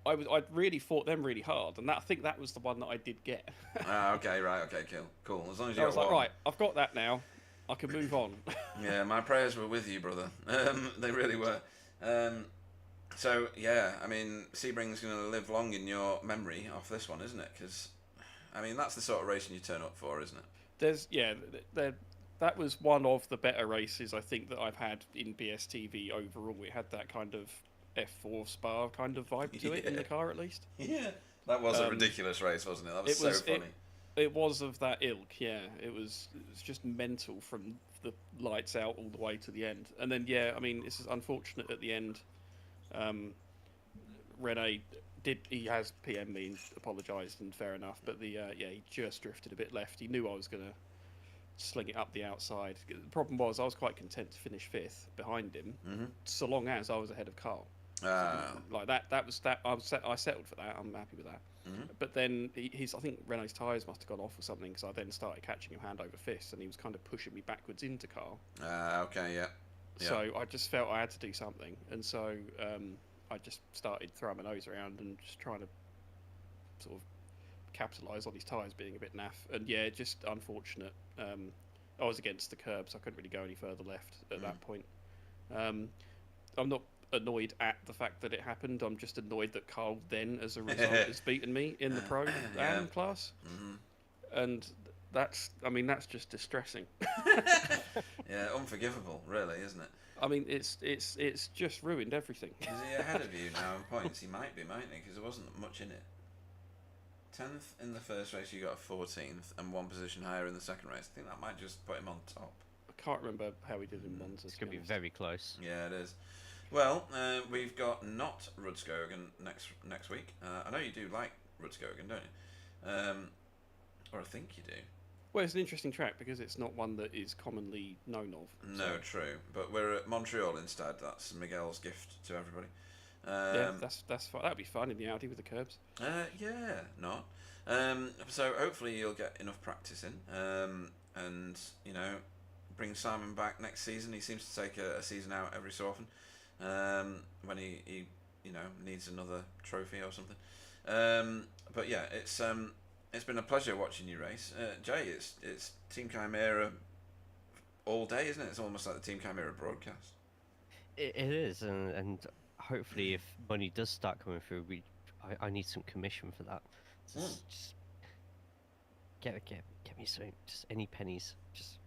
I really fought them really hard, and I think that was the one that I did get. Okay, right, okay, cool. As long as you I was got like, one. right, I've got that now. I can move on. Yeah, my prayers were with you, brother. They really were. So yeah, I mean, Sebring's going to live long in your memory off this one, isn't it? Because, I mean, that's the sort of racing you turn up for, isn't it? That was one of the better races I think that I've had in BSTV overall. It had that kind of F4 Spa kind of vibe to it in the car, at least. Yeah, that was a ridiculous race, wasn't it? That was so funny. It was of that ilk, yeah. It was just mental from the lights out all the way to the end. And then, yeah, I mean, it's unfortunate at the end. Rene he has PM'd me and apologised, and fair enough. But he just drifted a bit left. He knew I was going to sling it up the outside. The problem was I was quite content to finish 5th behind him, so long as I was ahead of Carl. Like that I settled for that. I'm happy with that. But then I think Renault's tyres must have gone off or something, because I then started catching him hand over fist, and he was kind of pushing me backwards into Carl. Okay, yeah. So I just felt I had to do something, and so I just started throwing my nose around and just trying to sort of capitalise on his tyres being a bit naff. And yeah, just unfortunate. I was against the curb, so I couldn't really go any further left at that point. I'm not annoyed at the fact that it happened. I'm just annoyed that Carl then, as a result, has beaten me in the pro class. And that's just distressing. Yeah, unforgivable, really, isn't it? I mean, it's just ruined everything. Is he ahead of you now in points? He might be, mightn't he? Because there wasn't much in it. 10th in the first race, you got a 14th, and 1 position higher in the second race. I think that might just put him on top. I can't remember how he did in Monza. It's going to be very close. Yeah, it is. Well, we've got not Rudskogen next week. I know you do like Rudskogen, don't you? Or I think you do. Well, it's an interesting track because it's not one that is commonly known of. No, true. But we're at Montreal instead. That's Miguel's gift to everybody. Yeah, that's fun. That'd be fun in the Audi with the curbs. Yeah, not. So hopefully you'll get enough practice in, and bring Simon back next season. He seems to take a season out every so often, when he needs another trophy or something. But yeah, it's been a pleasure watching you race, Jay. It's Team Chimera all day, isn't it? It's almost like the Team Chimera broadcast. It is, and hopefully, if money does start coming through, I need some commission for that. Just get me some, just any pennies. Just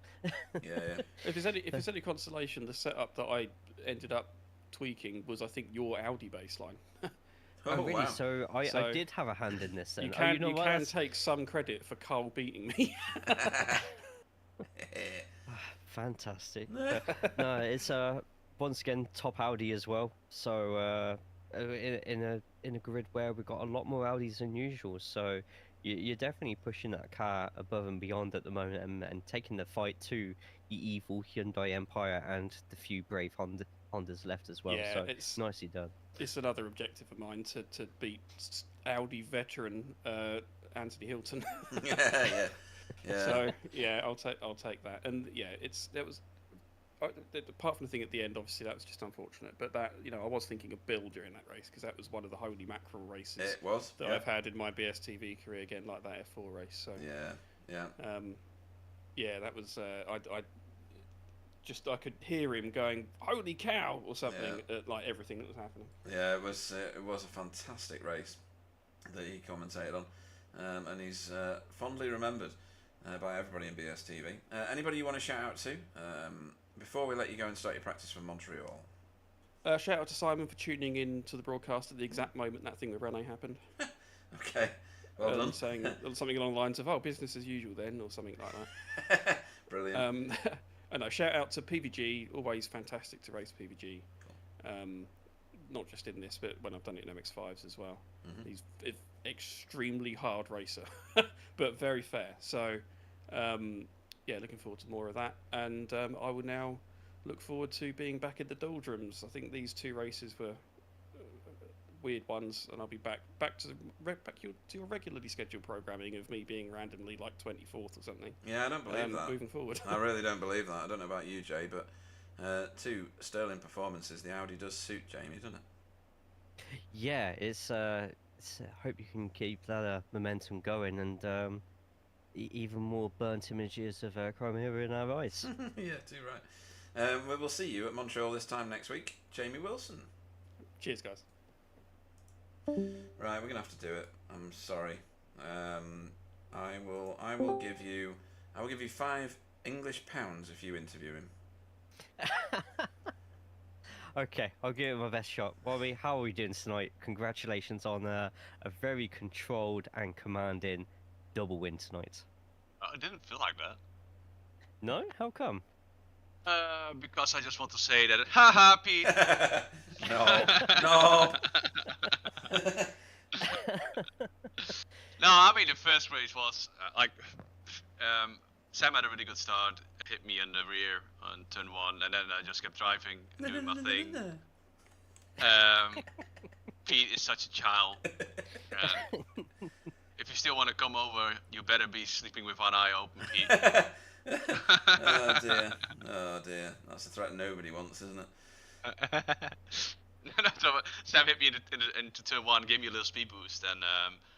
yeah. If there's any consolation, the setup that I ended up tweaking was, I think, your Audi baseline. Oh really? Wow. So I did have a hand in this then. You can take some credit for Carl beating me. Fantastic. No, it's once again top Audi as well. So in a grid where we've got a lot more Audis than usual. So you're definitely pushing that car above and beyond at the moment, and taking the fight to the evil Hyundai Empire and the few brave Hondas left as well. Yeah, so it's nicely done. It's another objective of mine to beat Audi veteran Anthony Hilton. yeah. So yeah, I'll take that. And yeah, apart from the thing at the end, obviously that was just unfortunate. But that, I was thinking of Bill during that race, because that was one of the holy mackerel races It was that I've had in my BSTV career, again, like that F4 race. So yeah. That was I could hear him going, "Holy cow!" or something at like everything that was happening. Yeah, it was a fantastic race that he commentated on, and he's fondly remembered by everybody in BSTV. Anybody you want to shout out to before we let you go and start your practice for Montreal? Shout out to Simon for tuning in to the broadcast at the exact moment that thing with Rene happened. Okay, well done. Saying something along the lines of, "Oh, business as usual then," or something like that. Brilliant. And I shout out to PVG, always fantastic to race PVG. Cool. Not just in this, but when I've done it in MX-5s as well. He's an extremely hard racer, but very fair. So, looking forward to more of that. And I will now look forward to being back in the doldrums. I think these 2 races were weird ones, and I'll be back to your regularly scheduled programming of me being randomly like 24th or something. Yeah, I don't believe that. Moving forward. I really don't believe that. I don't know about you, Jay, but 2 sterling performances. The Audi does suit Jamie, doesn't it? Yeah, hope you can keep that momentum going and even more burnt images of Crimea in our eyes. Yeah, too right. We will see you at Montreal this time next week. Jamie Wilson. Cheers, guys. Right, we're gonna have to do it. I'm sorry. I will give you £5 if you interview him. Okay, I'll give it my best shot. Bobby, how are we doing tonight? Congratulations on a very controlled and commanding double win tonight. It didn't feel like that. No? How come? Because I just want to say that. Haha, Pete. No. No, I mean the first race was Sam had a really good start, hit me in the rear on turn 1, and then I just kept driving, doing my thing. Pete is such a child. If you still want to come over, you better be sleeping with one eye open, Pete. Oh dear. That's a threat nobody wants, isn't it? So Sam hit me into turn 1, gave me a little speed boost, and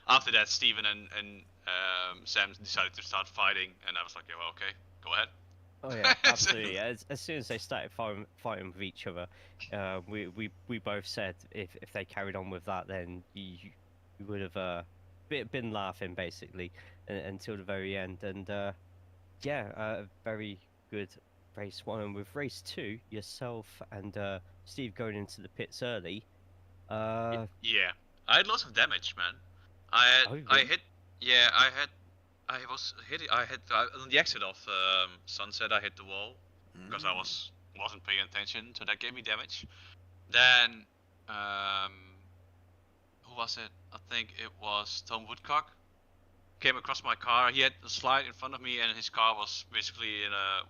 after that, Steven and Sam decided to start fighting, and I was like, yeah, well, okay, go ahead. Oh yeah, absolutely. As soon as they started fighting with each other, we both said if they carried on with that, then you would have been laughing basically until the very end. And yeah, very good race 1. And with race 2, yourself and Steve going into the pits early. Yeah, I had lots of damage, man. I hit on the exit of Sunset. I hit the wall because I wasn't paying attention, so that gave me damage. Then who was it? I think it was Tom Woodcock. Came across my car. He had a slide in front of me, and his car was basically in a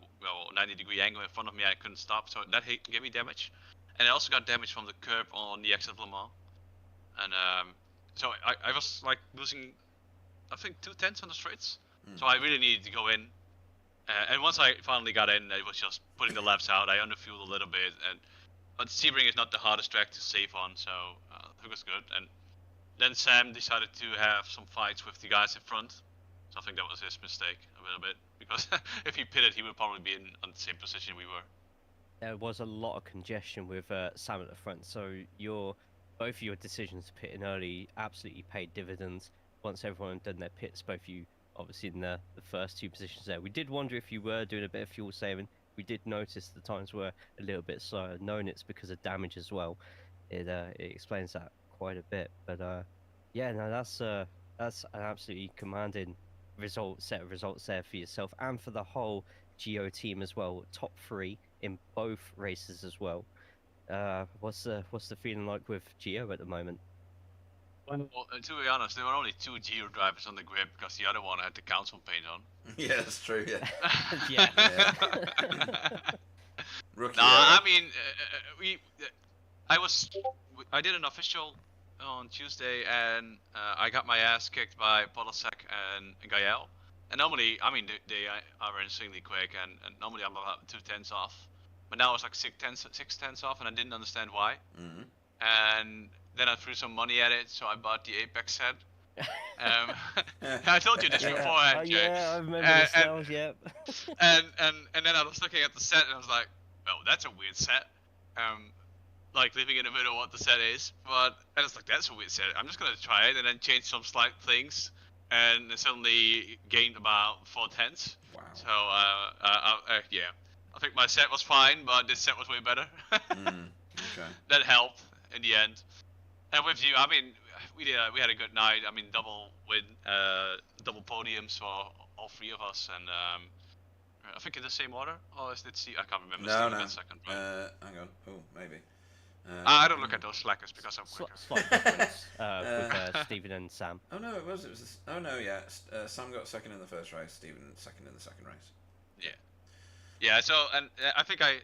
90-degree angle in front of me. I couldn't stop, so that gave me damage. And I also got damage from the curb on the exit of Le Mans. And so I was like losing, I think, 2/10 on the straights. So I really needed to go in. And once I finally got in, it was just putting the laps out. I underfueled a little bit, but Sebring is not the hardest track to save on, so it was good. And then Sam decided to have some fights with the guys in front. So I think that was his mistake a little bit, because if he pitted, he would probably be on the same position we were. There was a lot of congestion with Sam at the front, so both of your decisions to pit in early absolutely paid dividends. Once everyone had done their pits, both of you obviously in the first 2 positions there. We did wonder if you were doing a bit of fuel saving. We did notice the times were a little bit slower, knowing it's because of damage as well. It explains that quite a bit. But yeah, no, that's an absolutely commanding set of results there for yourself and for the whole Geo team as well. Top 3 in both races as well. What's the feeling like with Geo at the moment? Well, to be honest, there were only 2 Geo drivers on the grid because the other one had the council paint on. Yeah, that's true. Yeah. Yeah. Rookie. I mean, I did an official on Tuesday, and I got my ass kicked by Polasek and Gael. And normally, I mean, they are insanely quick, and normally I'm about 2/10 off. But now it's like 6/10 off, and I didn't understand why. And then I threw some money at it, so I bought the Apex set. I told you this beforehand, Jay. Yeah, I remember this now, yeah. And then I was looking at the set, and I was like, well, that's a weird set. Like living in the middle of what the set is. And it's like, that's a weird set. I'm just going to try it, and then change some slight things. And suddenly gained about 4/10. Wow. So, yeah. I think my set was fine, but this set was way better. Okay. That helped in the end. And with you, I mean, we had a good night. I mean, double podiums for all 3 of us, and I think in the same order. Or is it I can't remember. No. Second, right? Hang on. Oh, maybe. I don't look at those slackers because I'm quicker. Slight difference with Stephen and Sam. Oh no, it was. Oh no, yeah. Sam got second in the first race. Stephen second in the second race. Yeah. So, and I think I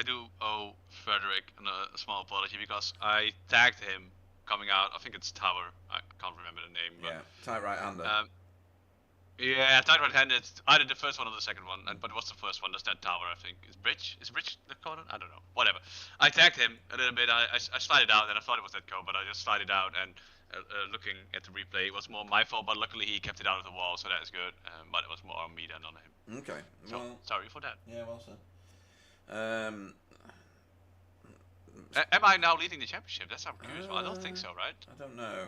do owe Frederick a small apology because I tagged him coming out. I think it's Tower. I can't remember the name. But, yeah. Tight right hander. Yeah, I tried right-handed. I did the first one or the second one, but what's the first one? That's that tower, I think. Is Bridge the corner? I don't know. Whatever. I tagged him a little bit. I slid out, and I thought it was that go, but I just slid it out, and looking at the replay, it was more my fault, but luckily he kept it out of the wall, so that's good. But it was more on me than on him. Okay. So, Well, sorry for that. yeah, well said. Am I now leading the championship? That's I'm curious. Well, I don't think so, right? I don't know.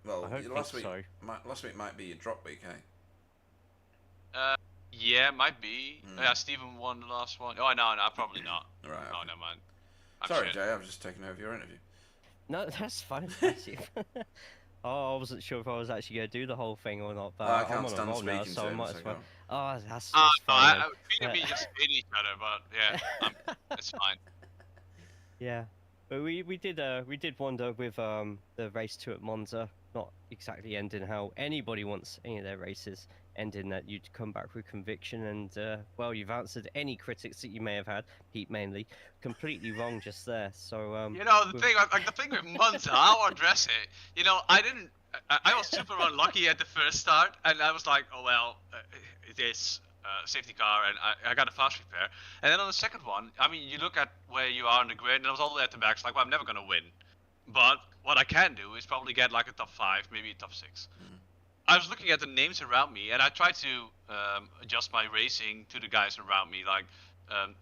Well, I don't last think week, so. last week might be your drop week, hey? Yeah, might be. Yeah, Steven won the last one. Oh, no, probably not. Right. Oh, Okay. never mind. I'm Sorry, shit. Jay. I was just taking over your interview. No, that's fine. Thank you. Oh, I wasn't sure if I was actually going to do the whole thing or not, but I I'm can't on a stand roll now, speaking so to I him, might so as well. go Oh, that's No, fine. then. me and me just hate each other, but yeah, it's fine. Yeah, but we did wonder with the race 2 at Monza, not exactly ending how anybody wants any of their races, ending that you'd come back with conviction, and well, you've answered any critics that you may have had, Pete mainly, completely wrong just there. So You know, the thing with Monza, I'll address it. You know, I was super unlucky at the first start, and I was like, oh well, it is safety car, and I got a fast repair. And then on the second one, I mean, you look at where you are in the grid, and I was all the way at the back. It's like, well, I'm never gonna win, but what I can do is probably get like a top 5, maybe a top 6. I was looking at the names around me, and I tried to adjust my racing to the guys around me. Like,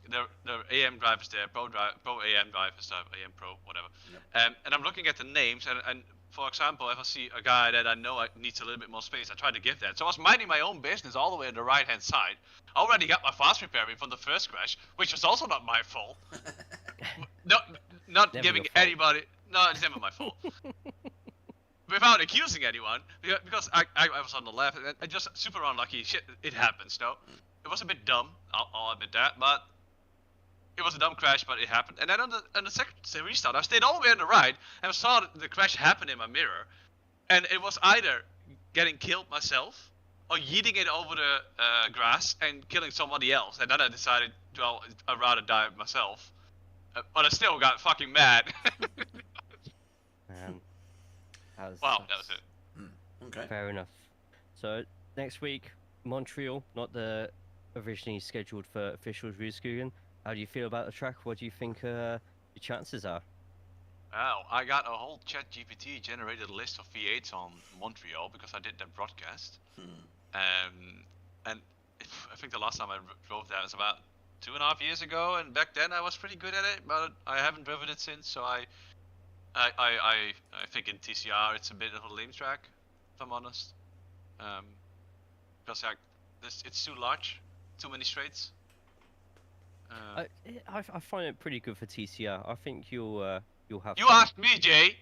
there are AM drivers there, pro AM drivers, AM pro, whatever. Yep. And I'm looking at the names, and for example, if I see a guy that I know needs a little bit more space, I try to give that. So I was minding my own business all the way on the right-hand side. I already got my fast repair from the first crash, which was also not my fault. Not Never giving your fault. anybody. No, it's never my fault. Without accusing anyone, because I was on the left, and I just super unlucky. Shit, it happens, no? It was a bit dumb, I'll admit that, but it was a dumb crash, but it happened. And then on the second restart, I stayed all the way on the right, and saw the crash happen in my mirror, and it was either getting killed myself, or yeeting it over the grass and killing somebody else. And then I decided, well, I'd rather die myself. But I still got fucking mad. Man, Wow, that was it. Okay. fair enough. So next week, Montreal, not the originally scheduled for officials Rooskogen. How do you feel about the track? What do you think your chances are? Wow, I got a whole ChatGPT generated list of V8s on Montreal because I did that broadcast. And I think the last time I drove that was about 2.5 years ago, and back then I was pretty good at it, but I haven't driven it since. So I think in TCR it's a bit of a lame track, if I'm honest, because it's too large, too many straights. I find it pretty good for TCR. I think you'll have. You fun. asked me, Jay.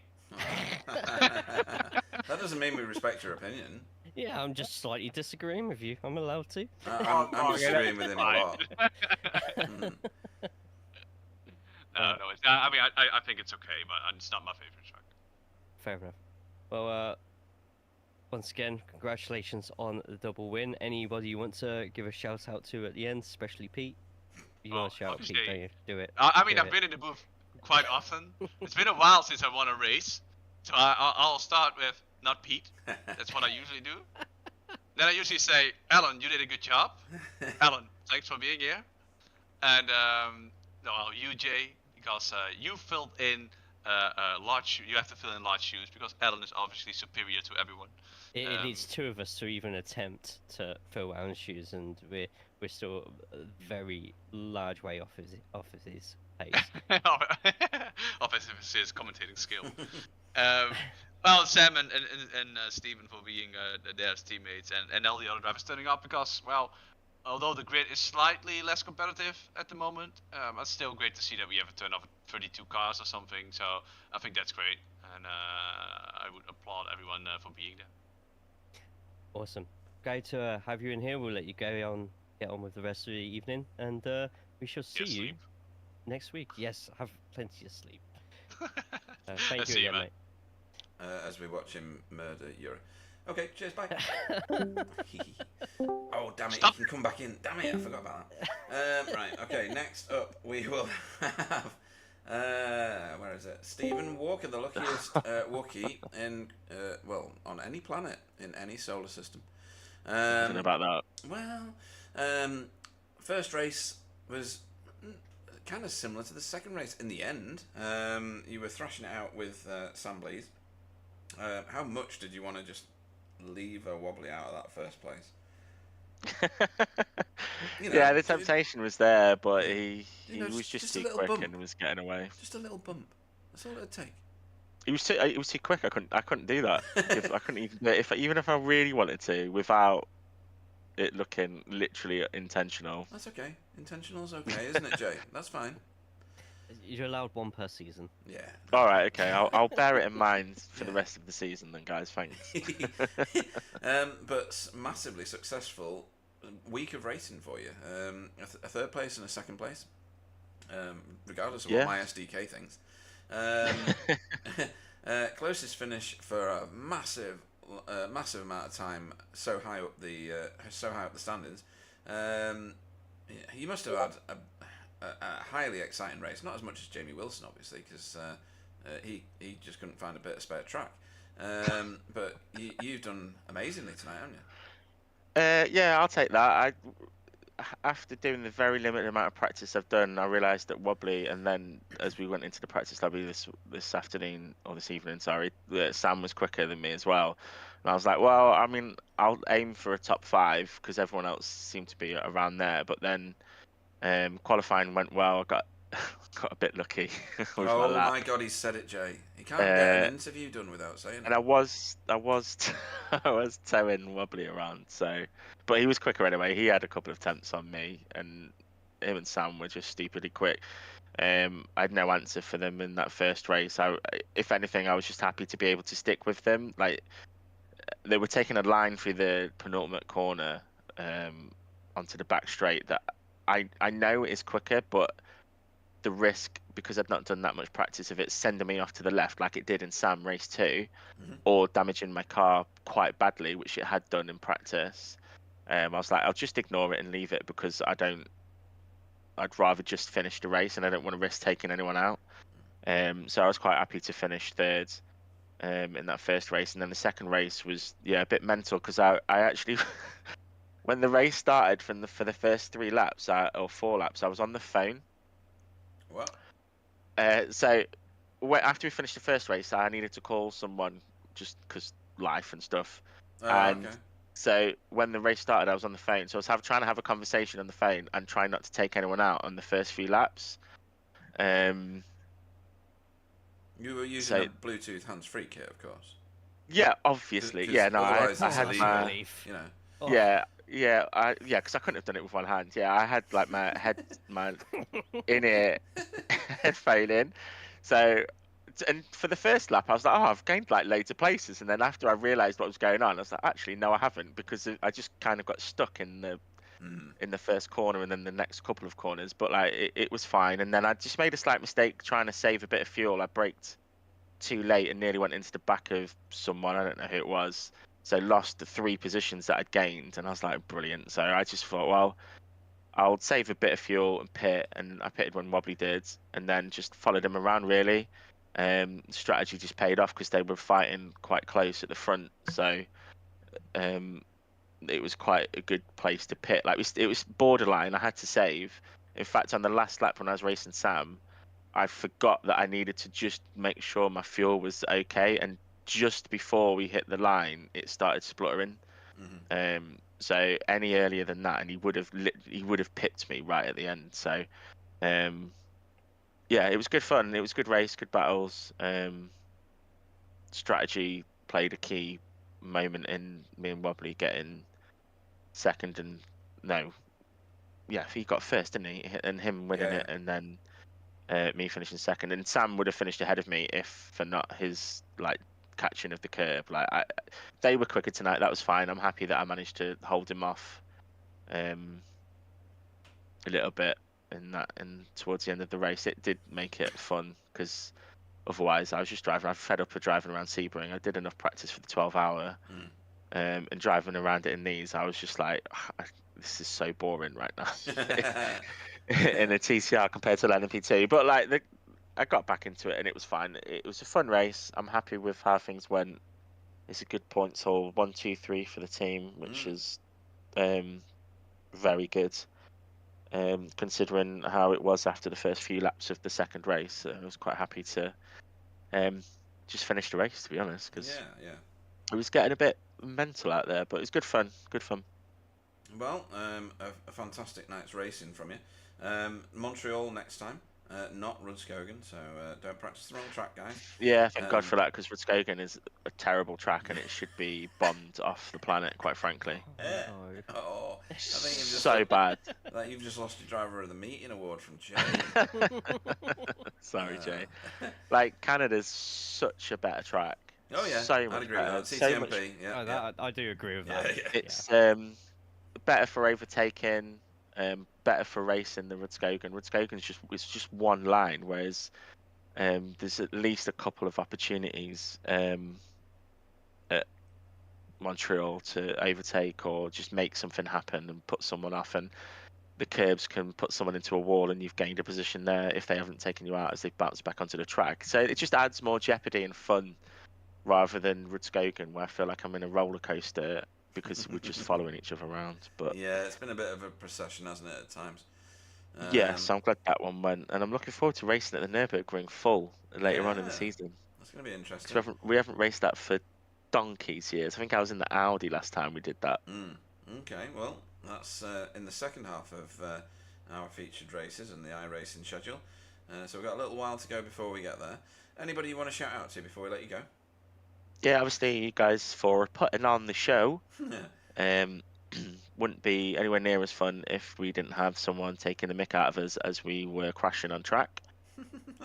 That doesn't mean we respect your opinion. Yeah, I'm just slightly disagreeing with you. I'm allowed to. I'm disagreeing with him a lot. No, I mean, I think it's okay, but it's not my favorite track. Fair enough. Well, once again, congratulations on the double win. Anybody you want to give a shout out to at the end, especially Pete? You want to shout out Pete, obviously. don't you? Do it. I mean, Do I've it. been in the booth quite often. It's been a while since I won a race, so I'll start with not Pete. That's what I usually do. Then I usually say, Alan, you did a good job. Alan, thanks for being here. And you, Jay, because you filled in large. You have to fill in large shoes because Alan is obviously superior to everyone. It needs 2 of us to even attempt to fill our shoes, and we're still a very large way off of his pace. Of his commentating skill. Well, Sam and Stephen for being their teammates, and all the other drivers turning up because, well, although the grid is slightly less competitive at the moment, it's still great to see that we have a turn of 32 cars or something. So I think that's great, and I would applaud everyone for being there. Awesome. Great to have you in here. We'll let you get on with the rest of the evening, and we shall see you Sleep. next week. Yes, have plenty of sleep. Thank Let's you see you, again, man. mate. As we watch him murder Yuri. Okay, cheers, bye. Oh, damn it, Stop. you can come back in. Damn it, I forgot about that. Right, okay, next up we will have, where is it? Stephen Walker, the luckiest Wookiee in, well, on any planet, in any solar system. I don't know about that. Well, first race was kind of similar to the second race in the end. You were thrashing it out with Sam Blees. How much did you want to just leave a Wobbly out of that first place? Yeah, the temptation was there, but yeah. he was just too a little quick bump. and was getting away. Just a little bump. That's all it would take. He was too quick. I couldn't do that. I couldn't even do it even if I really wanted to, without it looking literally intentional. That's okay. Intentional's okay, isn't it, Jay? That's fine. You're allowed one per season. Yeah. All right. Okay. I'll bear it in mind for the rest of the season, then, guys. Thanks. But massively successful week of racing for you. A third place and a second place, regardless of what my SDK thinks. Closest finish for a massive amount of time, so high up the standings. You must have had a highly exciting race. Not as much as Jamie Wilson, obviously, because he just couldn't find a bit of spare track. But you've done amazingly tonight, haven't you? Yeah, I'll take that. After doing the very limited amount of practice I've done, I realised that Wobbly, and then as we went into the practice lobby this afternoon, or this evening, sorry, Sam was quicker than me as well. And I was like, well, I mean, I'll aim for a top 5 because everyone else seemed to be around there. But then qualifying went well. I got a bit lucky. Oh my God, he said it, Jay. He can't get an interview done without saying it. And I was towing Wobbly around, so, but he was quicker anyway. He had a couple of attempts on me, and him and Sam were just stupidly quick. I had no answer for them in that first race. If anything, I was just happy to be able to stick with them. Like, they were taking a line through the penultimate corner onto the back straight that I know is quicker, but the risk, because I'd not done that much practice of it sending me off to the left like it did in Sam race 2, or damaging my car quite badly, which it had done in practice, I was like, I'll just ignore it and leave it, because I'd rather just finish the race and I don't want to risk taking anyone out. So I was quite happy to finish third in that first race. And then the second race was a bit mental, because I actually when the race started for the first 3 laps or 4 laps, I was on the phone. What? So after we finished the first race, I needed to call someone just because life and stuff. Okay. So when the race started, I was on the phone. So I was trying to have a conversation on the phone and try not to take anyone out on the first few laps. You were using a Bluetooth hands-free kit, of course. Yeah, obviously. Yeah, no, I had my, you know. Oh. Yeah, because I couldn't have done it with one hand. Yeah, I had like my in-ear headphone in. So, and for the first lap, I was like, oh, I've gained like loads of places. And then after I realised what was going on, I was like, actually, no, I haven't, because I just kind of got stuck in the first corner and then the next couple of corners. But like, it was fine. And then I just made a slight mistake trying to save a bit of fuel. I braked too late and nearly went into the back of someone. I don't know who it was. So lost the 3 positions that I'd gained, and I was like, brilliant. So I just thought, well, I'll save a bit of fuel and pit, and I pitted when Wobbly did, and then just followed him around, really. Strategy just paid off because they were fighting quite close at the front, so it was quite a good place to pit. Like, it was borderline. I had to save. In fact, on the last lap when I was racing Sam, I forgot that I needed to just make sure my fuel was okay, and just before we hit the line, it started spluttering. So any earlier than that, and he would have pipped me right at the end. So, yeah, it was good fun. It was good race, good battles. Strategy played a key moment in me and Wobbly getting second, and he got first, didn't he? And him winning it, and then me finishing second. And Sam would have finished ahead of me if for not his like catching of the curb. Like, they were quicker tonight. That was fine. I'm happy that I managed to hold him off a little bit and towards the end of the race. It did make it fun, because otherwise I was just driving. I'm fed up of driving around Sebring. I did enough practice for the 12-hour, and driving around it in these, I was just like, this is so boring right now in a TCR compared to LMP2. But like, I got back into it and it was fine. It was a fun race. I'm happy with how things went. It's a good points haul. 1, 2, 3 for the team, which is very good. Considering how it was after the first few laps of the second race, I was quite happy to just finish the race, to be honest, because it was getting a bit mental out there, but it was good fun. Good fun. Well, a fantastic night's racing from you. Montreal next time, not Rudskogen, so don't practice the wrong track, guys. Yeah, thank God for that, because Rudskogen is a terrible track and it should be bombed off the planet, quite frankly. Oh, I think you've just So bad. Like you've just lost your driver of the meeting award from Jay. Sorry, Jay. Like, Canada's such a better track. Oh yeah, so much I'd agree better. with that. CTMP, So much... That, I do agree with that. It's better for overtaking, better for racing than Rudskogen. Rudskogen's just one line, whereas there's at least a couple of opportunities at Montreal to overtake or just make something happen and put someone off, and the curbs can put someone into a wall and you've gained a position there if they haven't taken you out as they bounce back onto the track. So it just adds more jeopardy and fun rather than Rudskogen, where I feel like I'm in a roller coaster because we're just following each other around. But yeah, it's been a bit of a procession, hasn't it, at times? Yeah, so I'm glad that one went, and I'm looking forward to racing at the Nürburgring full later on in the Yeah. season. That's going to be interesting. We haven't raced that for donkey's years. I think I was in the Audi last time we did that. Okay, well, that's in the second half of our featured races and the iRacing schedule. So we've got a little while to go before we get there. Anybody you want to shout out to before we let you go? Yeah, obviously you guys for putting on the show. Wouldn't be anywhere near as fun if we didn't have someone taking the mick out of us as we were crashing on track.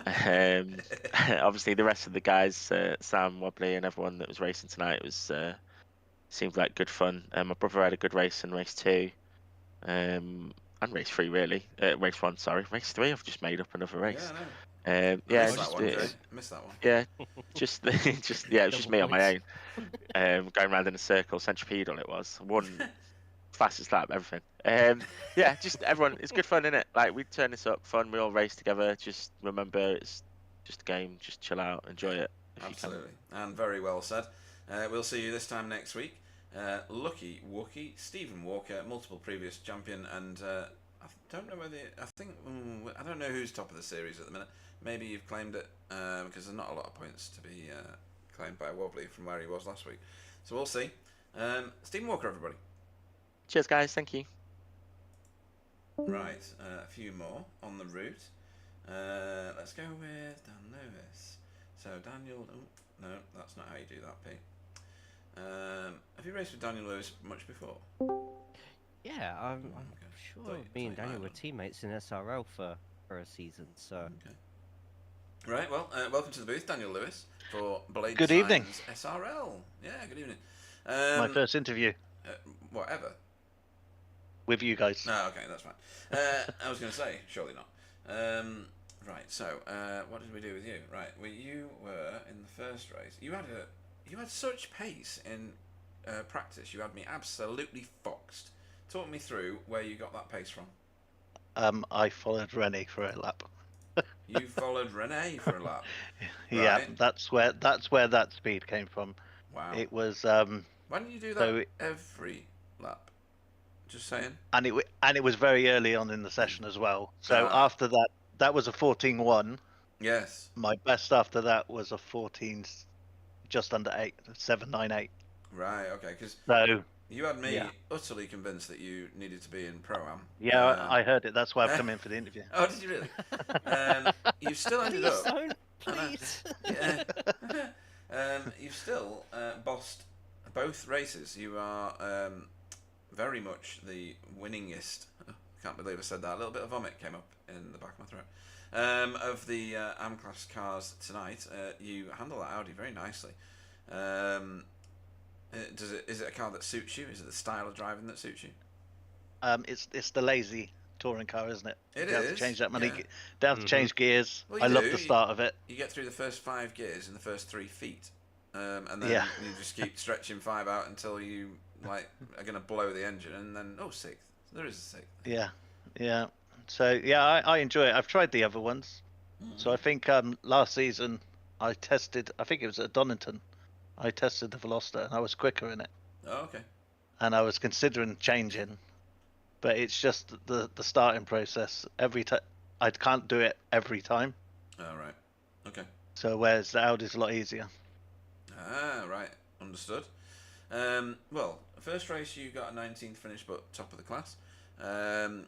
Obviously the rest of the guys, Sam, Wobbly and everyone that was racing tonight was seemed like good fun. My brother had a good race in race 2 and race 3 really. Race 1, sorry. Race 3 I've just made up another race. I missed that one, Jay. Missed that one. Yeah, just it was just me on my own, going around in a circle, centripetal it was. One fastest lap, everything. Yeah, just everyone. It's good fun, isn't it? Like we turn this up, fun. We all race together. Just remember, it's just a game. Just chill out, enjoy it. Absolutely, and very well said. We'll see you this time next week. Lucky Wookie, Stephen Walker, multiple previous champion, and I don't know whether I don't know who's top of the series at the minute. Maybe you've claimed it because there's not a lot of points to be claimed by Wobbly from where he was last week. So we'll see. Stephen Walker, everybody. Cheers, guys. Thank you. Right, a few more on the route. Let's go with Dan Lewis. So Daniel, no, that's not how you do that, Pete. Have you raced with Daniel Lewis much before? Yeah, I'm sure me and Daniel were teammates in SRL for a season, so... Okay. Right, well, welcome to the booth, Daniel Lewis, for Blade Good evening. SRL. Yeah, good evening. My first interview. Whatever. With you guys. No, okay, that's fine. I was going to say, surely not. Right, so, what did we do with you? Right, you were in the first race. You had such pace in practice. You had me absolutely foxed. Talk me through where you got that pace from. I followed Rennie for a lap. You followed Renee for a lap. Yeah, Right. that's where that speed came from. Wow. It was Why don't you do that so every lap? Just saying. and it was very early on in the session as well. So after that was a 14.1. Yes. My best after that was a 14, just under 8, 7.98. Right. Okay. Because So you had me yeah. utterly convinced that you needed to be in Pro-Am. Yeah, I heard it. That's why I've come in for the interview. Oh, did you really? You've still ended Please up. don't, please. You've still bossed both races. You are very much the winningest. I can't believe I said that. A little bit of vomit came up in the back of my throat. Of the AM-class cars tonight, you handle that Audi very nicely. Is it a car that suits you? Is it the style of driving that suits you? It's the lazy touring car, isn't it? It you is. Have to change that many. Yeah. They have to change gears. Well, I love do. the start of it. You get through the first 5 gears in the first 3 feet, and then Yeah. you just keep stretching 5 out until you are going to blow the engine, and then 6th. There is a 6th. Yeah. So yeah, I enjoy it. I've tried the other ones. So I think last season I tested. I think it was at Donington. I tested the Veloster and I was quicker in it. Oh, okay. And I was considering changing, but it's just the starting process. I can't do it every time. Oh, right. Okay. So whereas the Audi's a lot easier. Ah, right. Understood. Well, first race you got a 19th finish, but top of the class. And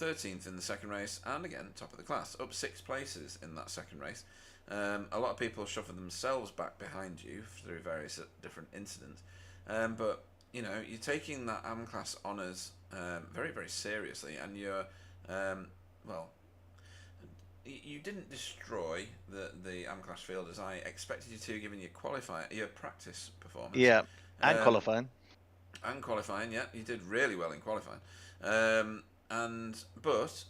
13th in the second race, and again top of the class, up 6 places in that second race. A lot of people shuffled themselves back behind you through various different incidents, but you know, you're taking that AM class honours very, very seriously, and you're well, you didn't destroy the AM class field as I expected you to, given your practice performance. Yeah, and qualifying. And qualifying, yeah, you did really well in qualifying. But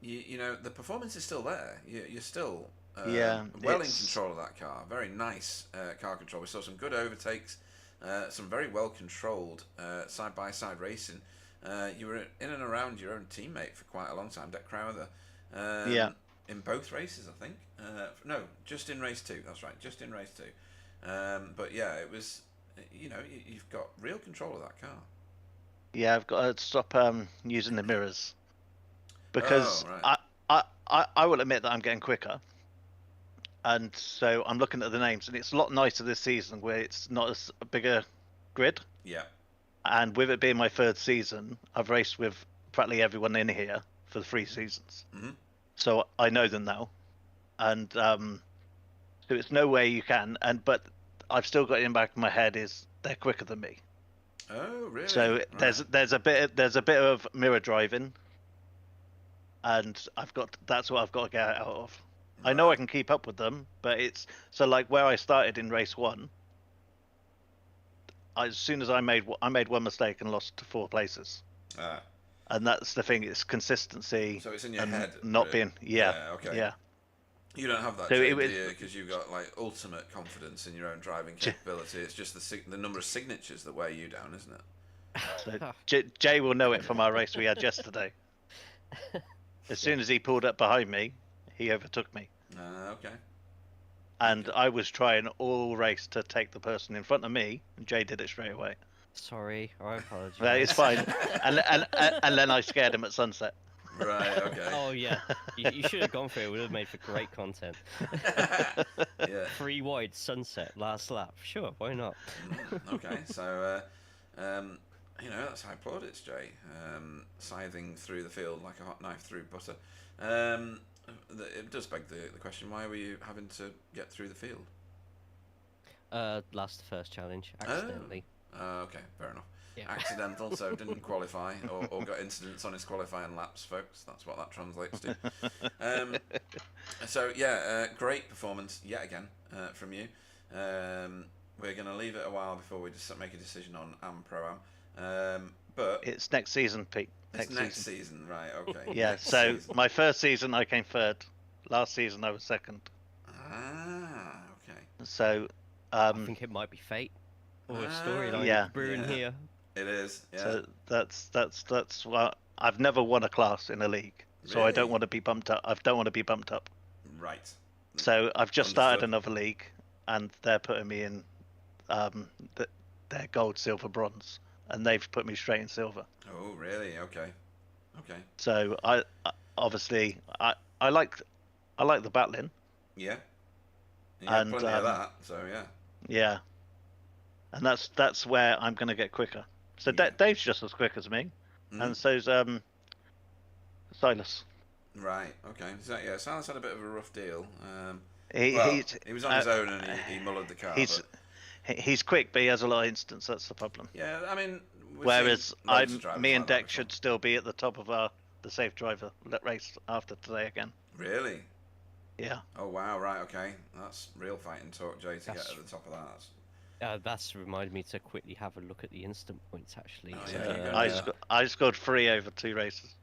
you know, the performance is still there. You're still well in control of that car. Very nice car control. We saw some good overtakes, some very well controlled side by side racing. You were in and around your own teammate for quite a long time, Deck Crowther. In both races, I think. No, just in race 2. That's right, just in race 2. But yeah, it was. You know, you've got real control of that car. Yeah, I've got to stop using the mirrors because right. I will admit that I'm getting quicker, and so I'm looking at the names, and it's a lot nicer this season where it's not as a bigger grid. Yeah. And with it being my 3rd season, I've raced with practically everyone in here for the 3 seasons, so I know them now, and so it's no way you can. But I've still got in the back of my head is they're quicker than me. Oh, really? So there's a bit of mirror driving, and that's what I've got to get out of. Right. I know I can keep up with them, but it's so like where I started in race 1. As soon as I made one mistake and lost to 4 places. And that's the thing. It's consistency. So it's in your head. Not being. Yeah. Okay. Yeah. You don't have that, so do you? Because you've got like ultimate confidence in your own driving capability. It's just the number of signatures that weigh you down, isn't it? So Jay will know it from our race we had yesterday. As soon as he pulled up behind me, he overtook me. Okay. And I was trying all race to take the person in front of me, and Jay did it straight away. Sorry, I apologize. No, it's fine. and then I scared him at sunset. Right, okay. Oh yeah, you should have gone for it. It would have made for great content. Yeah. 3 wide sunset last lap. Sure, why not? Okay, so you know, that's high plaudits, Jay. Scything through the field like a hot knife through butter. It does beg the question: why were you having to get through the field? Lost the first challenge accidentally. Okay, fair enough. Yeah. Accidental, so didn't qualify or got incidents on his qualifying laps, folks. That's what that translates to. So yeah, great performance yet again from you. We're going to leave it a while before we just make a decision on Pro-Am. But it's next season, Pete. Next season, right? Okay. Yeah. Next so season. My first season I came 3rd. Last season I was 2nd. Ah, okay. So I think it might be fate or a storyline brewing here. It is. Yeah. So that's what I've never won a class in a league, so I don't want to be bumped up. I don't want to be bumped up. Right. So I've just started another league, and they're putting me in their gold, silver, bronze, and they've put me straight in silver. Oh, really? Okay. Okay. So I obviously I like the battling. Yeah. You had plenty of that. So yeah. Yeah. And that's where I'm going to get quicker. So Dave's just as quick as me, and so's Silas. Right. Okay. So yeah, Silas had a bit of a rough deal. He was on his own and he mullered the car. He's quick, but he has a lot of instance. That's the problem. Yeah, I mean. Whereas me and Deck should still be at the top of the safe driver race after today again. Really? Yeah. Oh wow! Right. Okay. That's real fighting talk, Jay. To get at the top of that. That's reminded me to quickly have a look at the instant points, actually. I scored 3 over 2 races,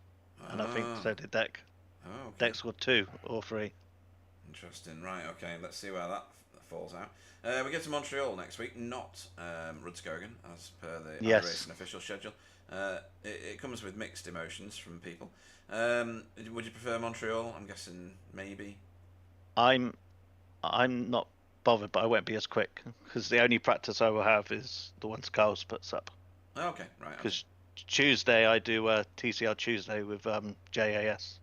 and I think so did Deck. Oh, okay. Deck scored 2 or 3. Interesting. Right. Okay. Let's see where that falls out. We get to Montreal next week, not Rudskogen, as per the racing official schedule. It comes with mixed emotions from people. Would you prefer Montreal? I'm guessing maybe. I'm not bothered, but I won't be as quick because the only practice I will have is the ones Carl's puts up. Okay, right. Because Tuesday I do a TCR Tuesday with JAS.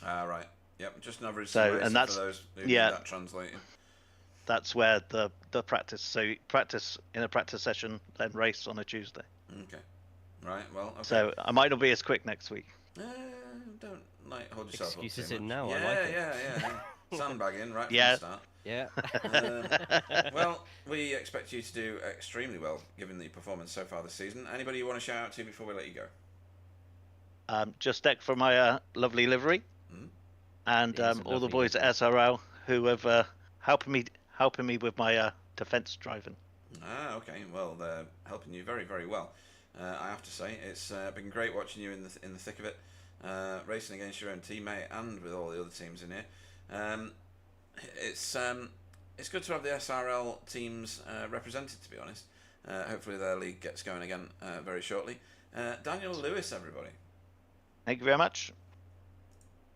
Right. Yep, just another So, racing and that's for those who need that translating. That's where the practice. So you practice in a practice session, then race on a Tuesday. Okay. Right. Well. Okay. So I might not be as quick next week. Don't hold yourself Excuses up too it much. now. Yeah, I like it. yeah. Sandbagging right from Yeah. the start. Yeah. Well, we expect you to do extremely well given the performance so far this season. Anybody you want to shout out to before we let you go? Just deck for my lovely livery, and all the boys at SRL who have helping me with my defence driving. Okay. Well, they're helping you very, very well. I have to say, it's been great watching you in the thick of it, racing against your own teammate and with all the other teams in here. It's good to have the SRL teams represented, to be honest. Hopefully their league gets going again very shortly. Daniel Lewis, everybody. Thank you very much.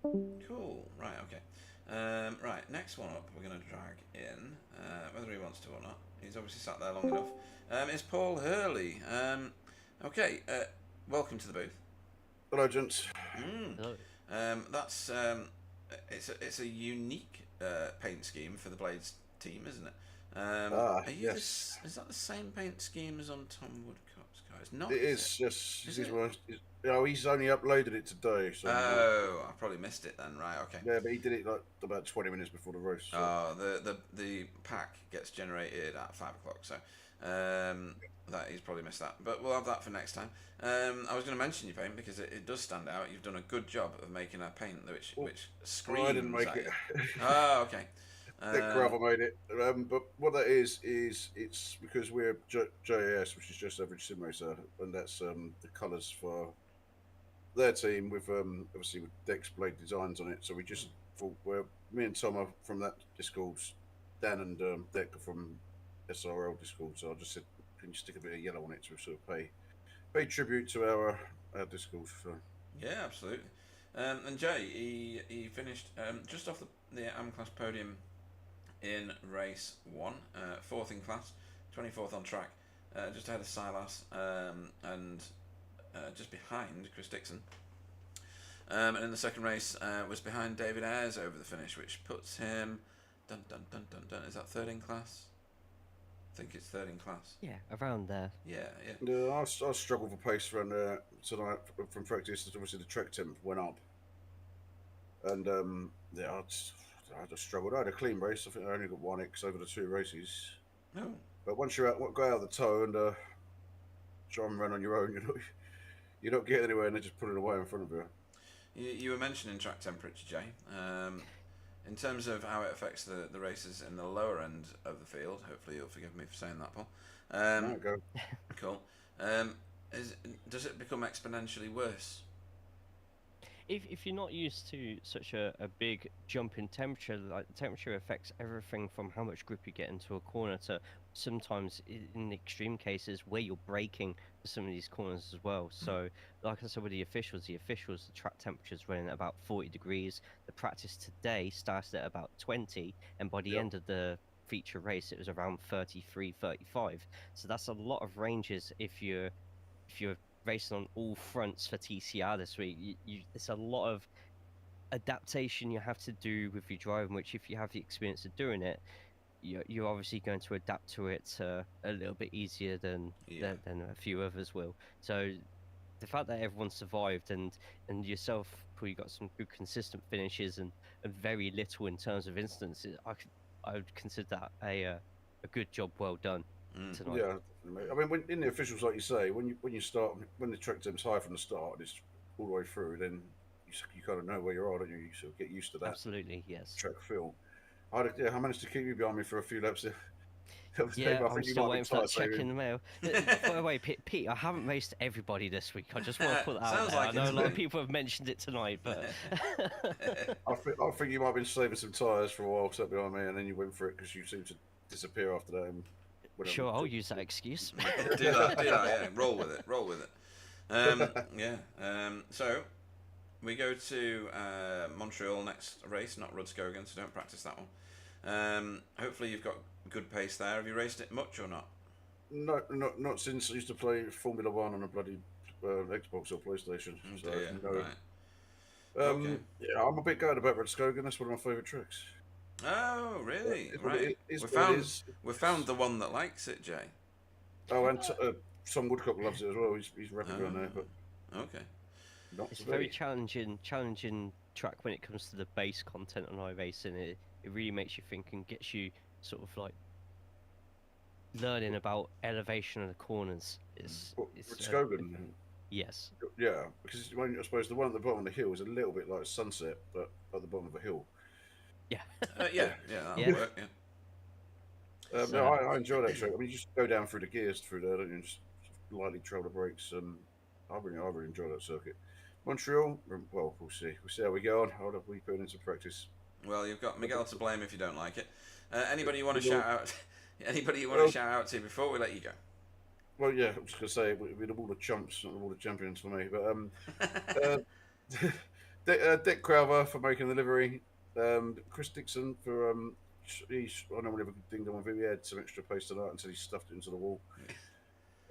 Cool. Right. Okay. Right. Next one up, we're going to drag in, whether he wants to or not. He's obviously sat there long enough. Is Paul Hurley. Okay. Welcome to the booth. Hello, gents. Hello. That's it's a unique paint scheme for the Blades team, isn't it? Yes. Is that the same paint scheme as on Tom Woodcock's car? It's not. It is. Yes. He's only uploaded it today. So I probably missed it then. Right. Okay. Yeah, but he did it like about 20 minutes before the race. So. Oh, the pack gets generated at 5 o'clock. So that he's probably missed that. But we'll have that for next time. I was going to mention your paint because it does stand out. You've done a good job of making a paint which screams. I didn't make it. Oh, okay. Nick Gravel made it. But what that is it's because we're JAS, which is Just Average Sim Racer, and that's the colours for their team with obviously with Dex Blade designs on it. So we just thought, me and Tom are from that Discord, Dan and Deck are from SRL Discord. So I just said, can you stick a bit of yellow on it to sort of pay tribute to our Discord? So. Yeah, absolutely. And Jay, he finished just off the AM class podium in race 1, 4th in class, 24th on track, just ahead of Silas and just behind Chris Dixon. And in the second race was behind David Ayres over the finish, which puts him is that 3rd in class? I think it's 3rd in class. Yeah, around there. Yeah. I struggled for pace around tonight from practice. Obviously the track temp went up, and I just struggled. I had a clean race. I think I only got 1x over the 2 races. Oh. But once go out of the toe and try and run on your own, you're not getting anywhere, and they're just putting it away in front of you. You were mentioning track temperature, Jay. In terms of how it affects the races in the lower end of the field, hopefully you'll forgive me for saying that, Paul. There you go. Cool. Does it become exponentially worse? If you're not used to such a big jump in temperature, like the temperature affects everything from how much grip you get into a corner to sometimes in extreme cases where you're braking for some of these corners as well. So like I said with the officials, the track temperature's running at about 40 degrees. The practice today started at about 20, and by the end of the feature race it was around 33, 35. So that's a lot of ranges if you're racing on all fronts for TCR this week. There's a lot of adaptation you have to do with your driving, which if you have the experience of doing it, you're obviously going to adapt to it a little bit easier than a few others will. So the fact that everyone survived and yourself, you got some good consistent finishes and very little in terms of instances, I would consider that a good job well done tonight. Yeah, I mean, when in the officials, like you say, when the track temp's high from the start and it's all the way through, then you kind of know where you are, don't you? You sort of get used to that. Absolutely, yes. Track feel. I managed to keep you behind me for a few laps there. Yeah, I'm still waiting for that check in the mail. By the way, Pete, I haven't raced everybody this week. I just want to put that out there. I know a lot of people have mentioned it tonight, but I think you might have been saving some tyres for a while, sat behind me, and then you went for it because you seemed to disappear after that. And sure, I'll use that excuse. do that, yeah. Roll with it. So we go to Montreal next race, not Rudskogan, so don't practice that one. Hopefully you've got good pace there. Have you raced it much or not? No, not since I used to play Formula One on a bloody Xbox or PlayStation. Oh So dear, no. right. Okay. Yeah, I'm a bit gutted about Red Skogan. That's one of my favourite tricks. Oh, really? It's what Right. it is We what it found is. we found the one that likes it, Jay. Oh, and Tom Woodcock loves it as well. He's rapid on there, but Okay. not It's to a very me. challenging track when it comes to the base content on iRacing. It really makes you think and gets you sort of like learning about elevation of the corners. It's Red Skogan. yes. Yeah, because I suppose the one at the bottom of the hill is a little bit like Sunset, but at the bottom of a hill. Yeah. Yeah, that'll Yeah. work. Yeah. No, I enjoy that track. I mean, you just go down through the gears through there, don't you? And just lightly trail the brakes. I really enjoy that circuit. Montreal, well, we'll see. We'll see how we go on. How we put it into practice. Well, you've got Miguel to blame if you don't like it. Anybody you want to Well- shout out? Anybody you want Well- to shout out to before we let you go? Well, yeah, I was going to say we're all the chumps, not all the champions for me. But Dick Crowther for making the livery. Chris Dixon for I don't have a good ding dong with him. He had some extra pace tonight until he stuffed it into the wall.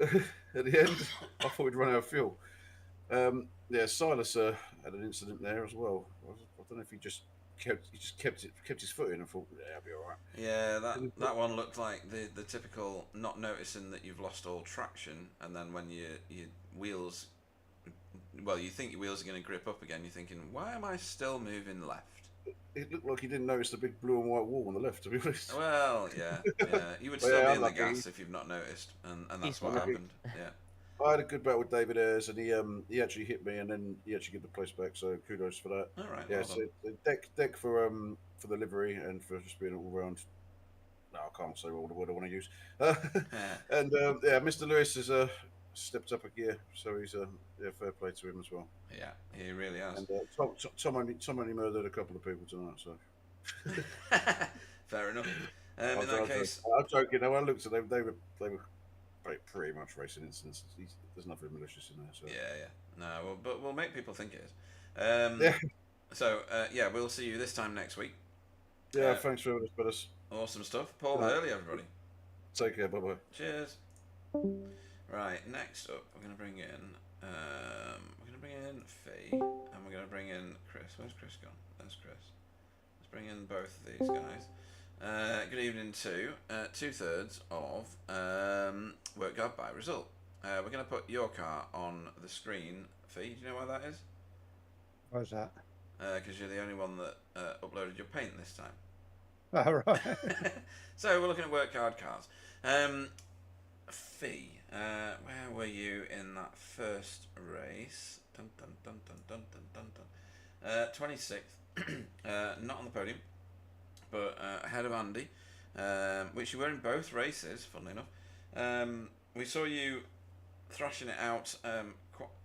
At the end, I thought we'd run out of fuel. Yeah, Silas had an incident there as well. I don't know if he just kept his foot in and thought, yeah, I'll be all right. Yeah, that one looked like the typical not noticing that you've lost all traction, and then when your wheels, well, you think your wheels are going to grip up again, you're thinking, why am I still moving left? It looked like he didn't notice the big blue and white wall on the left, to be honest. Well, yeah. You would Well, still yeah, be in the lucky. gas if you've not noticed, and that's He's what lucky. happened. Yeah. I had a good battle with David Ayres, and he actually hit me, and then he actually gave the place back. So kudos for that. All right. Yeah, Well so deck for the livery and for just being all round. No, I can't say all the word I want to use. And yeah, Mr. Lewis has stepped up a gear, so he's fair play to him as well. yeah, he really has. And Tom only murdered a couple of people tonight, so. Fair enough. In that case, I'm joking. When I looked at them, they were pretty much racing incidents. There's nothing malicious in there. So. yeah. No, but we'll make people think it is. Yeah. So yeah, we'll see you this time next week. Yeah. Thanks for having us. Awesome stuff. Paul Hurley, everybody. Take care. Bye bye. Cheers. Right, next up, we're going to bring in Fee, and we're going to bring in Chris. Where's Chris gone? There's Chris. Let's bring in both of these guys. Good evening to 2/3 of Work Guard by Result. We're going to put your car on the screen. Fee, do you know why that is? Why's that? Because you're the only one that uploaded your paint this time. Oh, right. So we're looking at Work Hard cars. Fee, where were you in that first race? Dun, dun, dun, dun, dun, dun, dun, dun. 26th, not on the podium, but ahead of Andy, which you were in both races, funnily enough. We saw you thrashing it out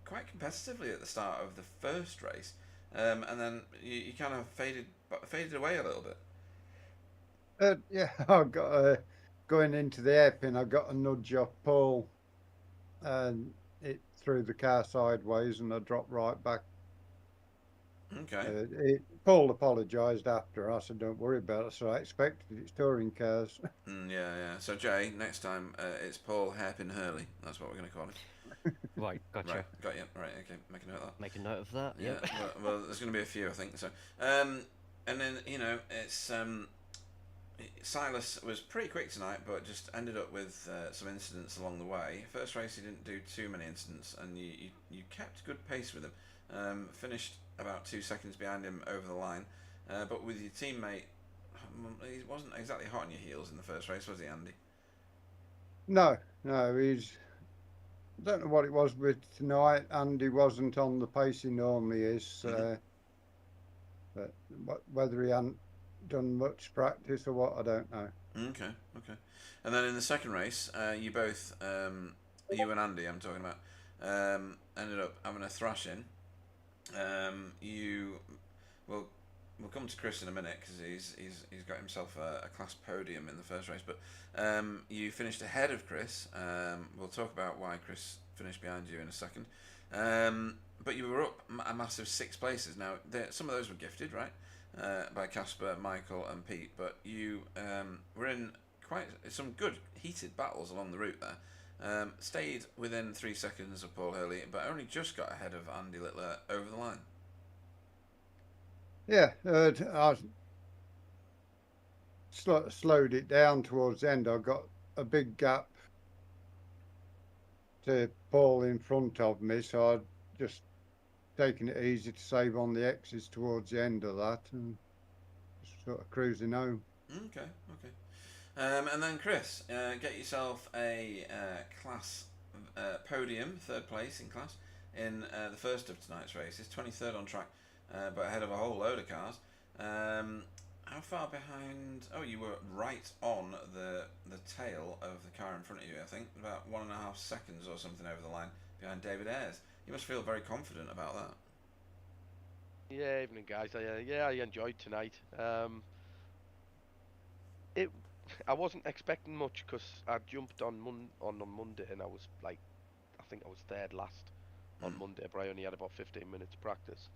quite competitively at the start of the first race, and then you kind of faded away a little bit. Yeah, I got going into the hairpin. I got a nudge off Paul, and it threw the car sideways, and I dropped right back. Okay. Paul apologised after. I said, "Don't worry about it." So I expected it's touring cars. Yeah. So Jay, next time it's Paul Hairpin Hurley. That's what we're going to call it. Right, gotcha. Right, got you. Right, okay. Make a note of that. Make a note of that. Yeah. Yep. well, there's going to be a few, I think. So, and then it's Silas was pretty quick tonight, but just ended up with some incidents along the way. First race, he didn't do too many incidents, and you kept good pace with him. Finished about 2 seconds behind him over the line, but with your teammate, he wasn't exactly hot on your heels in the first race, was he, Andy? No, he's. I don't know what it was with tonight. Andy wasn't on the pace he normally is. But whether he hadn't done much practice or what, I don't know. Okay. And then in the second race, you both, you and Andy, I'm talking about, ended up having a thrashing. We'll come to Chris in a minute because he's got himself a class podium in the first race, but you finished ahead of Chris. We'll talk about why Chris finished behind you in a second. But you were up a massive 6 places. Now, some of those were gifted, right? by Casper, Michael, and Pete. But you were in quite some good heated battles along the route there. Stayed within 3 seconds of Paul Hurley, but only just got ahead of Andy Littler over the line. Yeah, I slowed it down towards the end. I got a big gap to Paul in front of me, so I'd just taken it easy to save on the X's towards the end of that and just sort of cruising home. Okay. And then Chris, get yourself a class podium, 3rd place in class in the first of tonight's races, 23rd on track, but ahead of a whole load of cars. How far behind? Oh, you were right on the tail of the car in front of you, I think, about 1.5 seconds or something over the line behind David Ayres. You must feel very confident about that. Yeah, evening guys. I enjoyed tonight. I wasn't expecting much because I jumped on Monday and I was like, I think I was 3rd last on Monday, but I only had about 15 minutes practice.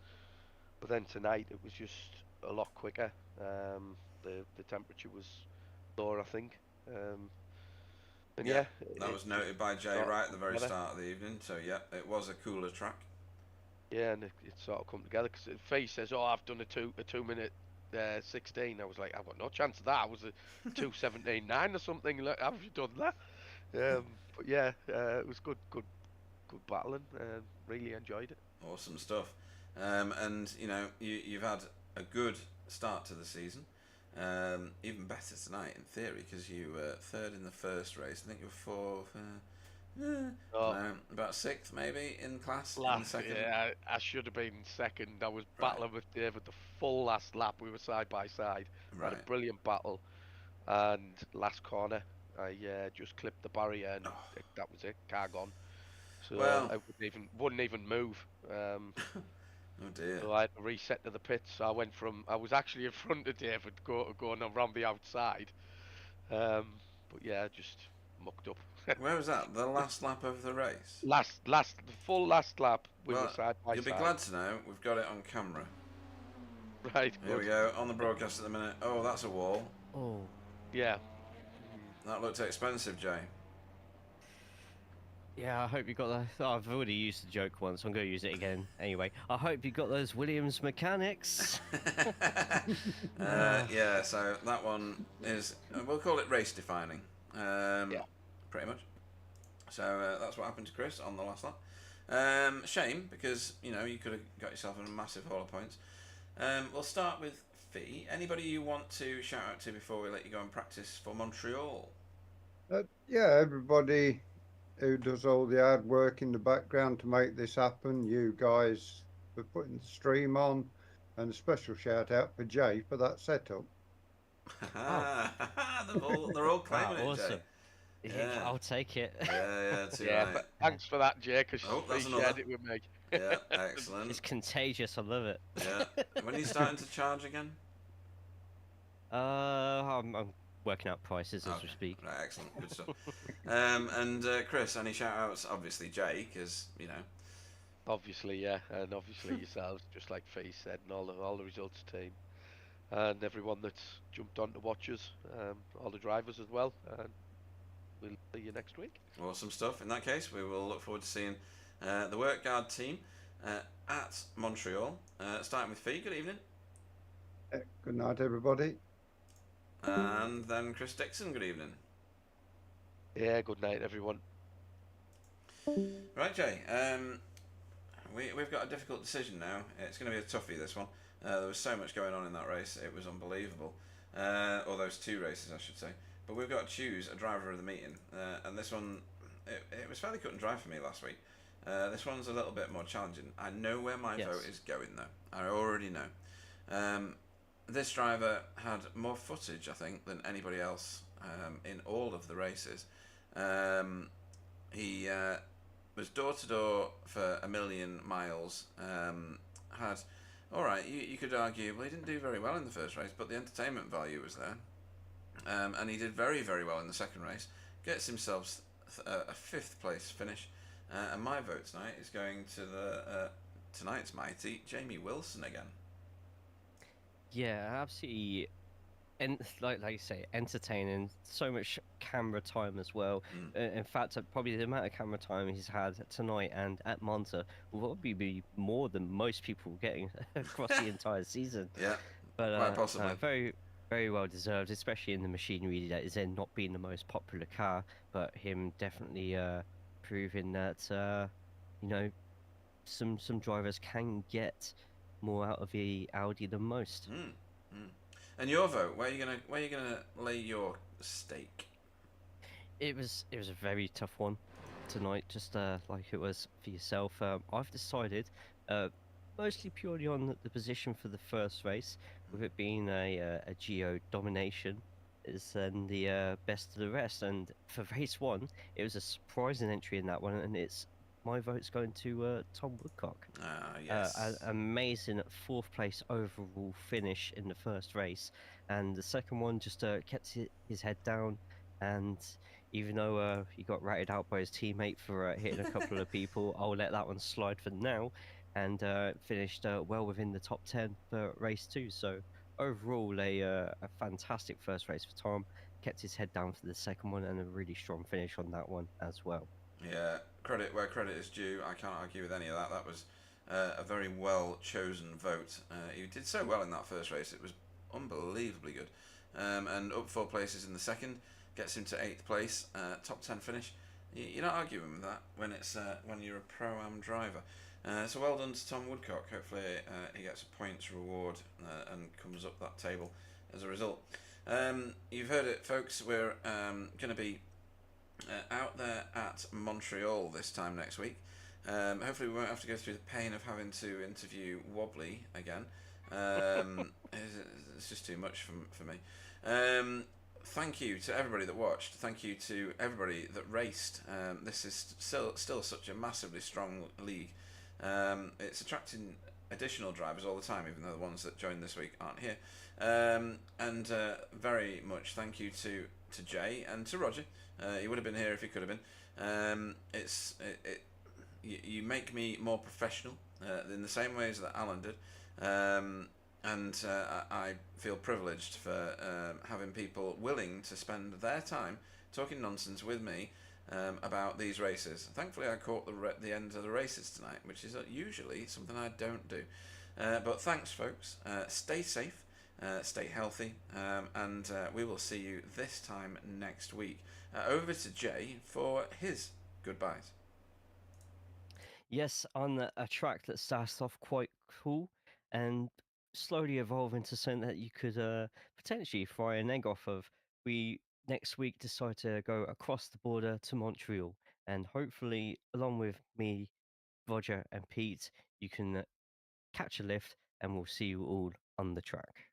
But then tonight it was just a lot quicker. The temperature was lower, I think. And yeah, that was noted by Jay right at the very start of the evening. So yeah, it was a cooler track. Yeah, and it sort of come together because Faye says, "Oh, I've done a 2-minute 16." I was like, "I've got no chance of that. I was a 2:17.9 or something. Like, have you done that?" But yeah, it was good battling. Really enjoyed it. Awesome stuff. And you know, you've had a good start to the season. Even better tonight in theory because you were 3rd in the first race. I think you were 4th. About 6th maybe in class. In the second. Yeah, I should have been 2nd. I was battling with David the full last lap. We were side by side. Had a brilliant battle, and last corner I just clipped the barrier and that was it. Car gone. So I wouldn't even move. Oh dear. So I had to reset to the pits. So I was actually in front of David going around the outside. But yeah, just mucked up. Where was that? The last lap of the race? The full last lap, we were side by side. You'll be glad to know we've got it on camera. Right, Here we go, on the broadcast at the minute. Oh, that's a wall. Oh. Yeah. That looked expensive, Jay. Yeah, I hope you got that. Oh, I've already used the joke once. I'm going to use it again anyway. I hope you got those Williams mechanics. Yeah, so that one is, we'll call it race defining. Yeah. Pretty much. So that's what happened to Chris on the last lap. Shame, because, you know, you could have got yourself a massive haul of points. We'll start with Fee. Anybody you want to shout out to before we let you go and practice for Montreal? Yeah, everybody who does all the hard work in the background to make this happen. You guys for putting the stream on, and a special shout out for Jay for that setup. They're all claiming it, awesome. Jay. Yeah, I'll take it. Yeah, but thanks for that, Jay, because she shared it with me. Yeah, excellent. It's contagious. I love it. Yeah. When are you starting to charge again? I'm working out prices as we speak. Right, excellent, good stuff. And Chris, any shout outs? Obviously Jay, because you know. Obviously, yeah, and obviously yourselves, just like Fee said, and all the results team, and everyone that's jumped on to watch us, all the drivers as well. And we'll see you next week. Awesome stuff. In that case, we will look forward to seeing the Work Guard team at Montreal. Starting with Fee, good evening. Good night, everybody. And then Chris Dixon, good evening. Yeah, good night, everyone. Right, Jay. We've got a difficult decision now. It's going to be a toughie, this one. There was so much going on in that race. It was unbelievable. Or those 2 races, I should say. But we've got to choose a driver of the meeting. And this one, it was fairly cut and dry for me last week. This one's a little bit more challenging. I know where my vote is going, though. I already know. This driver had more footage, I think, than anybody else in all of the races. He was door-to-door for 1 million miles. Had, all right, you could argue, well, he didn't do very well in the first race, but the entertainment value was there. And he did very, very well in the second race. Gets himself a 5th place finish. And my vote tonight is going to tonight's mighty Jamie Wilson again. Yeah, absolutely. And like you say, entertaining. So much camera time as well. In fact, probably the amount of camera time he's had tonight and at Monza will probably be more than most people getting across the entire season. Yeah, But quite possibly. very, very well deserved, especially in the machinery that is in not being the most popular car, but him definitely proving that you know some drivers can get more out of the Audi than most. And your vote, where are you gonna lay your stake? It was a very tough one tonight, just like it was for yourself. I've decided, mostly purely on the position for the first race, with it being a Geo domination, is then the best of the rest. And for race one, it was a surprising entry in that one, and my vote's going to Tom Woodcock. Yes. An amazing fourth place overall finish in the first race, and the second one just kept his head down, and even though he got ratted out by his teammate for hitting a couple of people, I'll let that one slide for now, and finished well within the top 10 for race 2. So overall, a fantastic first race for Tom. Kept his head down for the second one, and a really strong finish on that one as well. Yeah, credit where credit is due. I can't argue with any of that. That was a very well chosen vote. He did so well in that first race. It was unbelievably good. And up 4 places in the second gets him to 8th place. Top 10 finish. You're not arguing with that when you're a pro-am driver. So well done to Tom Woodcock. Hopefully he gets a points reward and comes up that table as a result. You've heard it, folks. We're going to be out there at Montreal this time next week. Hopefully we won't have to go through the pain of having to interview Wobbly again. It's just too much for me. Thank you to everybody that watched. Thank you to everybody that raced. This is still such a massively strong league. It's attracting additional drivers all the time, even though the ones that joined this week aren't here. And very much thank you to Jay and to Roger. He would have been here if he could have been. You make me more professional in the same ways that Alan did. And I feel privileged for having people willing to spend their time talking nonsense with me about these races. Thankfully, I caught the end of the races tonight, which is usually something I don't do. But thanks, folks. Stay safe, stay healthy, and we will see you this time next week. Over to Jay for his goodbyes. Yes, on a track that starts off quite cool and slowly evolve into something that you could potentially fry an egg off of. We next week decide to go across the border to Montreal, and hopefully, along with me, Roger, and Pete, you can catch a lift, and we'll see you all on the track.